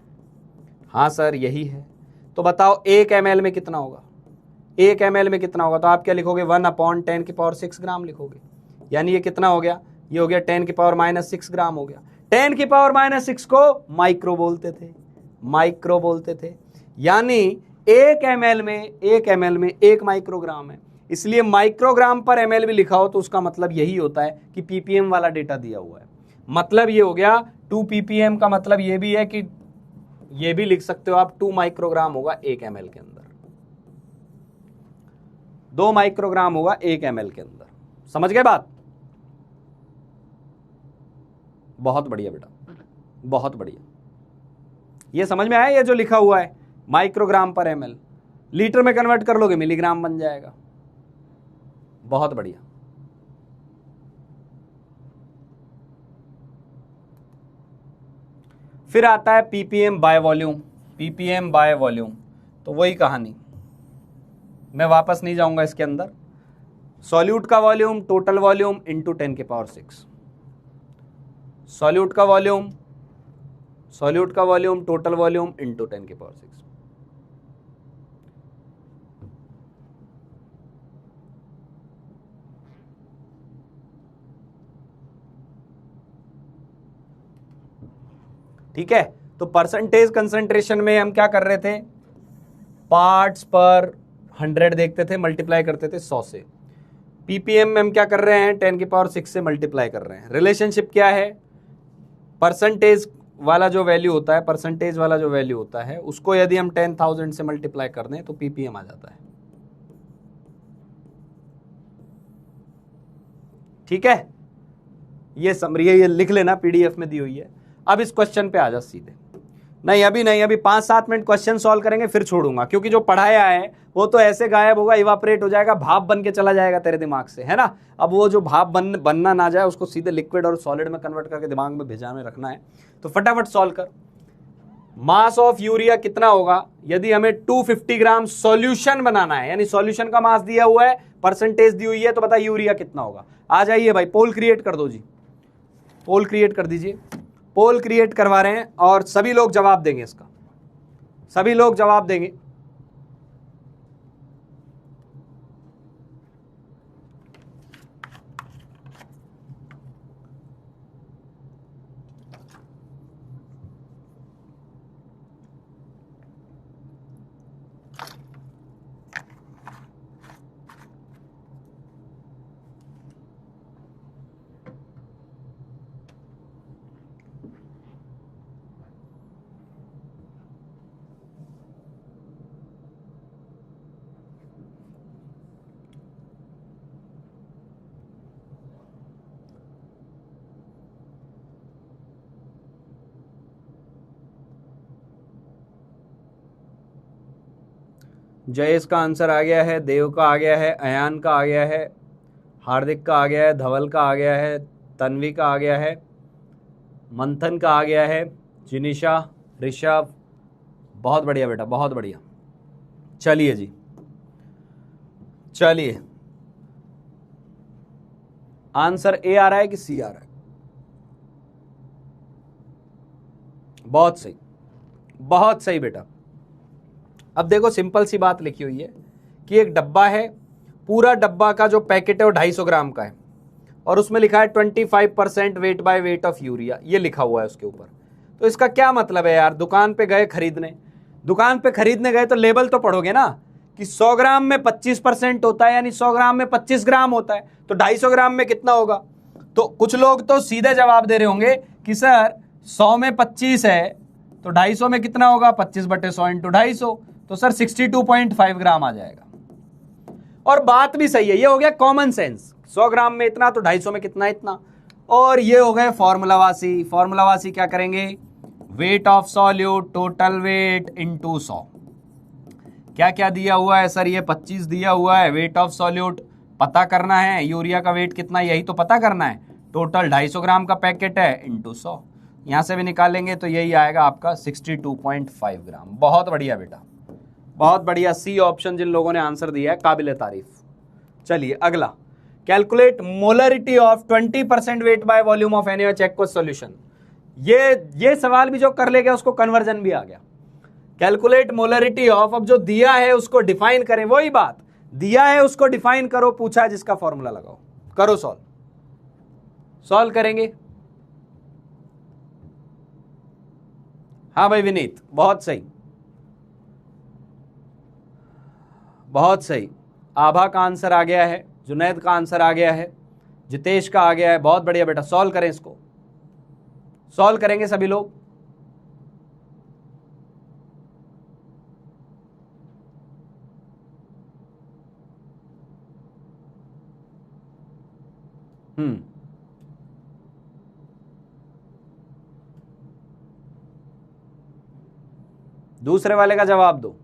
हाँ सर यही है। तो बताओ 1 ml में कितना होगा? 1 ml में कितना होगा? तो आप क्या लिखोगे? 1/10⁶ ग्राम लिखोगे। यानी ये कितना हो गया? ये हो गया 10⁻⁻6 ग्राम हो गया। 10⁻⁻6 को माइक्रो बोलते थे, माइक्रो बोलते थे। यानी 1 ml में 1 माइक्रोग्राम है, इसलिए माइक्रोग्राम पर ml भी लिखा हो तो उसका मतलब यही होता है कि ppm वाला डेटा दिया हुआ है। मतलब ये हो गया 2 ppm का मतलब ये भी है कि ये भी लिख सकते हो आप 2 माइक्रोग्राम होगा 1 ml के अंदर, 2 माइक्रोग्राम होगा 1 ml के अंदर। समझ गए बात? बहुत बढ़िया बेटा, बहुत बढ़िया। ये समझ में आया? ये जो लिखा हुआ है माइक्रोग्राम पर ml, लीटर में कन्वर्ट कर लोगे मिलीग्राम बन जाएगा। बहुत बढ़िया। फिर आता है ppm by volume, ppm by volume. तो वही कहानी, मैं वापस नहीं जाऊंगा इसके अंदर। सॉल्यूट का volume, total volume into 10⁶, solute का वॉल्यूम, सॉल्यूट का वॉल्यूम, टोटल वॉल्यूम इंटू 10⁶। ठीक है, तो परसेंटेज कंसंट्रेशन में हम क्या कर रहे थे? पार्ट्स पर 100 देखते थे, मल्टीप्लाई करते थे 100 से। पीपीएम में हम क्या कर रहे हैं? 10⁶ से मल्टीप्लाई कर रहे हैं। रिलेशनशिप क्या है? परसेंटेज वाला जो वैल्यू होता है, परसेंटेज वाला जो वैल्यू होता है उसको यदि हम 10,000 से मल्टीप्लाई कर दें तो पीपीएम आ जाता है। ठीक है, ये समरी है, ये लिख लेना, पीडीएफ में दी हुई है। अब इस क्वेश्चन पे आ जा सीधे। नहीं अभी नहीं, अभी 5-7 मिनट क्वेश्चन सॉल्व करेंगे फिर छोड़ूंगा, क्योंकि जो पढ़ाया है वो तो ऐसे गायब होगा, इवापोरेट हो जाएगा, भाप बन के चला जाएगा तेरे दिमाग से, है ना। अब वो जो भाप बनना ना जाए उसको सीधे लिक्विड और सॉलिड में कन्वर्ट करके दिमाग में भिजाने रखना है। तो फटाफट सॉल्व कर। मास ऑफ यूरिया कितना होगा यदि हमें 250 ग्राम सॉल्यूशन बनाना है, यानी सॉल्यूशन का मास दिया हुआ है, परसेंटेज दी हुई है, तो बता यूरिया कितना होगा। आ जाइए भाई, पोल क्रिएट कर दो जी, पोल क्रिएट कर दीजिए। पोल क्रिएट करवा रहे हैं और सभी लोग जवाब देंगे इसका, सभी लोग जवाब देंगे। जयेश का आंसर आ गया है, देव का आ गया है, अयान का आ गया है, हार्दिक का आ गया है, धवल का आ गया है, तन्वी का आ गया है, मंथन का आ गया है, जिनिशा, ऋषभ। बहुत बढ़िया बेटा, बहुत बढ़िया। चलिए जी, चलिए आंसर ए आ रहा है कि सी आ रहा है? बहुत सही, बहुत सही बेटा। अब देखो सिंपल सी बात लिखी हुई है कि एक डब्बा है, पूरा डब्बा का जो पैकेट है वो 250 ग्राम का है और उसमें लिखा है 25% weight by weight of urea, ये लिखा हुआ है उसके ऊपर। तो इसका क्या मतलब है यार? दुकान पे गए खरीदने, दुकान पे खरीदने गए तो लेबल तो पढ़ोगे ना कि 100 ग्राम में 25% होता है, यानी 100 ग्राम में 25 ग्राम होता है, तो 250 ग्राम में कितना होगा? तो कुछ लोग तो सीधे जवाब दे रहे होंगे कि सर 100 में 25 है तो 250 में कितना होगा? 25/100 × 250, तो सर 62.5 ग्राम आ जाएगा। और बात भी सही है, ये हो गया कॉमन सेंस। 100 ग्राम में इतना तो 250 में कितना इतना। और ये हो गए फॉर्मूलावासी। फॉर्मूलावासी क्या करेंगे, weight of solute total weight into 100। क्या क्या दिया हुआ है सर, ये 25 दिया हुआ है। वेट ऑफ सॉल्यूट पता करना है, यूरिया का वेट कितना यही तो पता करना है। टोटल 250 ग्राम का पैकेट है इंटू 100, यहां से भी निकालेंगे तो यही आएगा आपका 62.5 ग्राम। बहुत बढ़िया बेटा, बहुत बढ़िया। सी ऑप्शन जिन लोगों ने आंसर दिया है काबिले तारीफ। चलिए अगला, calculate molarity of 20% weight by volume of NaOH aqueous solution. ये सवाल भी जो कर ले गया उसको कन्वर्जन भी आ गया। कैलकुलेट मोलरिटी ऑफ, अब जो दिया है उसको डिफाइन करें, वही बात दिया है उसको डिफाइन करो, पूछा है जिसका फॉर्मूला लगाओ, करो सॉल्व करेंगे। हाँ भाई विनीत, बहुत सही बहुत सही। आभा का आंसर आ गया है, जुनैद का आंसर आ गया है, जितेश का आ गया है। बहुत बढ़िया बेटा, सॉल्व करें, इसको सॉल्व करेंगे सभी लोग। दूसरे वाले का जवाब दो।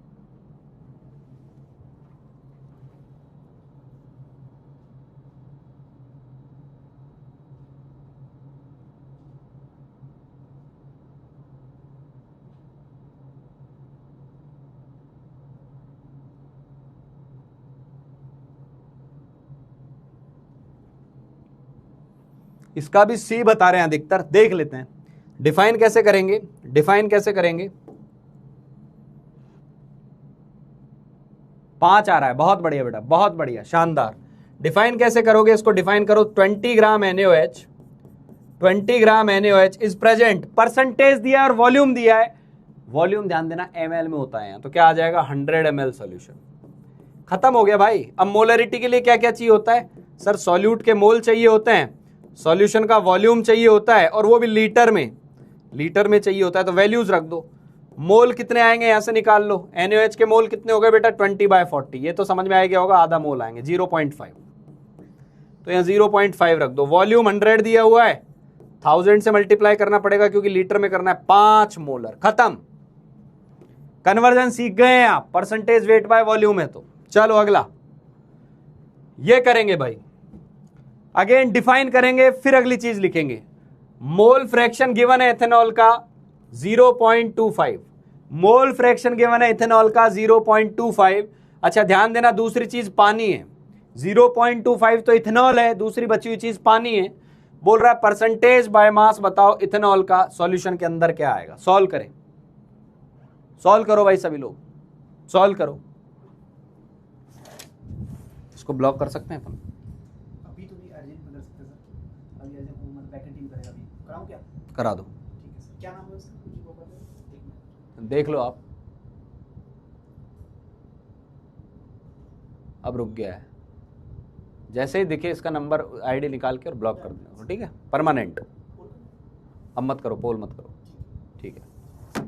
इसका भी सी बता रहे हैं अधिकतर, देख लेते हैं। डिफाइन कैसे करेंगे, डिफाइन कैसे करेंगे। 5 आ रहा है, बहुत बढ़िया बेटा, बहुत बढ़िया, शानदार। डिफाइन कैसे करोगे इसको, डिफाइन करो 20 ग्राम NaOH, 20 gram NaOH is present, percentage दिया है और वॉल्यूम दिया है। वॉल्यूम ध्यान देना ml में होता है, तो क्या आ जाएगा 100 ml सॉल्यूशन। खत्म हो गया भाई। अब मोलरिटी के लिए क्या क्या चाहिए होता है सर, सॉल्यूट के मोल चाहिए होते हैं, सॉल्यूशन का वॉल्यूम चाहिए होता है, और वो भी लीटर में चाहिए होता है। तो वैल्यूज रख दो, मोल कितने आएंगे यहां से निकाल लो। NaOH के मोल कितने हो गए बेटा 20/40, ये तो समझ में आ गया होगा, आधा मोल आएंगे 0.5, तो यहाँ 0.5 रख दो। वॉल्यूम 100 दिया हुआ है, 1000 से मल्टीप्लाई करना पड़ेगा क्योंकि लीटर में करना है, 5 मोलर। खत्म, कन्वर्जन सीख गए हैं आप, परसेंटेज वेट बाय वॉल्यूम है। तो चलो अगला ये करेंगे भाई, अगेन डिफाइन करेंगे, फिर अगली चीज लिखेंगे। मोल फ्रैक्शन गिवन है एथेनॉल का 0.25, मोल फ्रैक्शन गिवन है इथेनॉल का 0.25। अच्छा ध्यान देना, दूसरी चीज पानी है। 0.25 तो इथेनॉल है, दूसरी बची हुई चीज पानी है। बोल रहा है परसेंटेज बाय मास बताओ इथेनॉल का, सॉल्यूशन के अंदर क्या आएगा। सॉल्व करें, सॉल्व करो भाई सभी लोग, सॉल्व करो। इसको ब्लॉक कर सकते हैं अपन, अभी तो नहीं, अर्जेंट में कर सकते हैं सर। अभी अर्जेंट वो मतलब बैकएंड टीम करेगा, अभी कराऊं क्या? करा दो। ठीक है सर, क्या नाम है उसका, कुछ वो कर दो, देख लो आप, अब रुक गया है। जैसे ही दिखे इसका नंबर आईडी निकाल के और ब्लॉक कर देना, ठीक है, परमानेंट। अब मत करो, पोल मत करो, ठीक है।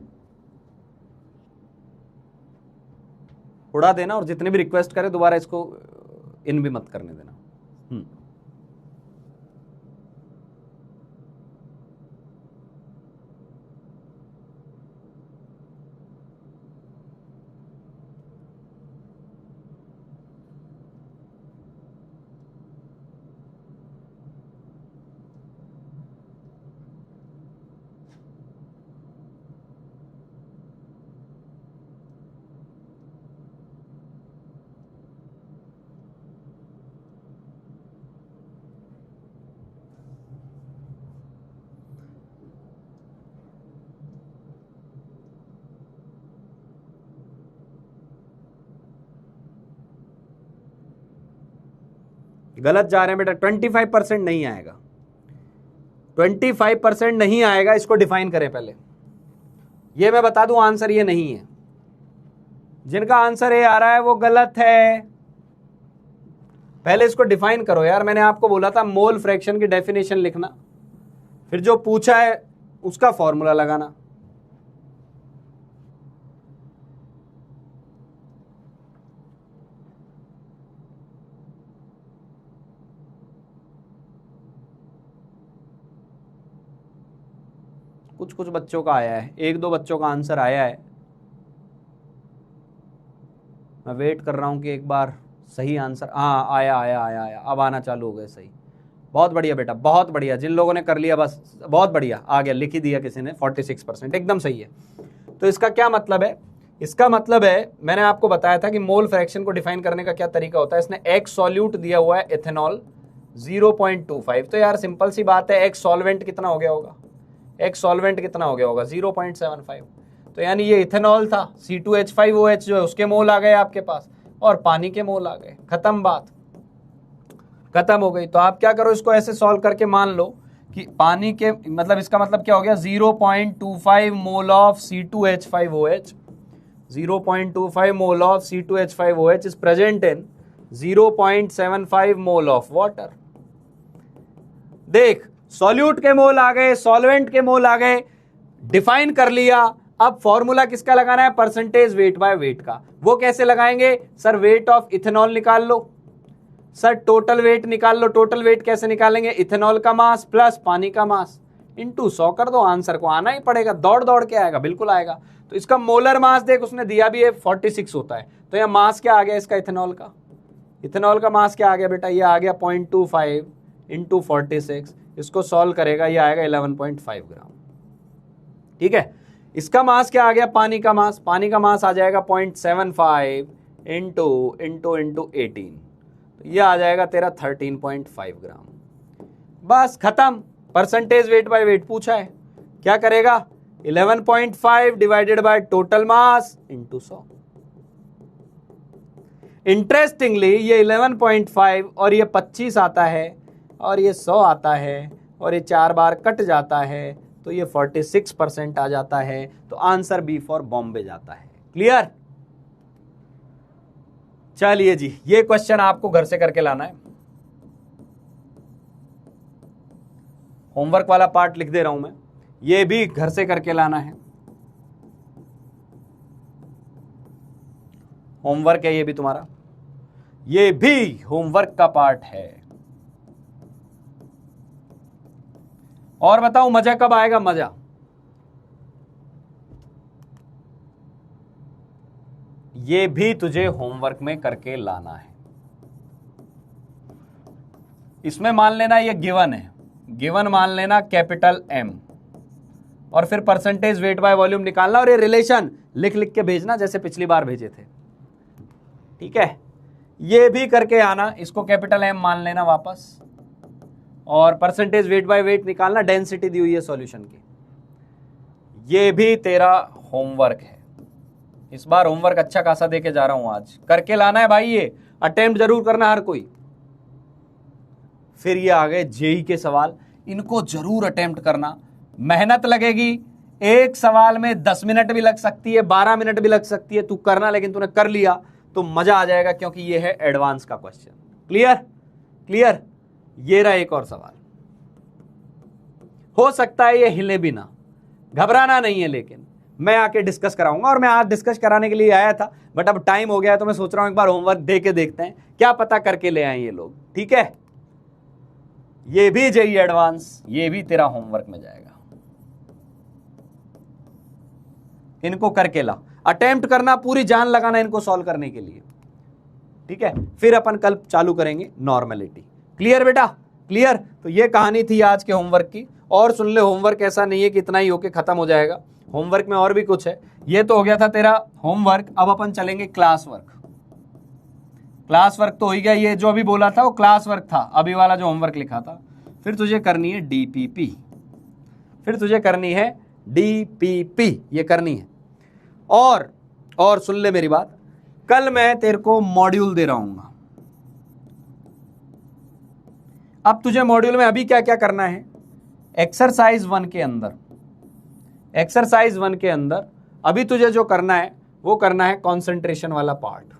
उड़ा देना, और जितने भी रिक्वेस्ट करे दोबारा इसको इन भी मत करने देना। गलत जा रहे हैं बेटा, 25% नहीं आएगा, 25% नहीं आएगा। इसको डिफाइन करें पहले, ये मैं बता दूं आंसर ये नहीं है। जिनका आंसर ए आ रहा है वो गलत है। पहले इसको डिफाइन करो यार, मैंने आपको बोला था मोल फ्रैक्शन की डेफिनेशन लिखना, फिर जो पूछा है उसका फॉर्मूला लगाना। कुछ कुछ बच्चों का आया है, 1-2 बच्चों का आंसर आया है। मैं वेट कर रहा हूं कि एक बार सही आंसर, हाँ आया, अब आना चालू हो गए सही। बहुत बढ़िया बेटा, बहुत बढ़िया। जिन लोगों ने कर लिया बस बहुत बढ़िया, आ गया, लिख ही दिया किसी ने, 46% एकदम सही है। तो इसका क्या मतलब है? इसका मतलब है, मैंने आपको बताया था कि मोल फ्रैक्शन को डिफाइन करने का क्या तरीका होता है। इसने एक्स सॉल्यूट दिया हुआ है इथेनॉल 0.25, तो यार सिंपल सी बात है, एक्स सॉल्वेंट कितना हो गया होगा? एक्स सॉल्वेंट कितना हो गया होगा? 0.75। तो यानी ये इथेनॉल था, C2H5OH जो है उसके मोल आ गए आपके पास, और पानी के मोल आ गए, खत्म बात, खत्म हो गई। तो आप क्या करो, इसको ऐसे सॉल्व करके मान लो कि पानी के मतलब इसका मतलब क्या हो गया, 0.25 mole of C2H5OH, 0.25 mole of C2H5OH is present in 0.75 mole of water. देख, सॉल्यूट के मोल आ गए, सॉल्वेंट के मोल आ गए, डिफाइन कर लिया। अब फॉर्मूला किसका लगाना है? परसेंटेज वेट बाय वेट का। वो कैसे लगाएंगे? सर वेट ऑफ इथेनॉल निकाल लो, सर टोटल वेट निकाल लो। टोटल वेट कैसे निकालेंगे? इथेनॉल का मास प्लस पानी का मास इनटू 100 कर दो, आंसर को आना ही पड़ेगा, दौड़ दौड़ के आएगा, बिल्कुल आएगा। तो इसका मोलर मास देख, उसने दिया भी है 46 होता है, तो यहाँ मास क्या आ गया इसका इथेनॉल का? इथेनॉल का मास क्या आ गया बेटा? ये आ गया 0.25 इंटू 46, इसको सॉल्व करेगा ये आएगा 11.5 ग्राम। ठीक है, इसका मास क्या आ गया? पानी का मास, पानी का मास आ जाएगा 0.75 इंटू 18, तो ये आ जाएगा तेरा 13.5 ग्राम। बस खत्म, परसेंटेज वेट बाय वेट पूछा है, क्या करेगा? 11.5 divided by total mass into 100। Interestingly ये 11.5 और ये 25 आता है और ये 100 आता है और ये 4 बार कट जाता है, तो ये 46% आ जाता है। तो आंसर बी फॉर बॉम्बे जाता है। क्लियर? चलिए जी, ये क्वेश्चन आपको घर से करके लाना है। होमवर्क वाला पार्ट लिख दे रहा हूं मैं, ये भी घर से करके लाना है। होमवर्क है ये भी तुम्हारा, ये भी होमवर्क का पार्ट है। और बताओ मजा कब आएगा? मजा ये भी तुझे होमवर्क में करके लाना है। इसमें मान लेना ये गिवन है, गिवन मान लेना कैपिटल M, और फिर परसेंटेज वेट बाय वॉल्यूम निकालना, और ये रिलेशन लिख लिख के भेजना जैसे पिछली बार भेजे थे। ठीक है, ये भी करके आना, इसको कैपिटल M मान लेना वापस, और परसेंटेज वेट बाय वेट निकालना, डेंसिटी दी हुई है सॉल्यूशन की। ये भी तेरा होमवर्क है। इस बार होमवर्क अच्छा खासा देके जा रहा हूं, आज करके लाना है भाई, ये अटेम्प्ट जरूर करना हर कोई। फिर ये आ गए जेई के सवाल, इनको जरूर अटेम्प्ट करना, मेहनत लगेगी। एक सवाल में 10 मिनट भी लग सकती है, 12 मिनट भी लग सकती है, तू करना, लेकिन तूने कर लिया तो मजा आ जाएगा, क्योंकि ये है एडवांस का क्वेश्चन। क्लियर? क्लियर? ये रहा एक और सवाल, हो सकता है ये हिले भी ना, घबराना नहीं है, लेकिन मैं आके डिस्कस कराऊंगा, और मैं आज डिस्कस कराने के लिए आया था, बट अब टाइम हो गया है, तो मैं सोच रहा हूं एक बार होमवर्क दे के देखते हैं, क्या पता करके ले आए ये लोग। ठीक है, ये भी जेई एडवांस, ये भी तेरा होमवर्क में जाएगा। इनको करके ला, अटेम्प्ट करना, पूरी जान लगाना इनको सॉल्व करने के लिए। ठीक है, फिर अपन कल चालू करेंगे नॉर्मलिटी। क्लियर बेटा? क्लियर? तो ये कहानी थी आज के होमवर्क की। और सुन ले, होमवर्क ऐसा नहीं है कि इतना ही होके खत्म हो जाएगा, होमवर्क में और भी कुछ है। ये तो हो गया था तेरा होमवर्क, अब अपन चलेंगे क्लास वर्क। क्लास वर्क तो हो ही गया, ये जो अभी बोला था वो क्लास वर्क था, अभी वाला जो होमवर्क लिखा था। फिर तुझे करनी है DPP, फिर तुझे करनी है DPP, ये करनी है। और सुन ले मेरी बात, कल मैं तेरे को मॉड्यूल दे रहा हूं। अब तुझे मॉड्यूल में अभी क्या क्या करना है? एक्सरसाइज 1 के अंदर, एक्सरसाइज 1 के अंदर अभी तुझे जो करना है वो करना है कंसंट्रेशन वाला पार्ट।